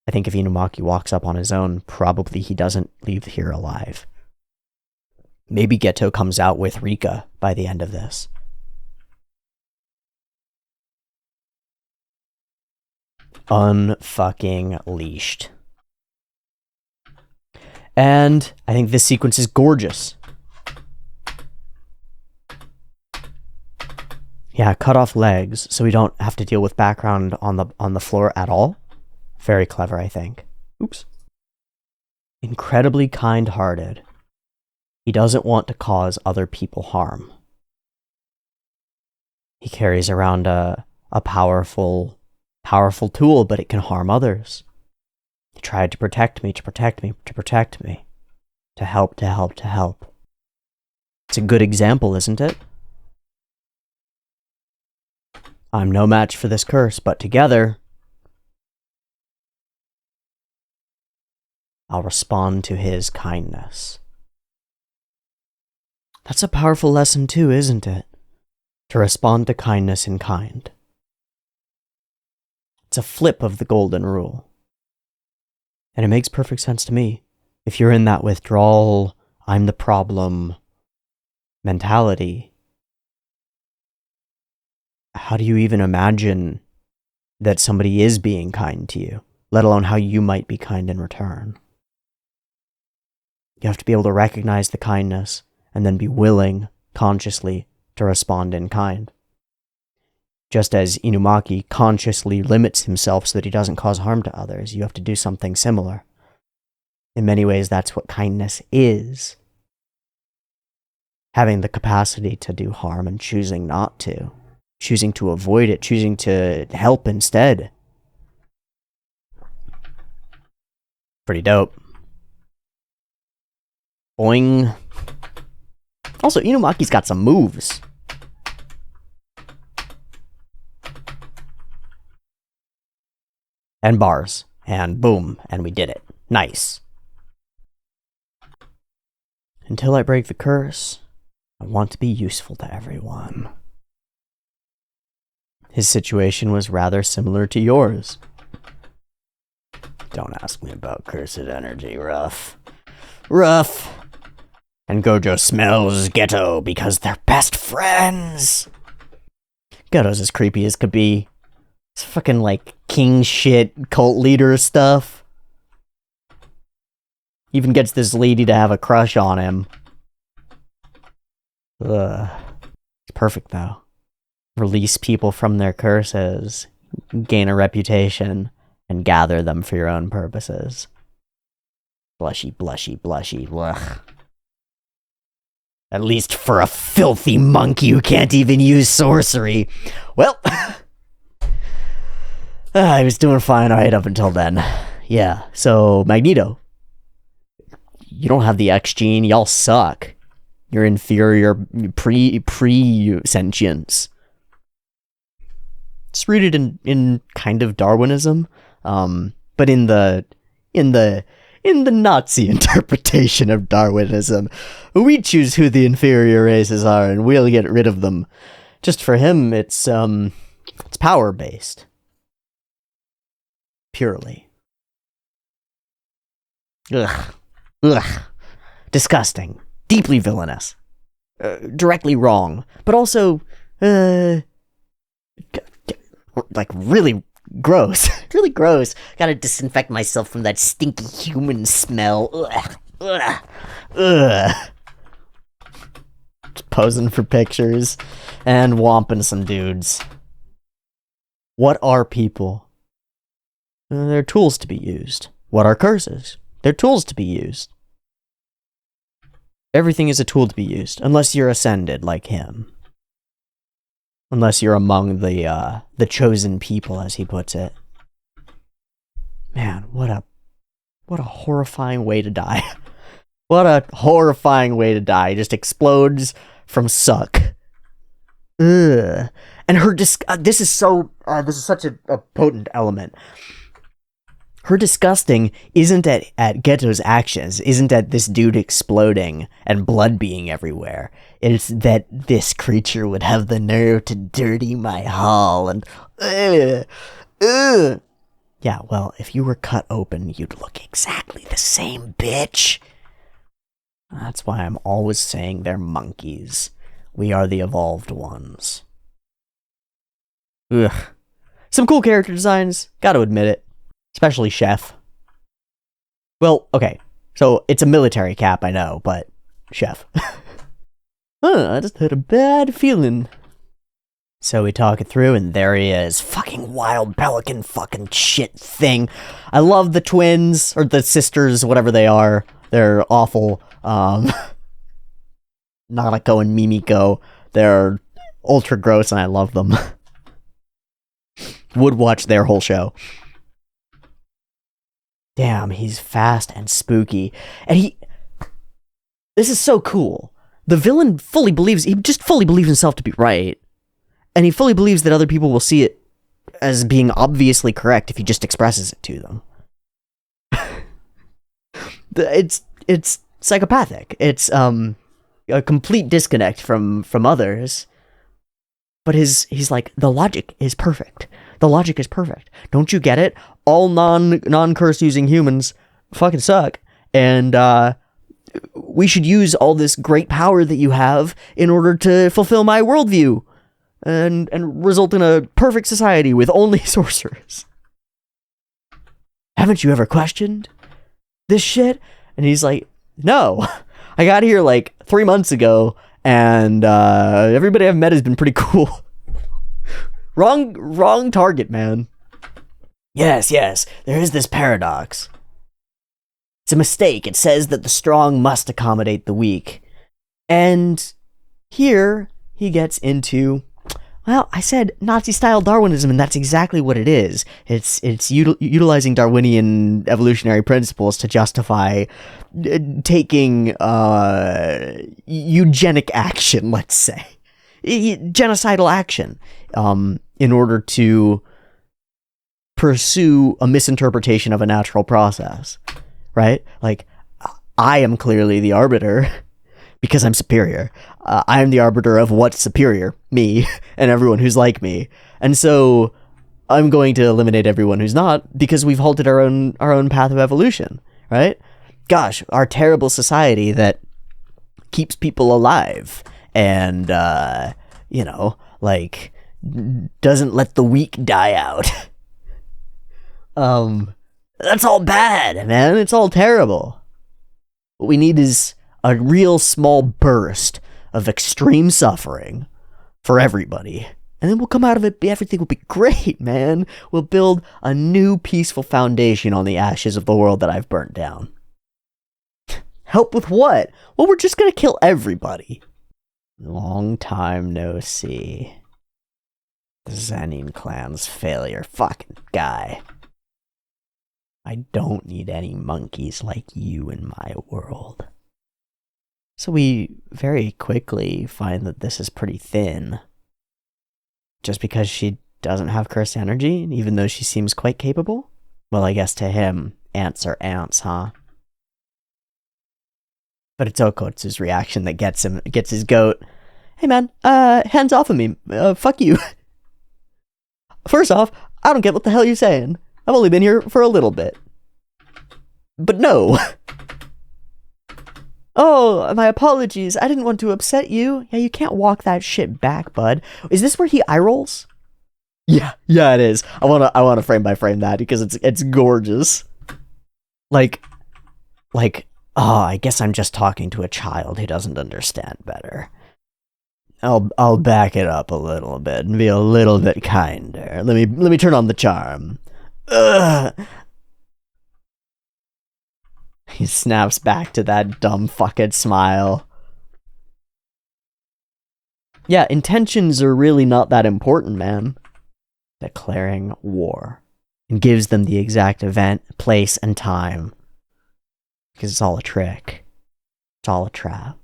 I think if Inumaki walks up on his own, probably he doesn't leave here alive. Maybe Geto comes out with Rika by the end of this. Unfucking leashed. And I think this sequence is gorgeous. Yeah, cut off legs so we don't have to deal with background on the floor at all. Very clever, I think. Oops. Incredibly kind-hearted. He doesn't want to cause other people harm. He carries around a powerful tool, but it can harm others. He tried to protect me, to help. It's a good example, isn't it? I'm no match for this curse, but together, I'll respond to his kindness. That's a powerful lesson too, isn't it? To respond to kindness in kind. It's a flip of the golden rule. And it makes perfect sense to me. If you're in that withdrawal, I'm the problem mentality, how do you even imagine that somebody is being kind to you, let alone how you might be kind in return? You have to be able to recognize the kindness and then be willing, consciously, to respond in kind. Just as Inumaki consciously limits himself so that he doesn't cause harm to others, you have to do something similar. In many ways, that's what kindness is. Having the capacity to do harm and choosing not to. Choosing to avoid it, choosing to help instead. Pretty dope. Boing. Also, Inumaki's got some moves. And bars. And boom. And we did it. Nice. Until I break the curse, I want to be useful to everyone. His situation was rather similar to yours. Don't ask me about cursed energy, rough. Rough! And Gojo smells Geto because they're best friends! Geto's as creepy as could be. It's fucking like king shit, cult leader stuff. Even gets this lady to have a crush on him. Ugh. It's perfect though. Release people from their curses, gain a reputation, and gather them for your own purposes. Blushy, blushy, blushy, ugh. At least for a filthy monkey who can't even use sorcery. Well, I was doing fine right up until then. Yeah, so Magneto. You don't have the X gene, y'all suck. You're inferior pre-sentience. It's rooted in kind of Darwinism, but in the Nazi interpretation of Darwinism, we choose who the inferior races are, and we'll get rid of them. Just for him, it's power based, purely. Ugh, disgusting, deeply villainous, directly wrong, but also like really gross. Really gross. Gotta disinfect myself from that stinky human smell. Ugh. Ugh. Ugh. Just posing for pictures and womping some dudes. What are people? They're tools to be used. What are curses? They're tools to be used. Everything is a tool to be used, unless you're ascended like him. Unless you're among the chosen people, as he puts it. Man, what a horrifying way to die. What a horrifying way to die. Just explodes from suck. Ugh. And her this is such a potent element. Her disgusting isn't at Geto's actions, isn't at this dude exploding and blood being everywhere. It's that this creature would have the nerve to dirty my hall and ugh. Yeah, well, if you were cut open, you'd look exactly the same, bitch. That's why I'm always saying they're monkeys. We are the evolved ones. Ugh. Some cool character designs, gotta admit it. Especially Chef. Well, okay, so it's a military cap, I know, but Chef. I just had a bad feeling. So we talk it through, and there he is. Fucking wild pelican fucking shit thing. I love the twins, or the sisters, whatever they are. They're awful. Nanako and Mimiko. They're ultra gross, and I love them. Would watch their whole show. Damn, he's fast and spooky. And this is so cool. The villain he just fully believes himself to be right. And he fully believes that other people will see it as being obviously correct if he just expresses it to them. It's psychopathic. It's a complete disconnect from others. But he's like, the logic is perfect. The logic is perfect. Don't you get it? All non-curse using humans fucking suck. And we should use all this great power that you have in order to fulfill my worldview. And result in a perfect society with only sorcerers. Haven't you ever questioned this shit? And he's like, no. I got here like 3 months ago, and everybody I've met has been pretty cool. Wrong target, man. Yes, there is this paradox. It's a mistake. It says that the strong must accommodate the weak. And here he gets into, well, I said Nazi-style Darwinism, and that's exactly what it is. It's utilizing Darwinian evolutionary principles to justify taking eugenic action, let's say. Genocidal action, in order to pursue a misinterpretation of a natural process, right? Like, I am clearly the arbiter because I'm superior. I am the arbiter of what's superior, me, and everyone who's like me. And so I'm going to eliminate everyone who's not, because we've halted our own path of evolution, right? Gosh, our terrible society that keeps people alive and, doesn't let the weak die out. That's all bad, man. It's all terrible. What we need is a real small burst of extreme suffering for everybody. And then we'll come out of it, everything will be great, man. We'll build a new peaceful foundation on the ashes of the world that I've burnt down. Help with what? Well, we're just gonna kill everybody. Long time no see. The Zenin clan's failure. Fucking guy. I don't need any monkeys like you in my world. So we very quickly find that this is pretty thin. Just because she doesn't have cursed energy, even though she seems quite capable? Well, I guess to him, ants are ants, huh? But it's Okkotsu's reaction that gets his goat. Hey man, hands off of me. Fuck you. First off, I don't get what the hell you're saying. I've only been here for a little bit. But no. Oh, my apologies. I didn't want to upset you. Yeah, you can't walk that shit back, bud. Is this where he eye rolls? Yeah, it is. I wanna frame by frame that because it's gorgeous. Like, oh, I guess I'm just talking to a child who doesn't understand better. I'll back it up a little bit and be a little bit kinder. Let me turn on the charm. Ugh. He snaps back to that dumb fucking smile. Yeah, intentions are really not that important, man. Declaring war. And gives them the exact event, place, and time. Because it's all a trick. It's all a trap.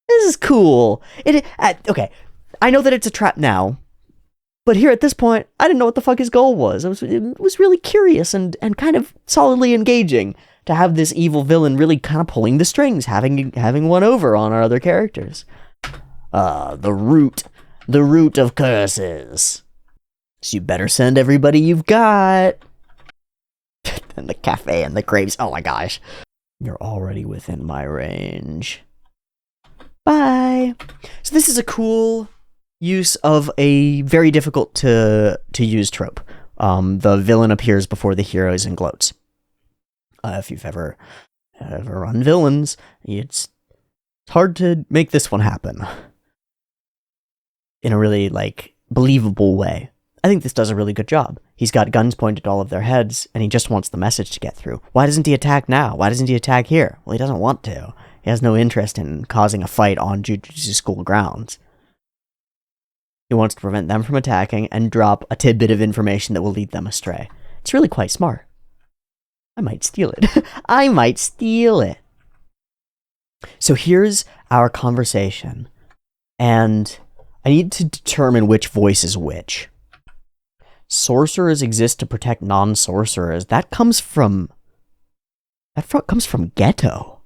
This is cool. Okay, I know that it's a trap now, but here at this point, I didn't know what the fuck his goal was. It was really curious and kind of solidly engaging to have this evil villain really kind of pulling the strings, having one over on our other characters. The root of curses. So you better send everybody you've got. And the cafe and the grapes. Oh my gosh. You're already within my range. Bye. So this is a cool use of a very difficult to use trope. The villain appears before the heroes and gloats. If you've ever run villains, it's hard to make this one happen in a really believable way. I think this does a really good job. He's got guns pointed at all of their heads, and he just wants the message to get through. Why doesn't he attack now? Why doesn't he attack here? Well, he doesn't want to. He has no interest in causing a fight on Jujutsu school grounds. He wants to prevent them from attacking and drop a tidbit of information that will lead them astray. It's really quite smart. I might steal it. I might steal it. So here's our conversation, and I need to determine which voice is which. Sorcerers exist to protect non-sorcerers. That comes from Ghetto.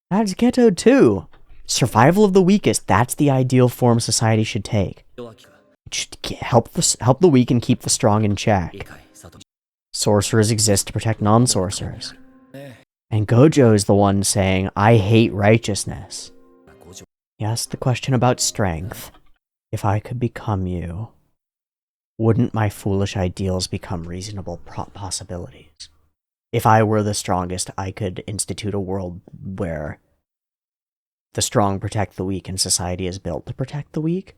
That's Ghetto too. Survival of the weakest. That's the ideal form society should take. It should help the weak and keep the strong in check. Sorcerers exist to protect non-sorcerers. And Gojo is the one saying, I hate righteousness. He asked the question about strength. If I could become you, wouldn't my foolish ideals become reasonable possibilities? If I were the strongest, I could institute a world where the strong protect the weak and society is built to protect the weak.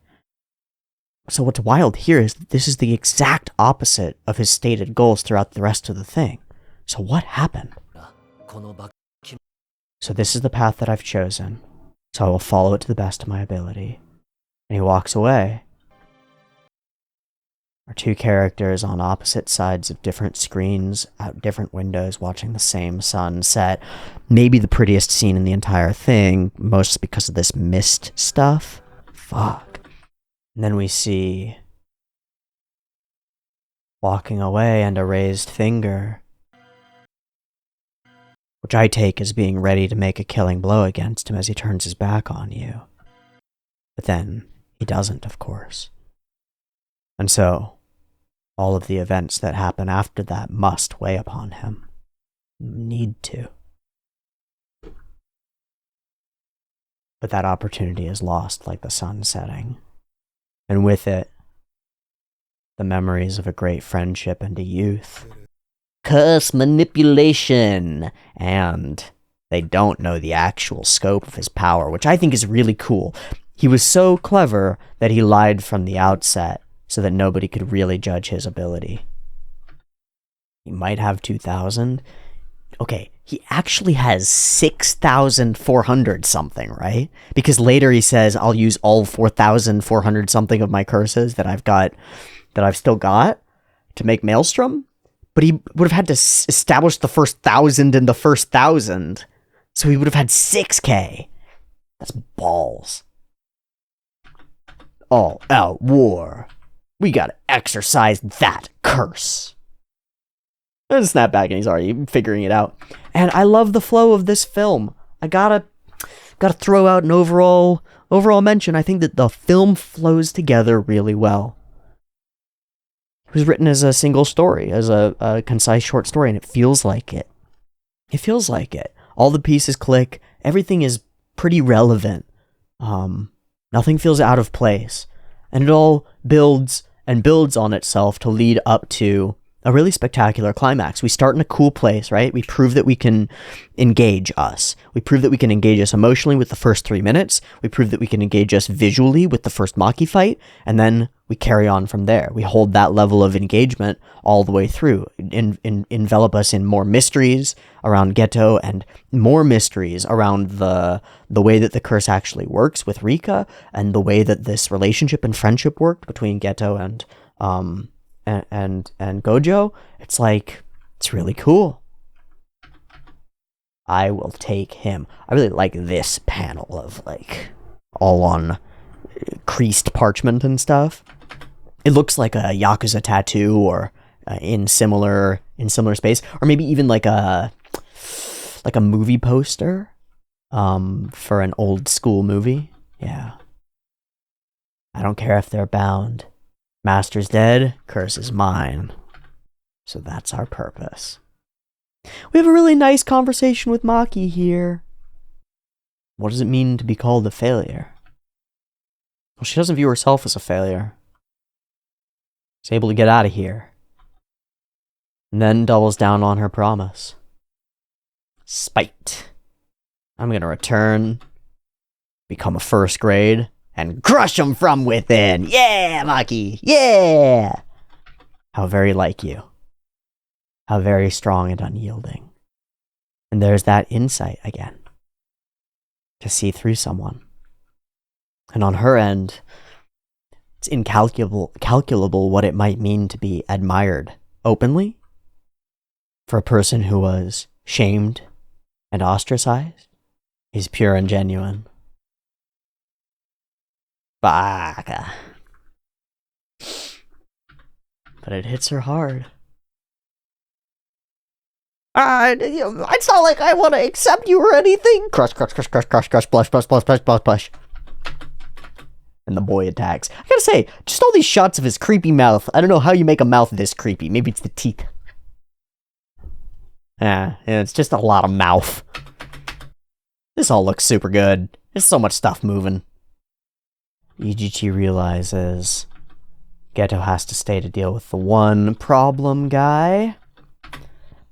So what's wild here is that this is the exact opposite of his stated goals throughout the rest of the thing. So what happened? So this is the path that I've chosen. So I will follow it to the best of my ability. And he walks away. Our two characters on opposite sides of different screens, out different windows, watching the same sunset. Maybe the prettiest scene in the entire thing, mostly because of this mist stuff. Fuck. And then we see walking away and a raised finger, which I take as being ready to make a killing blow against him as he turns his back on you. But then he doesn't, of course. And so all of the events that happen after that must weigh upon him. Need to. But that opportunity is lost like the sun setting. And with it, the memories of a great friendship and a youth. Curse manipulation! And they don't know the actual scope of his power, which I think is really cool. He was so clever that he lied from the outset, so that nobody could really judge his ability. He might have 2,000. Okay, he actually has 6,400 something, right? Because later he says, I'll use all 4,400 something of my curses that I've still got to make Maelstrom. But he would have had to establish the first 1,000 in the first 1,000. So he would have had 6K. That's balls. All out war. We gotta exercise that curse. And snap back and he's already figuring it out. And I love the flow of this film. I gotta throw out an overall mention. I think that the film flows together really well. It was written as a single story, as a concise short story, and it feels like it. It feels like it. All the pieces click. Everything is pretty relevant. Nothing feels out of place. And it all builds and builds on itself to lead up to a really spectacular climax. We start in a cool place, right? We prove that we can engage us. We prove that we can engage us emotionally with the first 3 minutes. We prove that we can engage us visually with the first Maki fight. And then we carry on from there. We hold that level of engagement all the way through. Envelop us in more mysteries around Geto and more mysteries around the way that the curse actually works with Rika and the way that this relationship and friendship worked between Geto and Gojo. It's like, it's really cool. I will take him. I really like this panel of like all on creased parchment and stuff. It looks like a Yakuza tattoo or in similar space, or maybe even like a movie poster for an old school movie. Yeah. I don't care if they're bound. Master's dead, curse is mine. So that's our purpose. We have a really nice conversation with Maki here. What does it mean to be called a failure? Well, she doesn't view herself as a failure. She's able to get out of here. And then doubles down on her promise. Spite. I'm gonna return, become a first grade, and crush them from within. Yeah, Maki. Yeah. How very like you. How very strong and unyielding. And there's that insight again. To see through someone. And on her end, it's incalculable what it might mean to be admired openly for a person who was shamed and ostracized. He's pure and genuine. Baka. But it hits her hard. It's not like I want to accept you or anything. Crush, crush, crush, crush, crush, crush, blush, blush, blush, blush, blush, blush. And the boy attacks. I gotta say, just all these shots of his creepy mouth. I don't know how you make a mouth this creepy. Maybe it's the teeth. Yeah, it's just a lot of mouth. This all looks super good. There's so much stuff moving. Ijichi realizes Geto has to stay to deal with the one problem guy.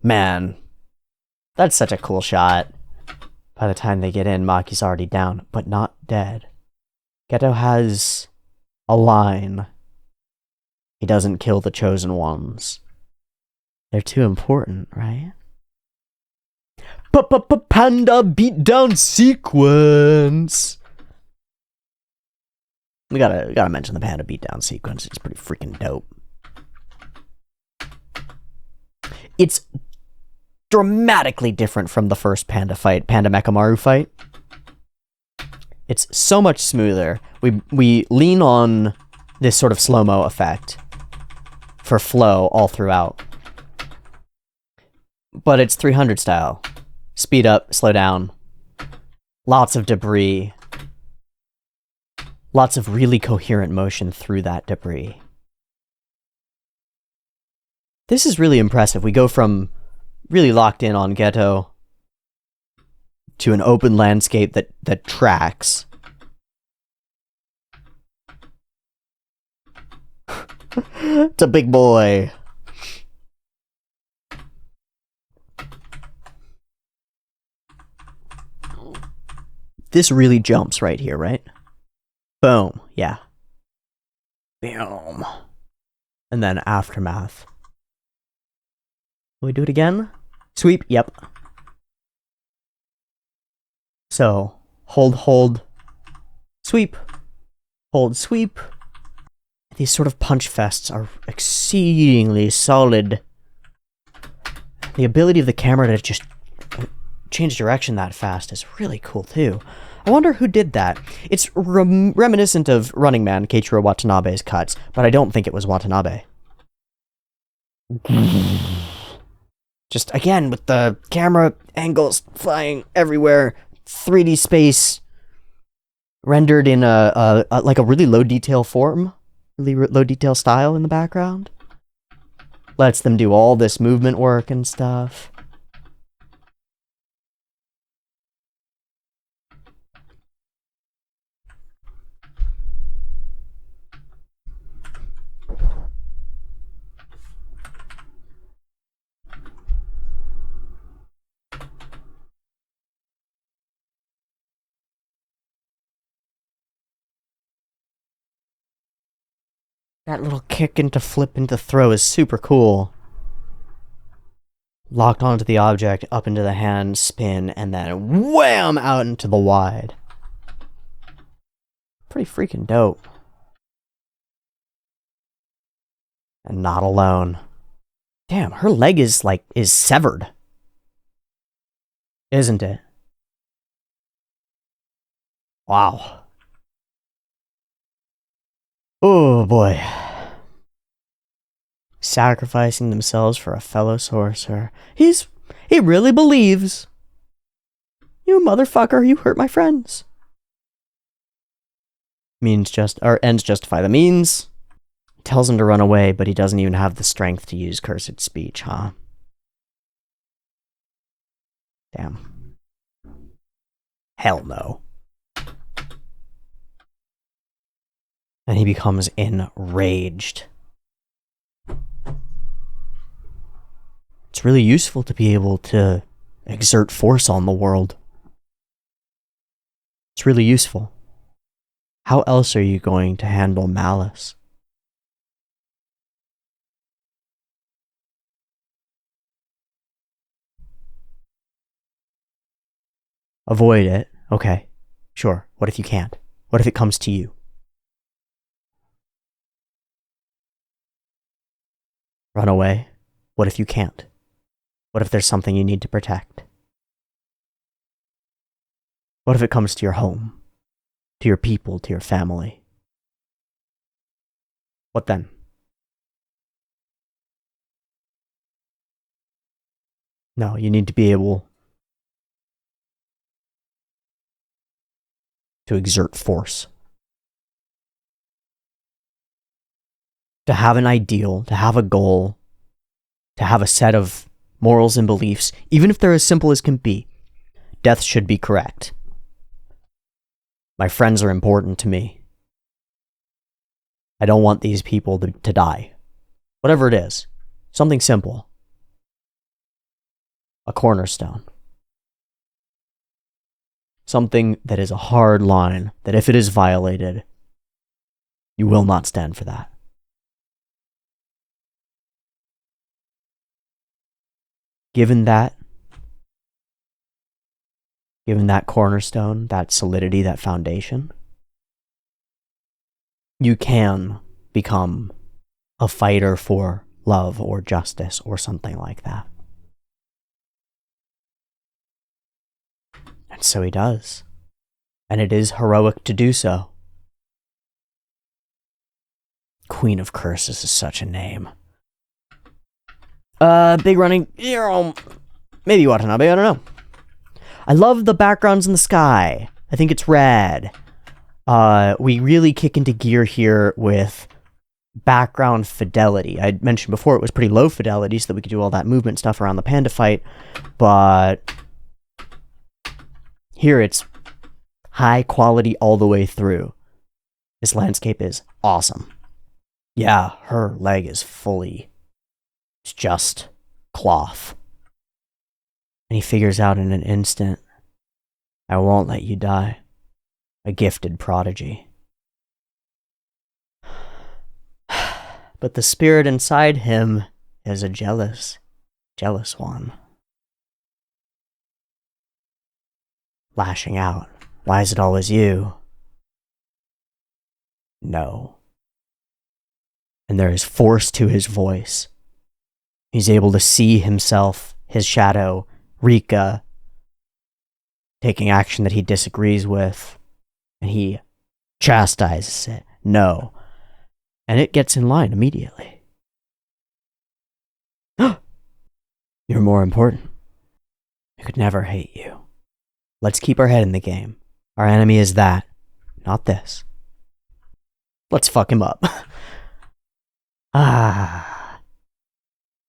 Man, that's such a cool shot. By the time they get in, Maki's already down, but not dead. Geto has a line. He doesn't kill the chosen ones. They're too important, right? Panda beatdown sequence. We gotta mention the panda beatdown sequence. It's pretty freaking dope. It's dramatically different from the first Panda Mechamaru fight. It's so much smoother. We lean on this sort of slow-mo effect for flow all throughout. But it's 300 style. Speed up, slow down. Lots of debris. Lots of really coherent motion through that debris. This is really impressive. We go from really locked in on Geto to an open landscape that tracks. It's a big boy. This really jumps right here, right? Boom. Yeah. Boom. And then aftermath. Will we do it again? Sweep. Yep. So, hold, sweep, hold, sweep. These sort of punch fests are exceedingly solid. The ability of the camera to just change direction that fast is really cool too. I wonder who did that. It's reminiscent of Running Man, Keiichiro Watanabe's cuts, but I don't think it was Watanabe. Just, again, with the camera angles flying everywhere, 3D space rendered in a like a really low detail form, really low detail style in the background. Lets them do all this movement work and stuff. That little kick into flip into throw is super cool. Locked onto the object, up into the hand, spin, and then wham! Out into the wide. Pretty freaking dope. And not alone. Damn, her leg is severed. Isn't it? Wow. Oh boy. Sacrificing themselves for a fellow sorcerer. He really believes. You motherfucker, you hurt my friends. Ends justify the means. Tells him to run away, but he doesn't even have the strength to use cursed speech, huh? Damn. Hell no. And he becomes enraged. It's really useful to be able to exert force on the world. It's really useful. How else are you going to handle malice? Avoid it. Okay. Sure. What if you can't? What if it comes to you? Run away. What if you can't? What if there's something you need to protect? What if it comes to your home? To your people, to your family? What then? No, you need to be able to exert force. To have an ideal, to have a goal, to have a set of morals and beliefs, even if they're as simple as can be. Death should be correct. My friends are important to me. I don't want these people to die. Whatever it is. Something simple. A cornerstone. Something that is a hard line, that if it is violated, you will not stand for that. Given that cornerstone, that solidity, that foundation, you can become a fighter for love or justice or something like that. And so he does. And it is heroic to do so. Queen of Curses is such a name. Big running, maybe Watanabe, I don't know. I love the backgrounds in the sky. I think it's rad. We really kick into gear here with background fidelity. I mentioned before it was pretty low fidelity so that we could do all that movement stuff around the panda fight, but here it's high quality all the way through. This landscape is awesome. Yeah, her leg is fully... It's just cloth. And he figures out in an instant, I won't let you die. A gifted prodigy. But the spirit inside him is a jealous one. Lashing out. Why is it always you? No. And there is force to his voice. He's able to see himself, his shadow, Rika, taking action that he disagrees with, and he chastises it. No. And it gets in line immediately. You're more important. I could never hate you. Let's keep our head in the game. Our enemy is that, not this. Let's fuck him up.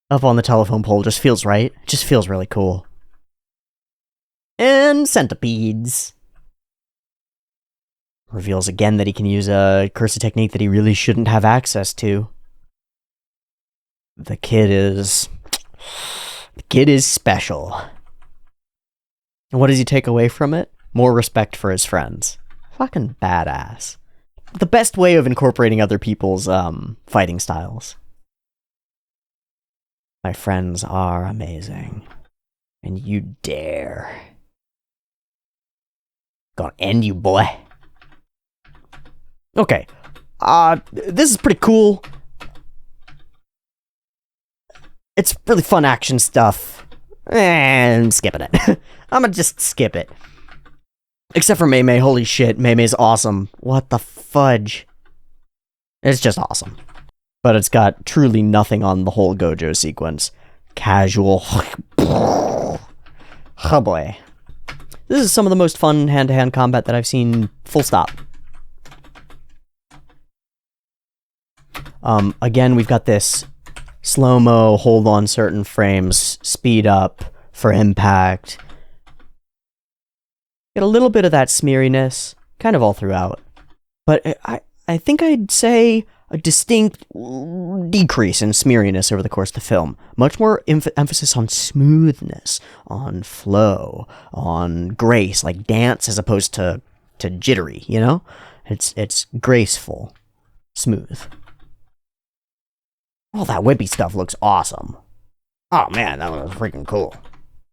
Up on the telephone pole just feels right. It just feels really cool. And centipedes. Reveals again that he can use a cursed technique that he really shouldn't have access to. The kid is special. And what does he take away from it? More respect for his friends. Fucking badass. the best way of incorporating other people's fighting styles. My friends are amazing. And you dare. Gonna end you, boy. Okay. This is pretty cool. It's really fun action stuff. And skipping it. I'm gonna just skip it. Except for Mei Mei. Holy shit, Mei Mei's awesome. What the fudge? It's just awesome. But it's got truly nothing on the whole Gojo sequence. Casual. Oh boy. This is some of the most fun hand-to-hand combat that I've seen, full stop. Again, we've got this slow-mo, hold on certain frames, speed up for impact. Get a little bit of that smeariness, kind of all throughout. But I think I'd say a distinct decrease in smeariness over the course of the film. Much more emphasis on smoothness, on flow, on grace, like dance as opposed to jittery, you know? It's graceful, smooth. All that whippy stuff looks awesome. Oh man, that was freaking cool.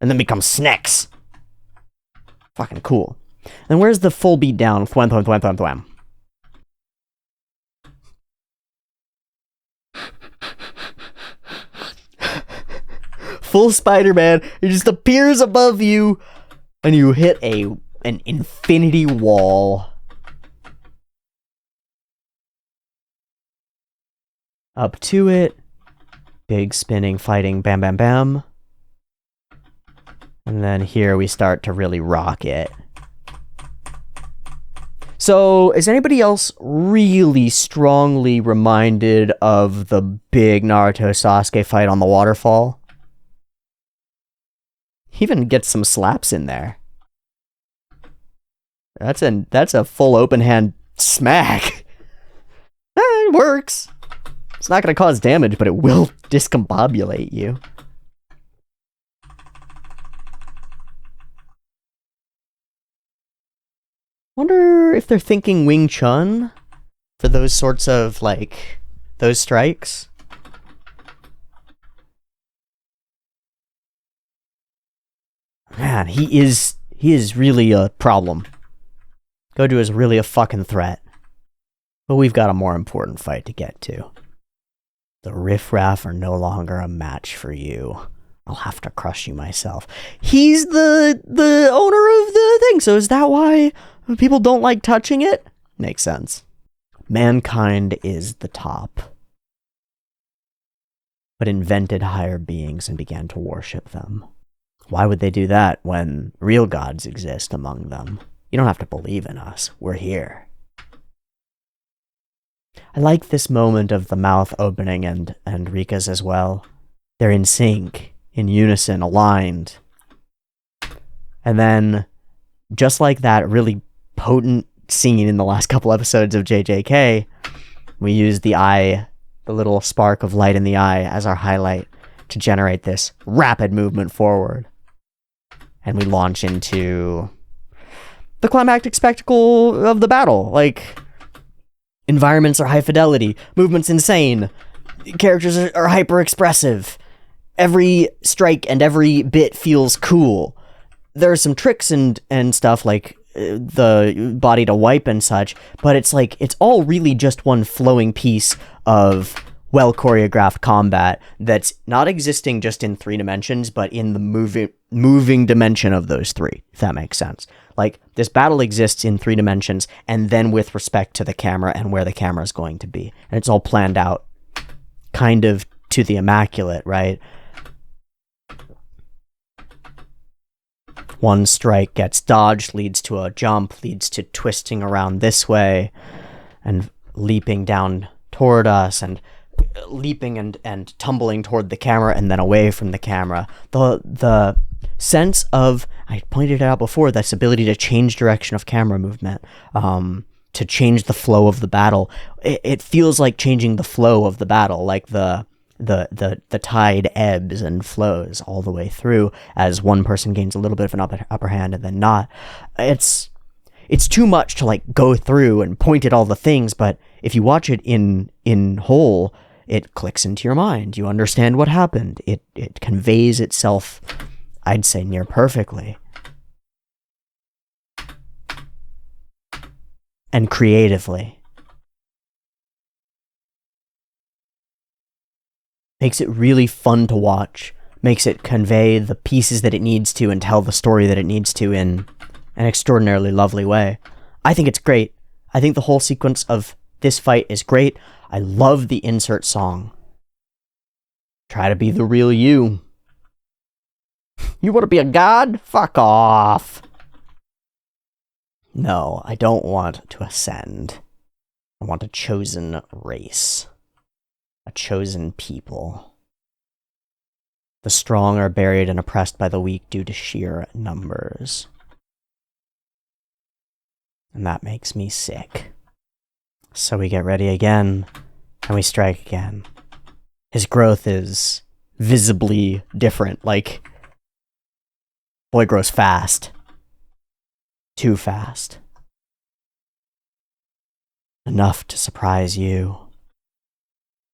And then becomes snacks. Fucking cool. And where's the full beat down? Thwam, thwam, thwam, thwam, thwam. Full Spider-Man, it just appears above you, and you hit an infinity wall. Up to it, big spinning, fighting, bam, bam, bam. And then here we start to really rock it. So, is anybody else really strongly reminded of the big Naruto-Sasuke fight on the waterfall? Even gets some slaps in there. That's a full open hand smack. It works. It's not going to cause damage, but it will discombobulate you. Wonder if they're thinking Wing Chun for those sorts of, like, those strikes. Man, he is really a problem. Gojo is really a fucking threat. But we've got a more important fight to get to. The riffraff are no longer a match for you. I'll have to crush you myself. He's the owner of the thing, so is that why people don't like touching it? Makes sense. Mankind is the top, but invented higher beings and began to worship them. Why would they do that when real gods exist among them? You don't have to believe in us. We're here. I like this moment of the mouth opening and Rika's as well. They're in sync, in unison, aligned. And then, just like that really potent scene in the last couple episodes of JJK, we use the eye, the little spark of light in the eye as our highlight to generate this rapid movement forward. And we launch into the climactic spectacle of the battle. Like, environments are high fidelity, movements insane, characters are hyper expressive. Every strike and every bit feels cool. There are some tricks and stuff like the body to wipe and such, but it's like it's all really just one flowing piece of well choreographed combat that's not existing just in 3 dimensions, but in the moving dimension of those 3, if that makes sense. Like, this battle exists in 3 dimensions, and then with respect to the camera and where the camera is going to be. And it's all planned out kind of to the immaculate, right? One strike gets dodged, leads to a jump, leads to twisting around this way, and leaping down toward us, and leaping and tumbling toward the camera, and then away from the camera. The sense of, I pointed it out before, this ability to change direction of camera movement, to change the flow of the battle. It feels like changing the flow of the battle, like the tide ebbs and flows all the way through as one person gains a little bit of an upper hand and then not. It's it's too much to like go through and point at all the things, but if you watch it in whole, it clicks into your mind. You understand what happened. It conveys itself, I'd say, near perfectly. And creatively. Makes it really fun to watch. Makes it convey the pieces that it needs to and tell the story that it needs to in an extraordinarily lovely way. I think it's great. I think the whole sequence of this fight is great. I love the insert song. Try to be the real you. You want to be a god? Fuck off. No, I don't want to ascend. I want a chosen race. A chosen people. The strong are buried and oppressed by the weak due to sheer numbers. And that makes me sick. So we get ready again, and we strike again. His growth is visibly different. Like, boy grows fast. Too fast. Enough to surprise you.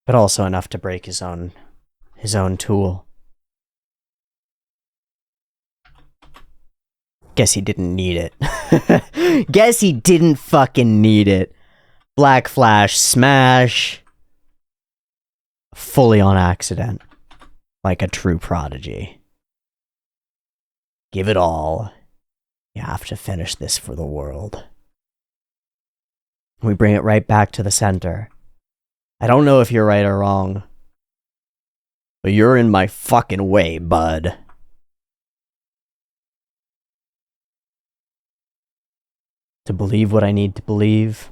But also enough to break his own tool. Guess he didn't need it. Guess he didn't fucking need it. Black Flash smash. Fully on accident. Like a true prodigy. Give it all. You have to finish this for the world. We bring it right back to the center. I don't know if you're right or wrong, but you're in my fucking way, bud. To believe what I need to believe?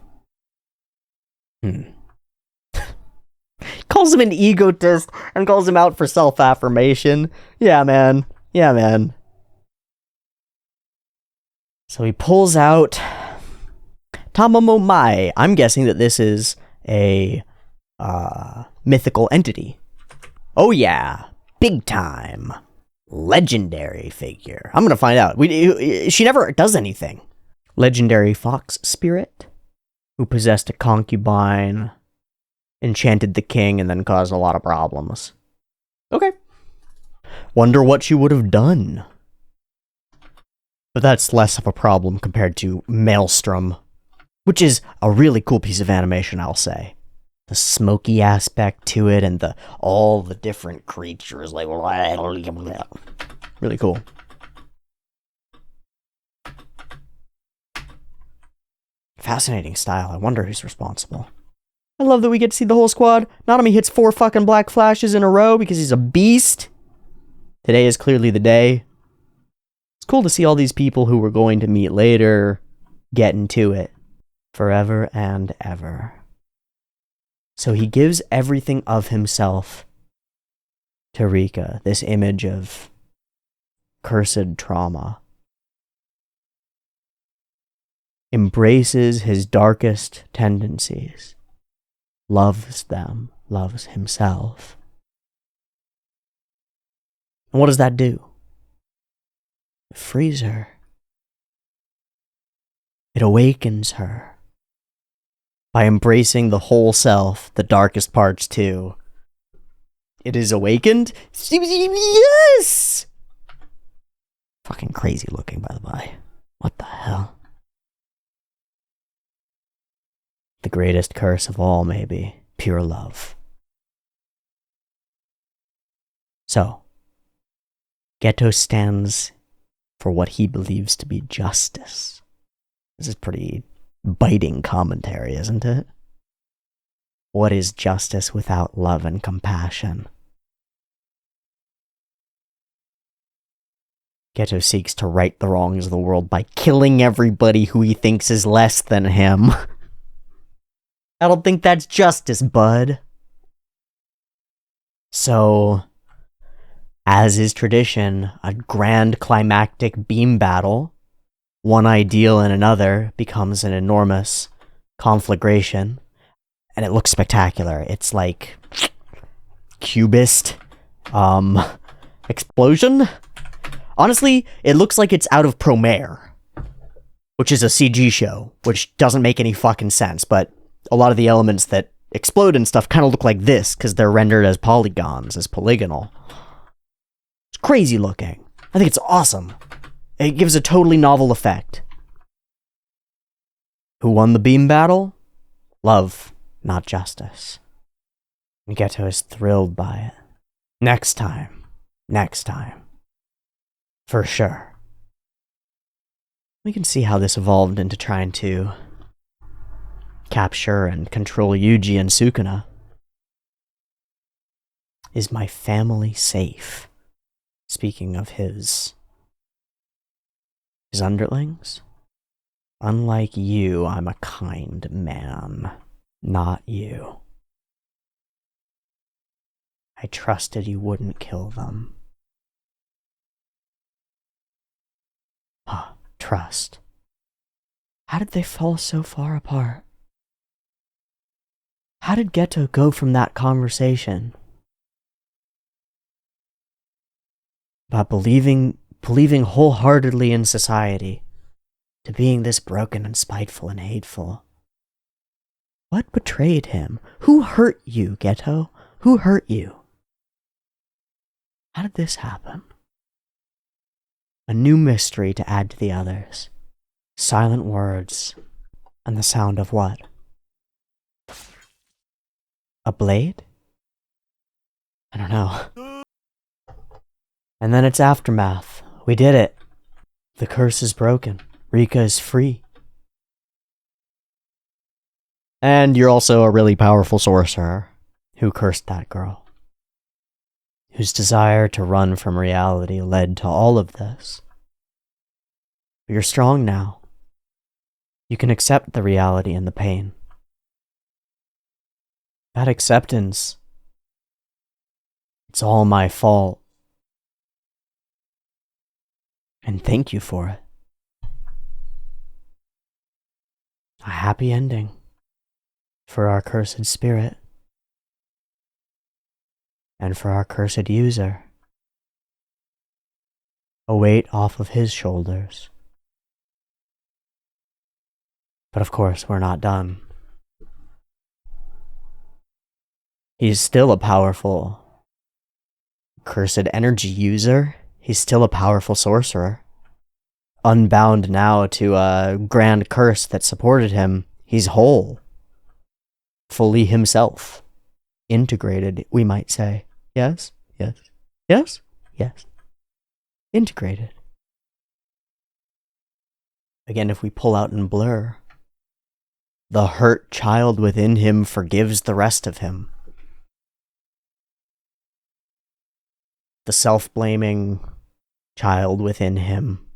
Calls him an egotist and calls him out for self-affirmation. Yeah, man. Yeah, man. So he pulls out Tamamo Mai. I'm guessing that this is a mythical entity. Oh yeah, big time. Legendary figure. I'm gonna find out. She never does anything. Legendary fox spirit who possessed a concubine, enchanted the king, and then caused a lot of problems. Okay. Wonder what she would have done. But that's less of a problem compared to Maelstrom, which is a really cool piece of animation, I'll say. The smoky aspect to it and all the different creatures, like, really cool. Fascinating style. I wonder who's responsible. I love that we get to see the whole squad. Nanami hits 4 fucking Black Flashes in a row because he's a beast. Today is clearly the day. It's cool to see all these people who we're going to meet later get into it. Forever and ever. So he gives everything of himself to Rika, this image of cursed trauma. Embraces his darkest tendencies. Loves them, loves himself. And what does that do? It frees her. It awakens her. By embracing the whole self, the darkest parts too. It is awakened? Yes! Fucking crazy looking, by the way. What the hell? The greatest curse of all, maybe. Pure love. So, Geto stands for what he believes to be justice. This is pretty biting commentary, isn't it? What is justice without love and compassion? Geto seeks to right the wrongs of the world by killing everybody who he thinks is less than him. I don't think that's justice, bud. So, as is tradition, a grand climactic beam battle, one ideal and another, becomes an enormous conflagration, and it looks spectacular. It's like cubist explosion. Honestly, it looks like it's out of Promare. which is a CG show, which doesn't make any fucking sense, but a lot of the elements that explode and stuff kind of look like this because they're rendered as polygons, as polygonal. It's crazy looking. I think it's awesome. It gives a totally novel effect. Who won the beam battle? Love, not justice. And Geto is thrilled by it. Next time. For sure. We can see how this evolved into trying to capture and control Yuji and Sukuna. Is my family safe? Speaking of his underlings? Unlike you, I'm a kind man. Not you. I trusted you wouldn't kill them. Trust. How did they fall so far apart? How did Geto go from that conversation about believing wholeheartedly in society to being this broken and spiteful and hateful? What betrayed him? Who hurt you, Geto? Who hurt you? How did this happen? A new mystery to add to the others. Silent words and the sound of what? A blade? I don't know. And then it's aftermath. We did it. The curse is broken. Rika is free. And you're also a really powerful sorcerer who cursed that girl, whose desire to run from reality led to all of this. But you're strong now. You can accept the reality and the pain. That acceptance, it's all my fault. And thank you for it. A happy ending for our cursed spirit and for our cursed user. A weight off of his shoulders. But of course, we're not done. He's still a powerful cursed energy user. He's still a powerful sorcerer. Unbound now to a grand curse that supported him. He's whole. Fully himself. Integrated, we might say. Yes? Yes? Yes? Yes. Integrated. Again, if we pull out and blur, the hurt child within him forgives the rest of him. The self-blaming child within him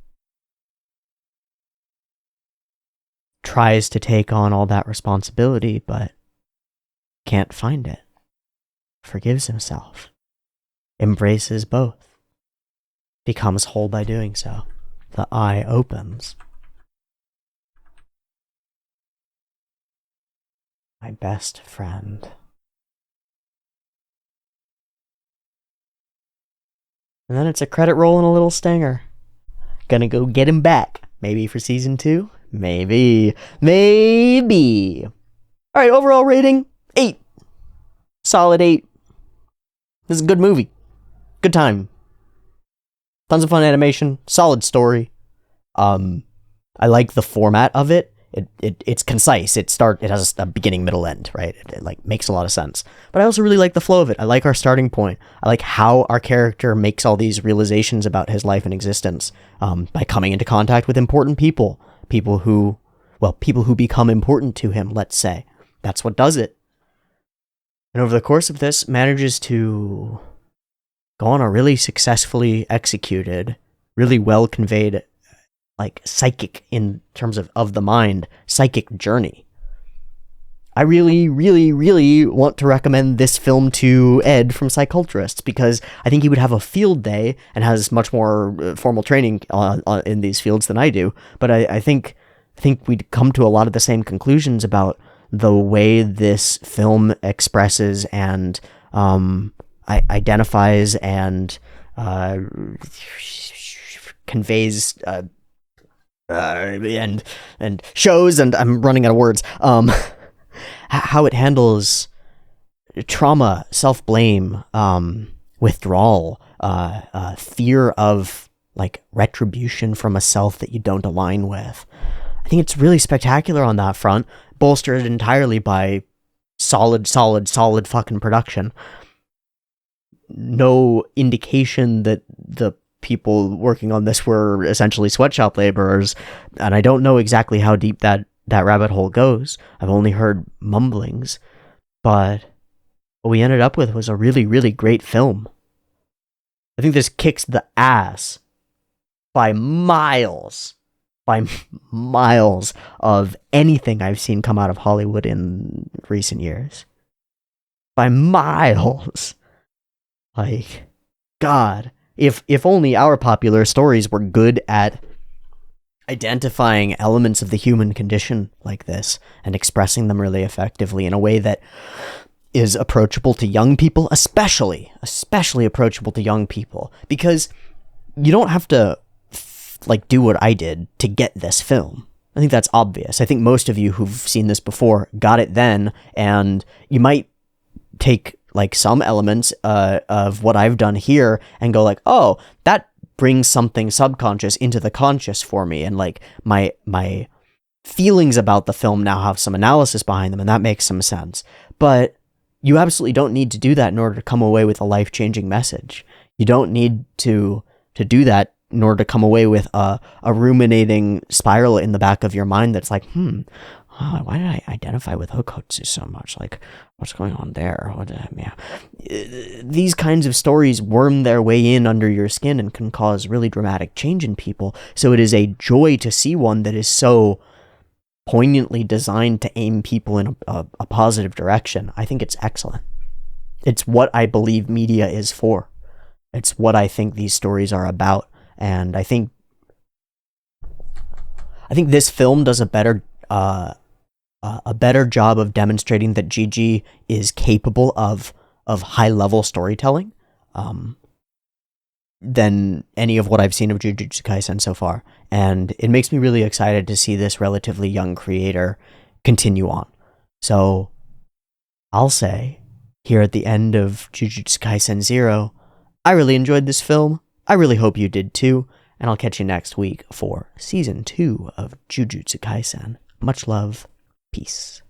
tries to take on all that responsibility, but can't find it. Forgives himself. Embraces both. Becomes whole by doing so. The eye opens. My best friend. And then it's a credit roll and a little stinger. Gonna go get him back. Maybe for season 2? Maybe. Maybe. Alright, overall rating, 8. Solid 8. This is a good movie. Good time. Tons of fun animation. Solid story. I like the format of it. It's concise. It has a beginning, middle, end, right? It like makes a lot of sense. But I also really like the flow of it. I like our starting point. I like how our character makes all these realizations about his life and existence by coming into contact with important people. People who become important to him, let's say. That's what does it. And over the course of this, manages to go on a really successfully executed, really well conveyed, like psychic in terms of the mind, psychic journey. I really, really, really want to recommend this film to Ed from Psyculturists because I think he would have a field day and has much more formal training in these fields than I do. But I think we'd come to a lot of the same conclusions about the way this film expresses and identifies and conveys and shows, and I'm running out of words. How it handles trauma, self-blame, withdrawal, fear of like retribution from a self that you don't align with. I think it's really spectacular on that front, bolstered entirely by solid fucking production. No indication that the people working on this were essentially sweatshop laborers, and I don't know exactly how deep that rabbit hole goes. I've only heard mumblings, but what we ended up with was a really, really great film. I think this kicks the ass by miles of anything I've seen come out of Hollywood in recent years. By miles. Like, God, if only our popular stories were good at identifying elements of the human condition like this and expressing them really effectively in a way that is approachable to young people, especially approachable to young people, because you don't have to like do what I did to get this film. I think that's obvious. I think most of you who've seen this before got it then, and you might take like some elements of what I've done here and go like, oh, that brings something subconscious into the conscious for me, and like my feelings about the film now have some analysis behind them, and that makes some sense. But you absolutely don't need to do that in order to come away with a life-changing message. You don't need to do that in order to come away with a ruminating spiral in the back of your mind that's like, why did I identify with Okkotsu so much? Like, what's going on there? These kinds of stories worm their way in under your skin and can cause really dramatic change in people. So it is a joy to see one that is so poignantly designed to aim people in a positive direction. I think it's excellent. It's what I believe media is for. It's what I think these stories are about. And I think this film does a better job of demonstrating that Gigi is capable of high-level storytelling than any of what I've seen of Jujutsu Kaisen so far. And it makes me really excited to see this relatively young creator continue on. So I'll say, here at the end of Jujutsu Kaisen 0, I really enjoyed this film. I really hope you did too. And I'll catch you next week for Season 2 of Jujutsu Kaisen. Much love. Peace.